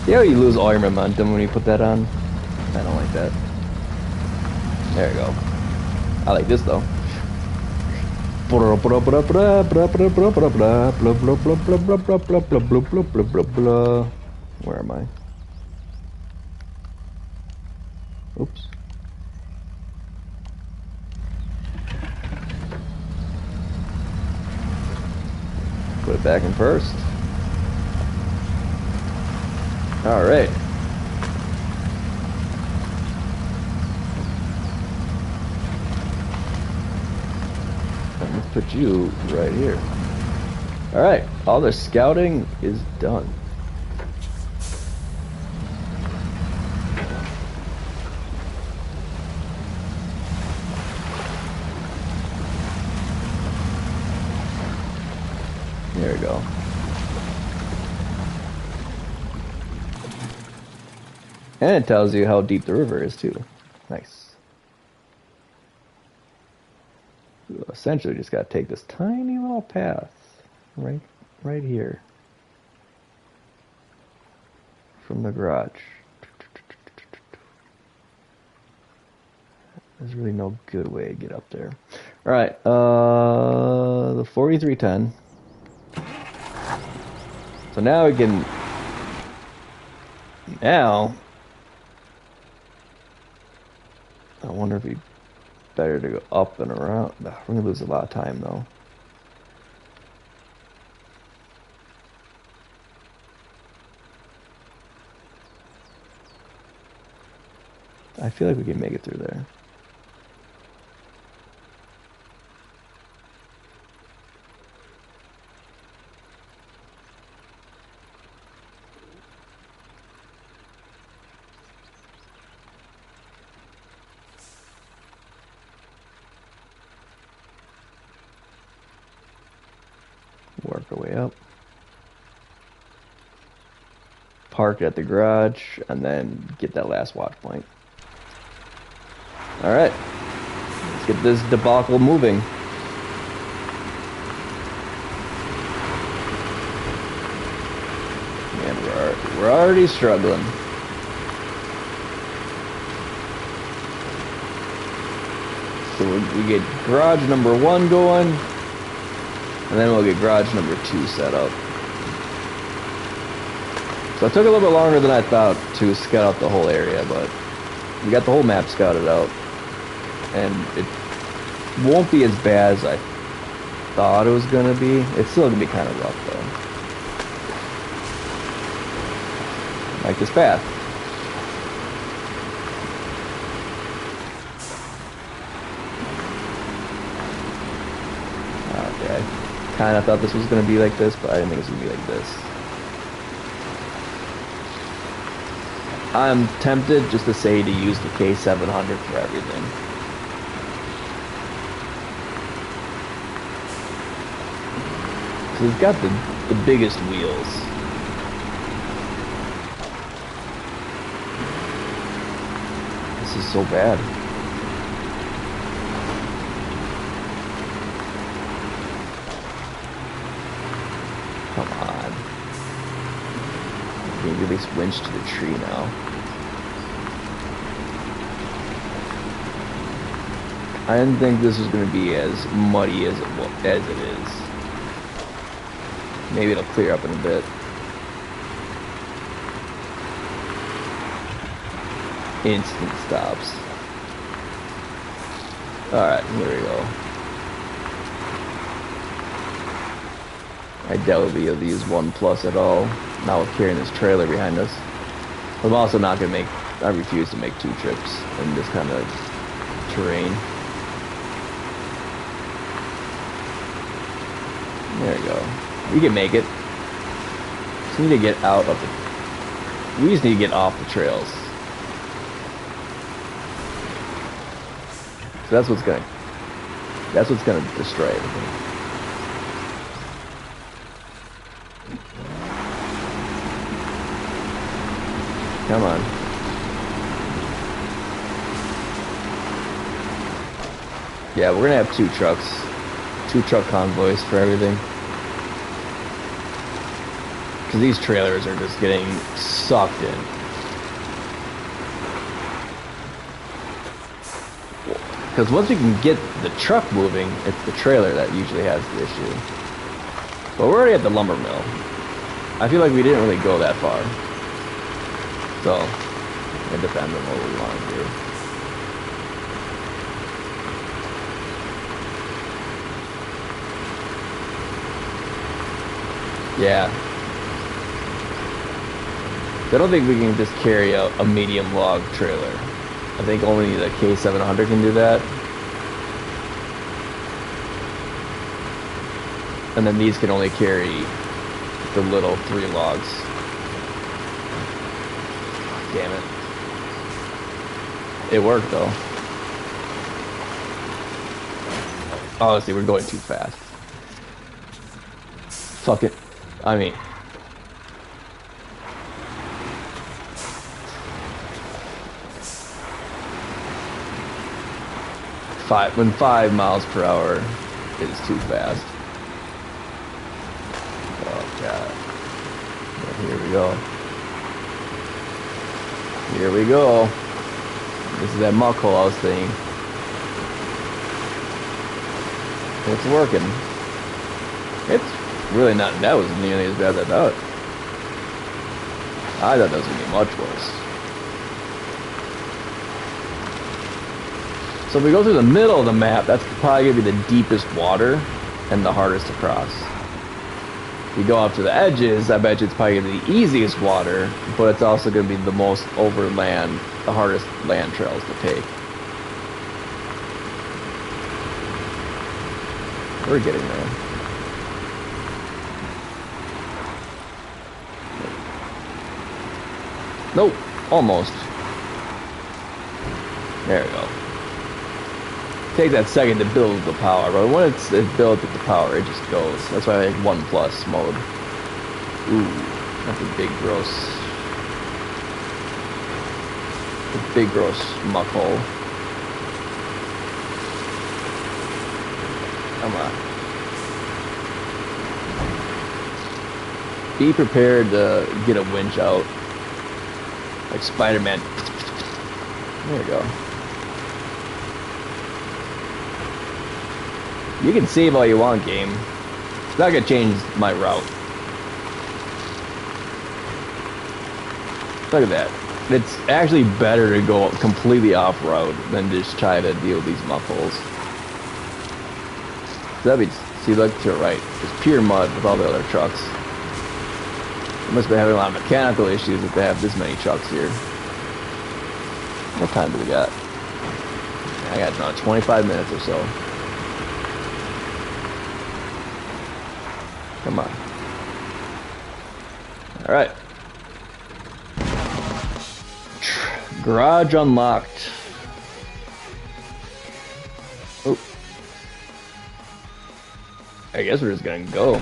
See how you lose all your momentum when you put that on? I don't like that. There you go. I like this though. Where am I? Oops. Put it back in first. All right. Let's put you right here. All right. All the scouting is done. There we go. And it tells you how deep the river is too. Nice. So essentially, just gotta take this tiny little path right here from the garage. There's really no good way to get up there. All right, the 4310. So now we can. Now, I wonder if it'd be better to go up and around. We're gonna lose a lot of time though. I feel like we can make it through there. Work our way up. Park at the garage, and then get that last watch point. Alright. Let's get this debacle moving. We're already struggling. So we get garage number 1 going, and then we'll get garage number 2 set up. So it took a little bit longer than I thought to scout out the whole area, but we got the whole map scouted out. And it won't be as bad as I thought it was going to be. It's still going to be kind of rough, though. Like this path. Okay, I kind of thought this was going to be like this, but I didn't think it was going to be like this. I'm tempted just to say to use the K700 for everything. Because it's got the biggest wheels. This is so bad. Come on. Maybe at least winch to the tree now. I didn't think this was going to be as muddy as it is. Maybe it'll clear up in a bit. Instant stops. Alright, here we go. I doubt we'll be able to use 1+ at all. Not with carrying this trailer behind us. I'm also not going to make... I refuse to make 2 trips in this kind of terrain. There we go. We can make it. Just need to get out of the... We just need to get off the trails. So that's what's gonna destroy everything. Come on. Yeah, we're gonna have 2 trucks. 2 truck convoys for everything. Because these trailers are just getting sucked in. Because once we can get the truck moving, it's the trailer that usually has the issue. But we're already at the lumber mill. I feel like we didn't really go that far. So, it depends on what we want to do. Yeah. I don't think we can just carry a medium log trailer. I think only the K700 can do that. And then these can only carry the little 3 logs. Damn it. It worked though. Honestly, we're going too fast. Fuck it. I mean... When 5 miles per hour is too fast. Oh god. Well, here we go. Here we go. This is that muck hole I was saying. It's working. It's really not, that was nearly as bad as I thought. I thought that was going to be much worse. So if we go through the middle of the map, that's probably going to be the deepest water and the hardest to cross. If you go up to the edges, I bet you it's probably going to be the easiest water, but it's also going to be the most overland, the hardest land trails to take. We're getting there. Nope, almost. There we go. Take that second to build the power, but when it's built with the power, it just goes. That's why I like 1+ mode. Ooh, that's a big gross. A big gross muck hole. Come on. be prepared to get a winch out. Like Spider-Man. There you go. You can save all you want, game. It's not gonna change my route. Look at that. It's actually better to go completely off-road than just try to deal with these muffles. So that'd be, see, look to the right. It's pure mud with all the other trucks. They must be having a lot of mechanical issues if they have this many trucks here. What time do we got? I got about 25 minutes or so. Come on. All right. Garage unlocked. Oh. I guess we're just gonna go.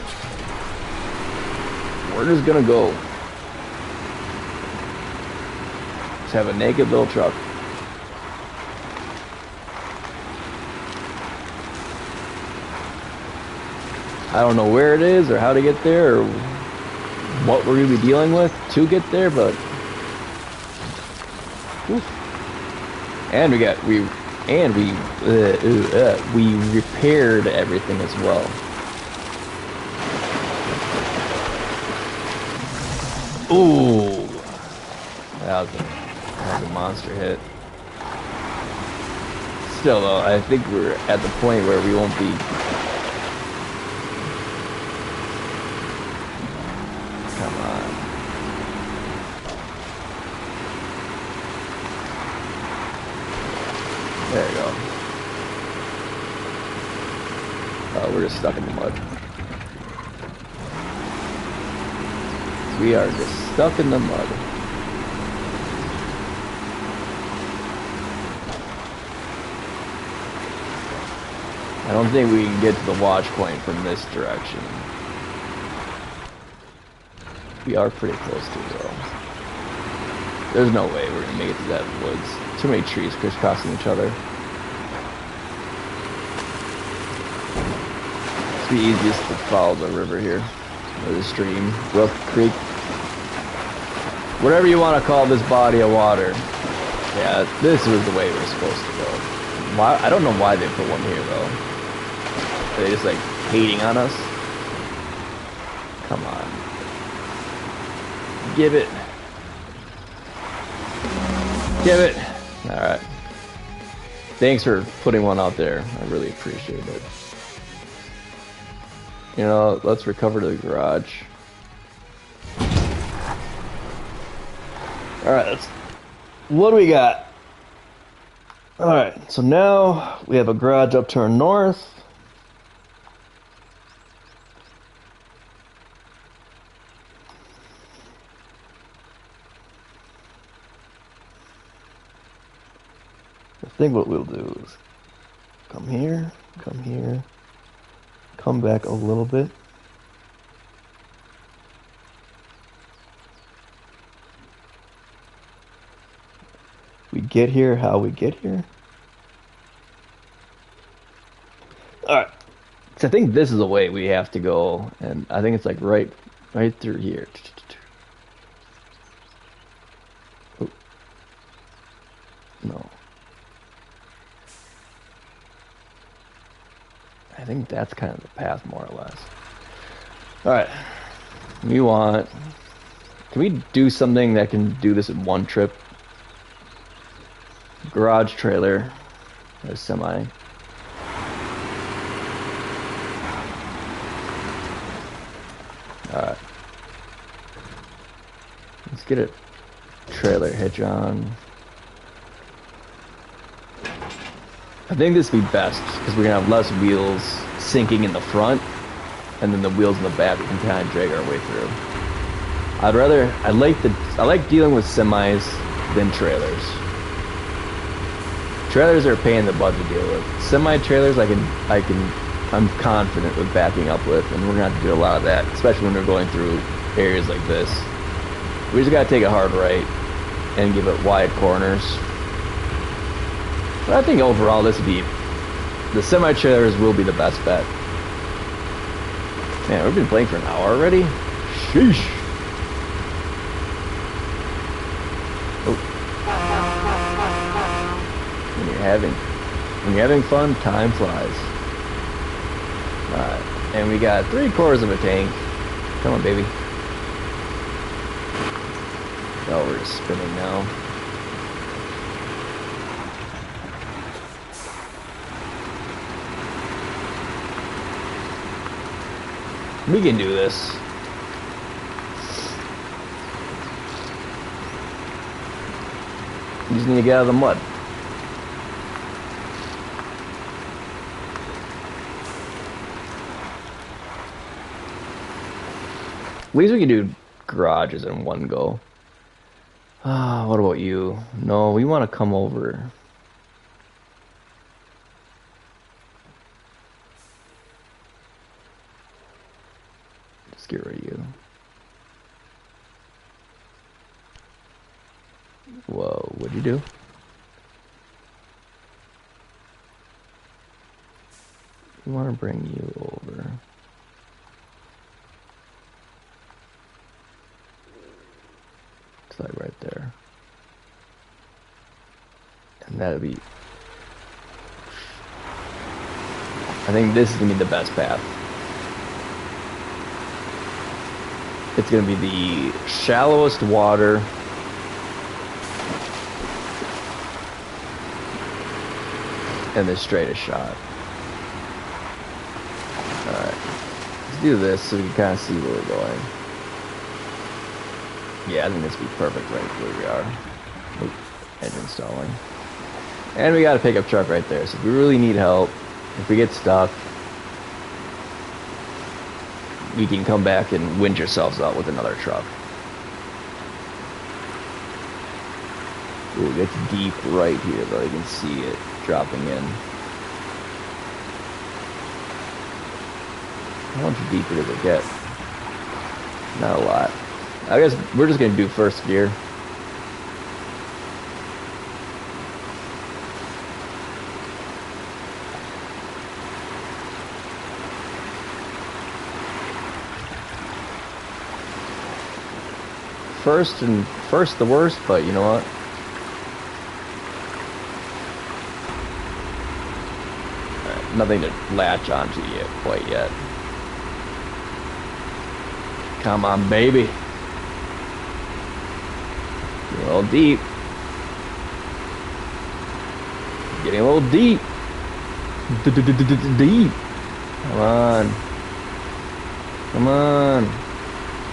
We're just gonna go. Just have a naked little truck. I don't know where it is or how to get there or what we're gonna be dealing with to get there, but oof. And we repaired everything as well. Ooh, that was a monster hit. Still though, I think we're at the point where we won't be. Come on. There you go. Oh, we're just stuck in the mud. We are just stuck in the mud. I don't think we can get to the watch point from this direction. We are pretty close to it though. There's no way we're gonna make it to that woods. Too many trees crisscrossing each other. It's the easiest to follow the river here. Or the stream. Wilk Creek. Whatever you want to call this body of water. Yeah, this was the way we were supposed to go. Why? I don't know why they put one here though. Are they just like hating on us? Come on. Give it. Give it. Alright. Thanks for putting one out there. I really appreciate it. You know, let's recover to the garage. Alright, what do we got? Alright, so now we have a garage up to our north. I think what we'll do is come here, come back a little bit. We get here how we get here. Alright. So I think this is the way we have to go, and I think it's like right through here. Oh. No. I think that's kind of the path, more or less. Alright. Can we do something that can do this in one trip? Garage trailer. There's semi. Alright. Let's get a trailer hitch on. I think this would be best because we're gonna have less wheels sinking in the front, and then the wheels in the back we can kind of drag our way through. I like dealing with semis than trailers. Trailers are a pain in the butt to deal with. Semi trailers I'm confident with backing up with, and we're gonna have to do a lot of that, especially when we're going through areas like this. We just gotta take a hard right and give it wide corners. But I think overall the semi-trailers will be the best bet. Man, we've been playing for an hour already? Sheesh. Oh. When you're having fun, time flies. Alright, and we got 3/4 of a tank. Come on, baby. Oh, we're just spinning now. We can do this. You just need to get out of the mud. At least we can do garages in one go. Ah, what about you? No, we want to come over. Just get rid of you. Whoa, what'd you do? We want to bring you over. It's like right there. And that'll be... I think this is going to be the best path. It's going to be the shallowest water. And the straightest shot. Alright. Let's do this so we can kind of see where we're going. Yeah, I think this would be perfect right where we are. Oop, engine stalling. And we got a pickup truck right there, so if we really need help, if we get stuck, we can come back and winch ourselves out with another truck. Ooh, it's deep right here, though. You can see it dropping in. How much deeper does it get? Not a lot. I guess we're just gonna do first gear. First the worst, but you know what? Right, nothing to latch onto yet, quite yet. Come on, baby. Getting a little deep. Getting a little deep. Deep. Come on. Come on.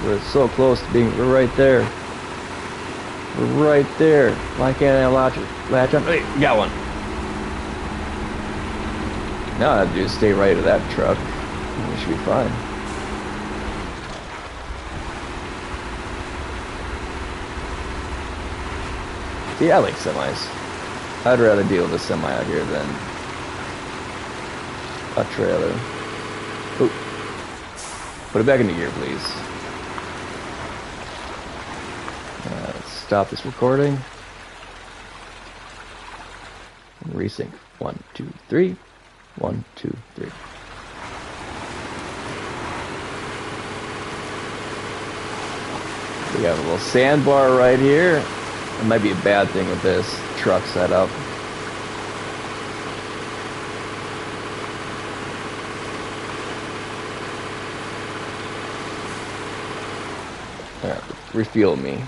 We're so close to being, we're right there. We're right there. Why can't I latch on? Hey, got one. Now I have to do is stay right to that truck. We should be fine. See, I like semis. I'd rather deal with a semi out here than a trailer. Ooh. Put it back into gear, please. Let's stop this recording. And resync. 1, 2, 3. 1, 2, 3. We have a little sandbar right here. It might be a bad thing with this truck setup. Alright, refuel me.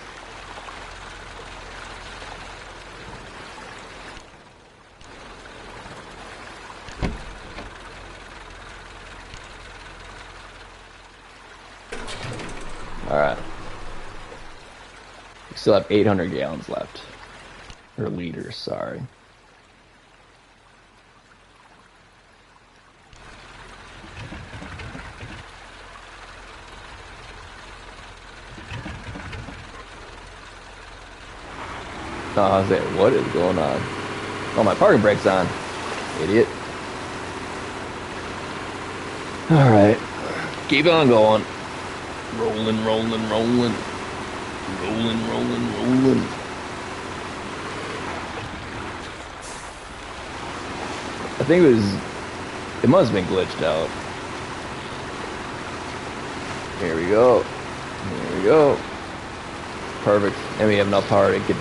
Alright. We still have 800 gallons left. Or liters, sorry. Oh, I was like, what is going on? Oh, my parking brake's on. Idiot. Alright. Keep on going. Rolling, rolling, rolling. Rolling, rolling, rolling. I think it must have been glitched out. Here we go. There we go. Perfect. And we have enough power to get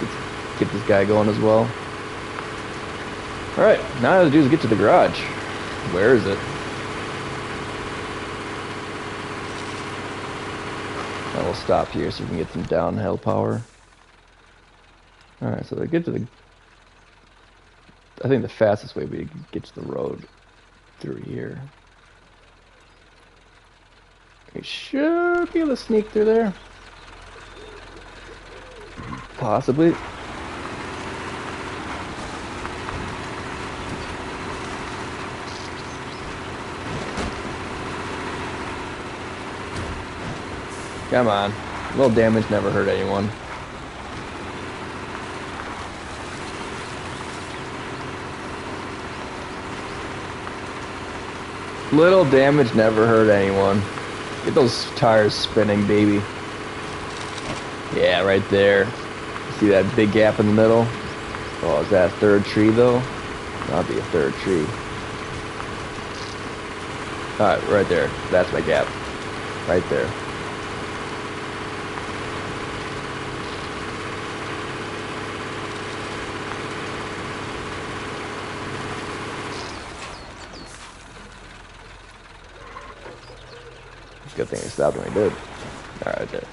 this guy going as well. Alright, now all I have to do is get to the garage. Where is it? And we'll stop here so we can get some downhill power. Alright, so to get to the... I think the fastest way we get to the road through here. We should be able to sneak through there. Possibly. Come on. A little damage never hurt anyone. Little damage never hurt anyone. Get those tires spinning, baby. Yeah, right there. See that big gap in the middle? Oh, is that a third tree, though? That'll be a third tree. Alright, right there. That's my gap. Right there. Good thing it stopped when it did. Alright, there.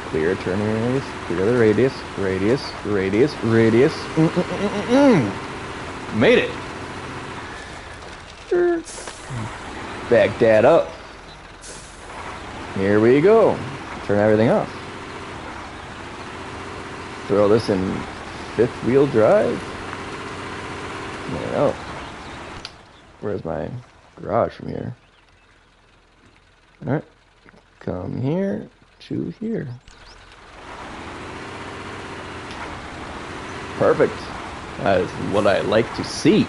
Clear turning radius. Clear the radius. Radius. Made it. Back that up. Here we go. Turn everything off. Throw this in fifth wheel drive. Oh. Where's my garage from here? Alright. Come here to here. Perfect. That is what I like to see.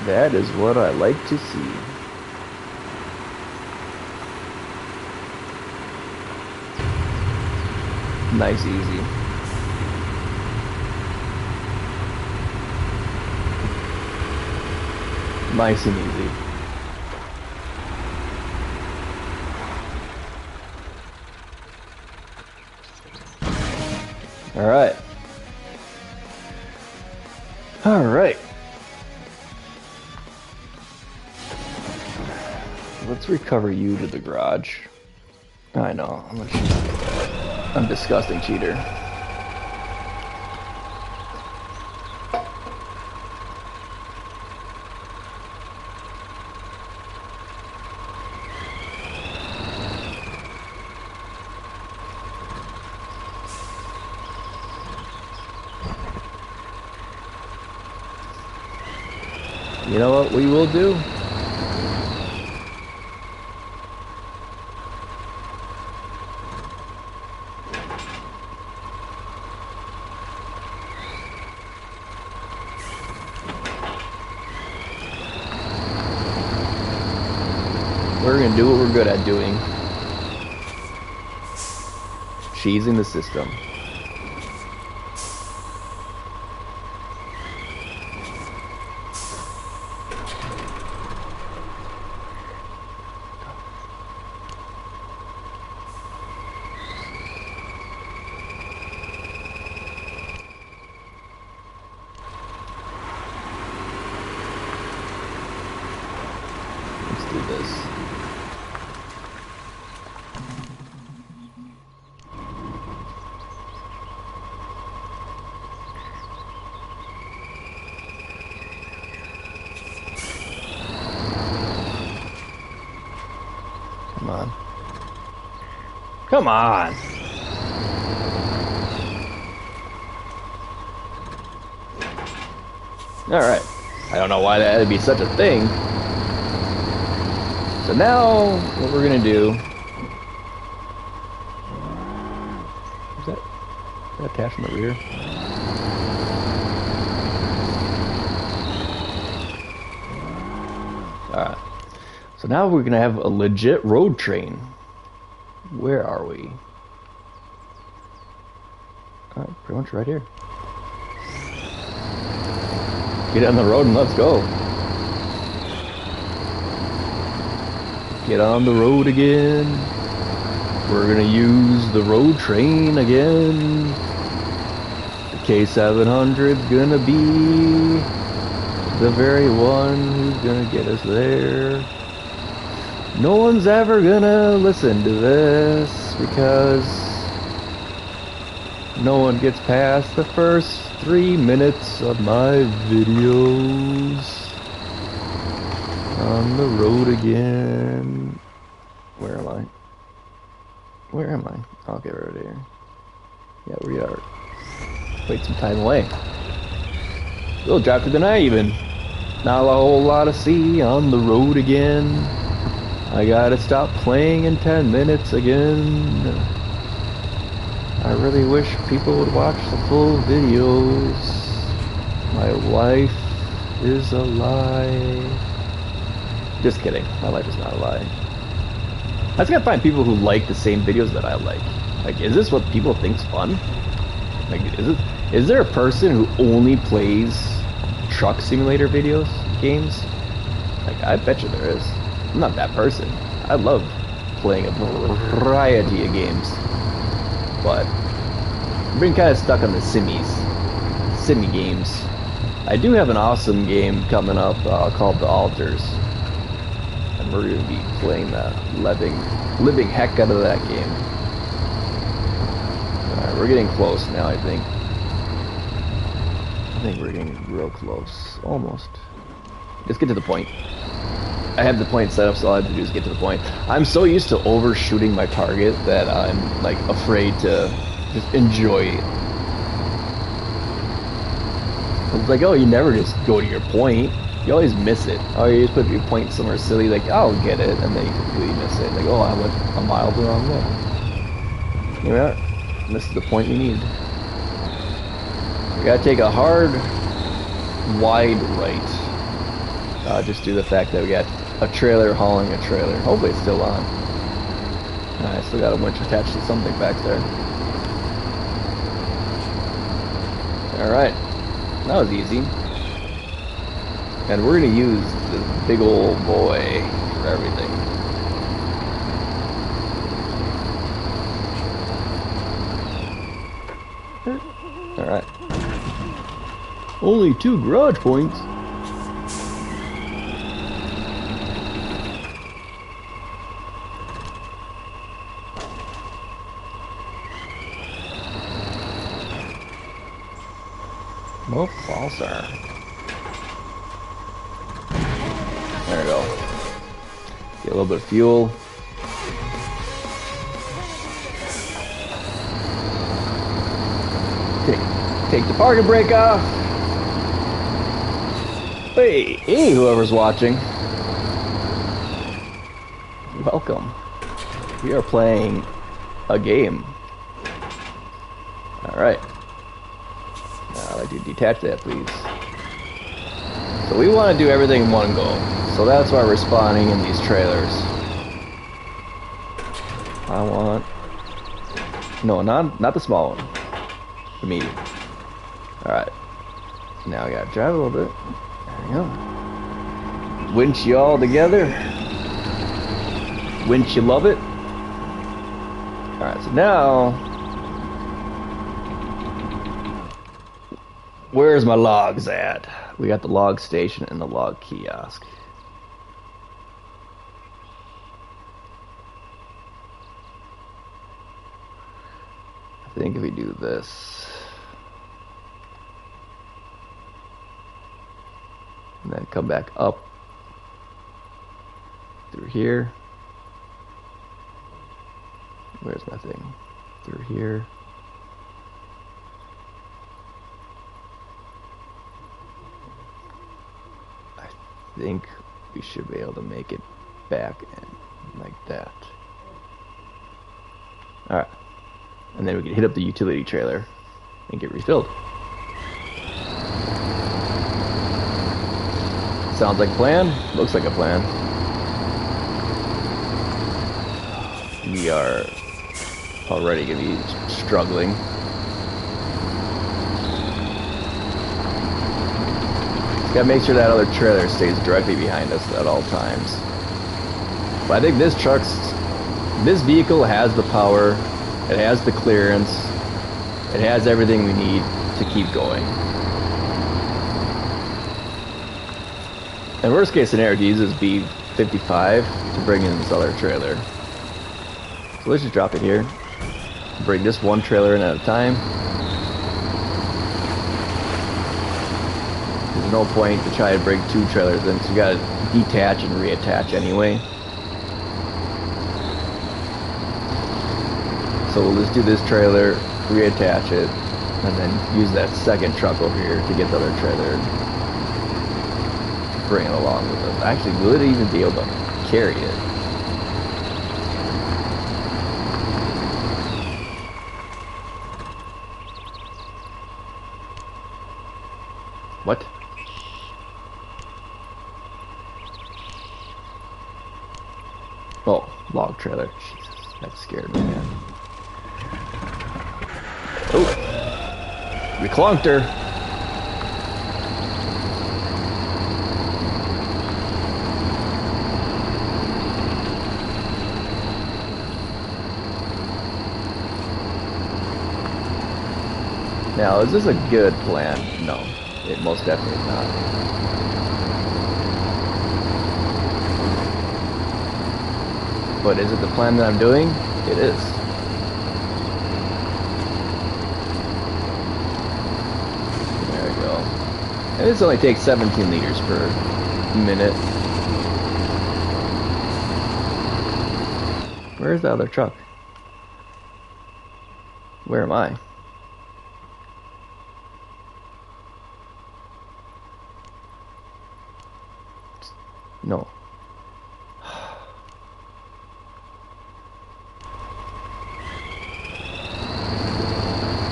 That is what I like to see. Nice, easy. Nice and easy. Alright. Alright. Let's recover you to the garage. I know, I'm a cheater. I'm a disgusting cheater. You know what we will do? We're gonna do what we're good at doing. Cheesing the system. Let's do this. Come on. Come on! Alright. I don't know why that would be such a thing. So now, what we're gonna do... Is that attached in the rear? Alright. So now we're gonna have a legit road train. Where are we? Alright, pretty much right here. Get on the road and let's go. Get on the road again. We're gonna use the road train again. The K700's gonna be the very one who's gonna get us there. No one's ever gonna listen to this because no one gets past the first 3 minutes of my videos. On the road again. Where am I? Where am I? Okay, right here. Yeah, we are. Wait some time away. We'll drop to the night even. Not a whole lot to see on the road again. I gotta stop playing in 10 minutes again. I really wish people would watch the full videos. My life is a lie. Just kidding. My life is not a lie. I just gotta find people who like the same videos that I like. Like, is this what people think's fun? Like, is there a person who only plays truck simulator videos, games? Like, I bet you there is. I'm not that person. I love playing a variety of games. But I've been kind of stuck on the simmy games. I do have an awesome game coming up called The Alters, and we're gonna be playing the living heck out of that game. All right, we're getting close now. I think we're getting real close, almost. Just get to the point. I have the point set up, so all I have to do is get to the point. I'm so used to overshooting my target that I'm like afraid to just enjoy it. It's like, oh, you never just go to your point. You always miss it. Oh, you just put your point somewhere silly, like, I'll get it, and then you completely miss it. Like, oh, I went a mile the wrong way. Here we are. This is the point we need. We gotta take a hard, wide right. Just due to the fact that we got a trailer hauling a trailer. Hopefully it's still on. Alright, still got a winch attached to something back there. Alright, that was easy. And we're gonna use this big old boy for everything. Alright. Only 2 garage points. Oh, falser. There we go. Get a little bit of fuel. Take the parking brake off. Hey, whoever's watching. Welcome. We are playing a game. Alright. I'd like to detach that, please. So we want to do everything in one go. So that's why we're spawning in these trailers. I want... No, not the small one. The medium. Alright. Now I gotta drive a little bit. There we go. Winch you all together. Winch you love it. Alright, so now... Where's my logs at? We got the log station and the log kiosk. I think if we do this, and then come back up through here. Where's my thing? Through here. I think we should be able to make it back in like that. Alright. And then we can hit up the utility trailer and get refilled. Sounds like a plan. Looks like a plan. We are already going to be struggling. Gotta make sure that other trailer stays directly behind us at all times. But I think this vehicle has the power, it has the clearance, it has everything we need to keep going. And worst case scenario, to use this B55 to bring in this other trailer. So let's just drop it here. Bring this one trailer in at a time. There's no point to try to bring two trailers in, because you gotta detach and reattach anyway. So we'll just do this trailer, reattach it, and then use that second truck over here to get the other trailer and bring it along with us. Actually, will it even be able to carry it? What? Oh, log trailer. Jesus, that scared me, man. Oh, we clunked her. Now, is this a good plan? No, it most definitely is not. But is it the plan that I'm doing? It is. There we go. And this only takes 17 liters per minute. Where's the other truck? Where am I? No.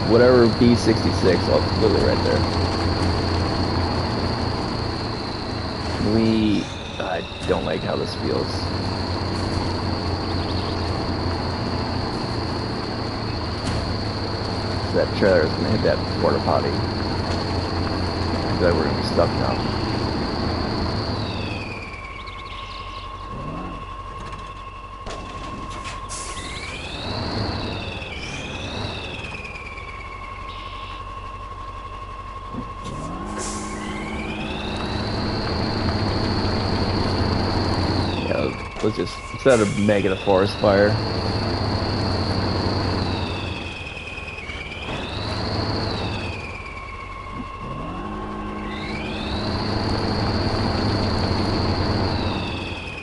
Whatever B66, oh, literally right there. I don't like how this feels. So that trailer is gonna hit that porta potty. I feel like we're gonna be stuck now. Let's just, instead of making a forest fire.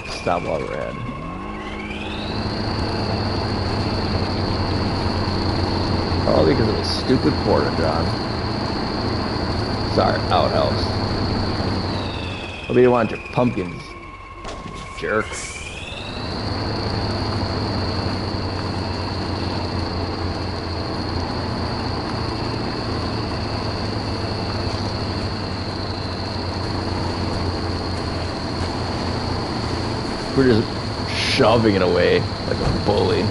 Stop while we're ahead. All because of a stupid porta-john. Sorry, outhouse. What do you want your pumpkins, you jerk? We're just shoving it away like a bully.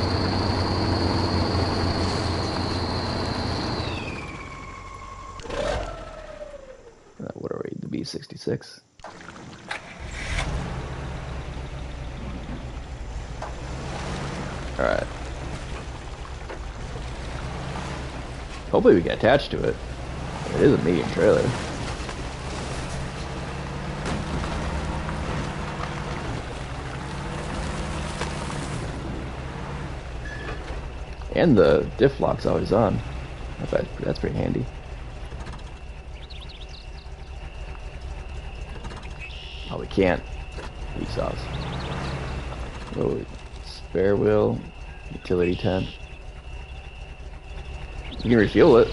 What are we, the B66? Alright. Hopefully we can attach to it. It is a medium trailer. And the diff lock's always on. That's pretty handy. Oh, we can't. Weak sauce. Oh, spare wheel, utility tent. You can refuel it.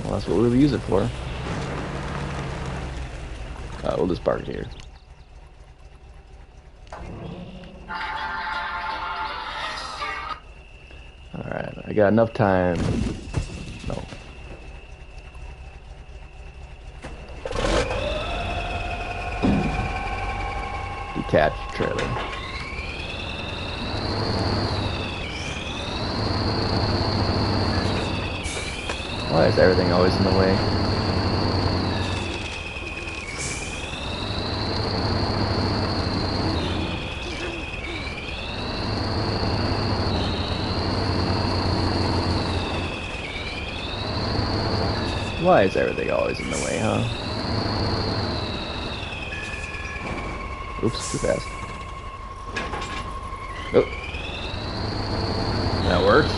Well, that's what we'll use it for. We'll just park it here. Alright, I got enough time. No. Detached trailer. Why is everything always in the way? Why is everything always in the way, huh? Oops, too fast. Oh. That works.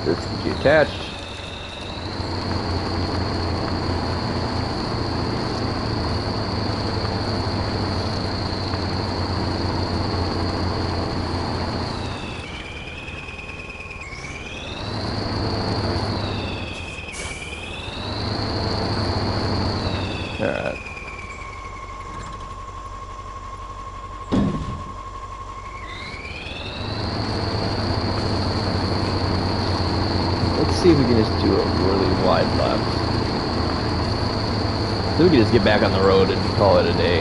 This can be attached. Alright. Let's see if we can just do a really wide left. So we can just get back on the road and call it a day.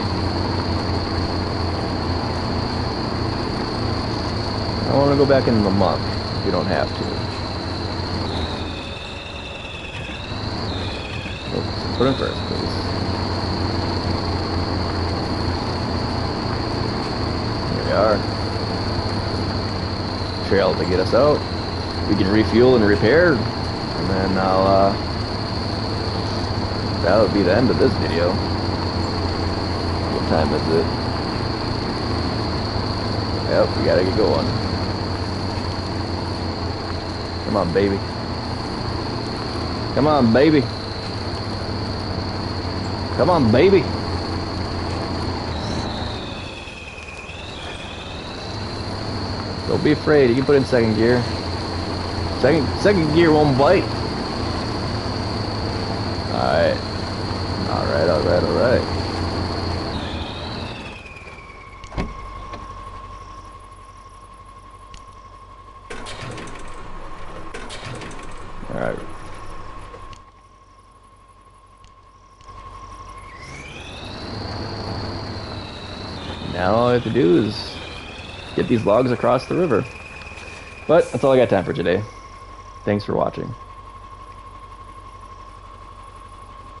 I want to go back in the month. We don't have to. Oops, put in first, please. Here we are. Trail to get us out. We can refuel and repair, and then that would be the end of this video. What time is it? Yep, we gotta get going. Come on, baby. Come on, baby. Come on, baby. Don't be afraid. You can put in second gear. Second gear won't bite. Alright. Alright, alright, alright. Alright. Now all I have to do is get these logs across the river. But that's all I got time for today. Thanks for watching.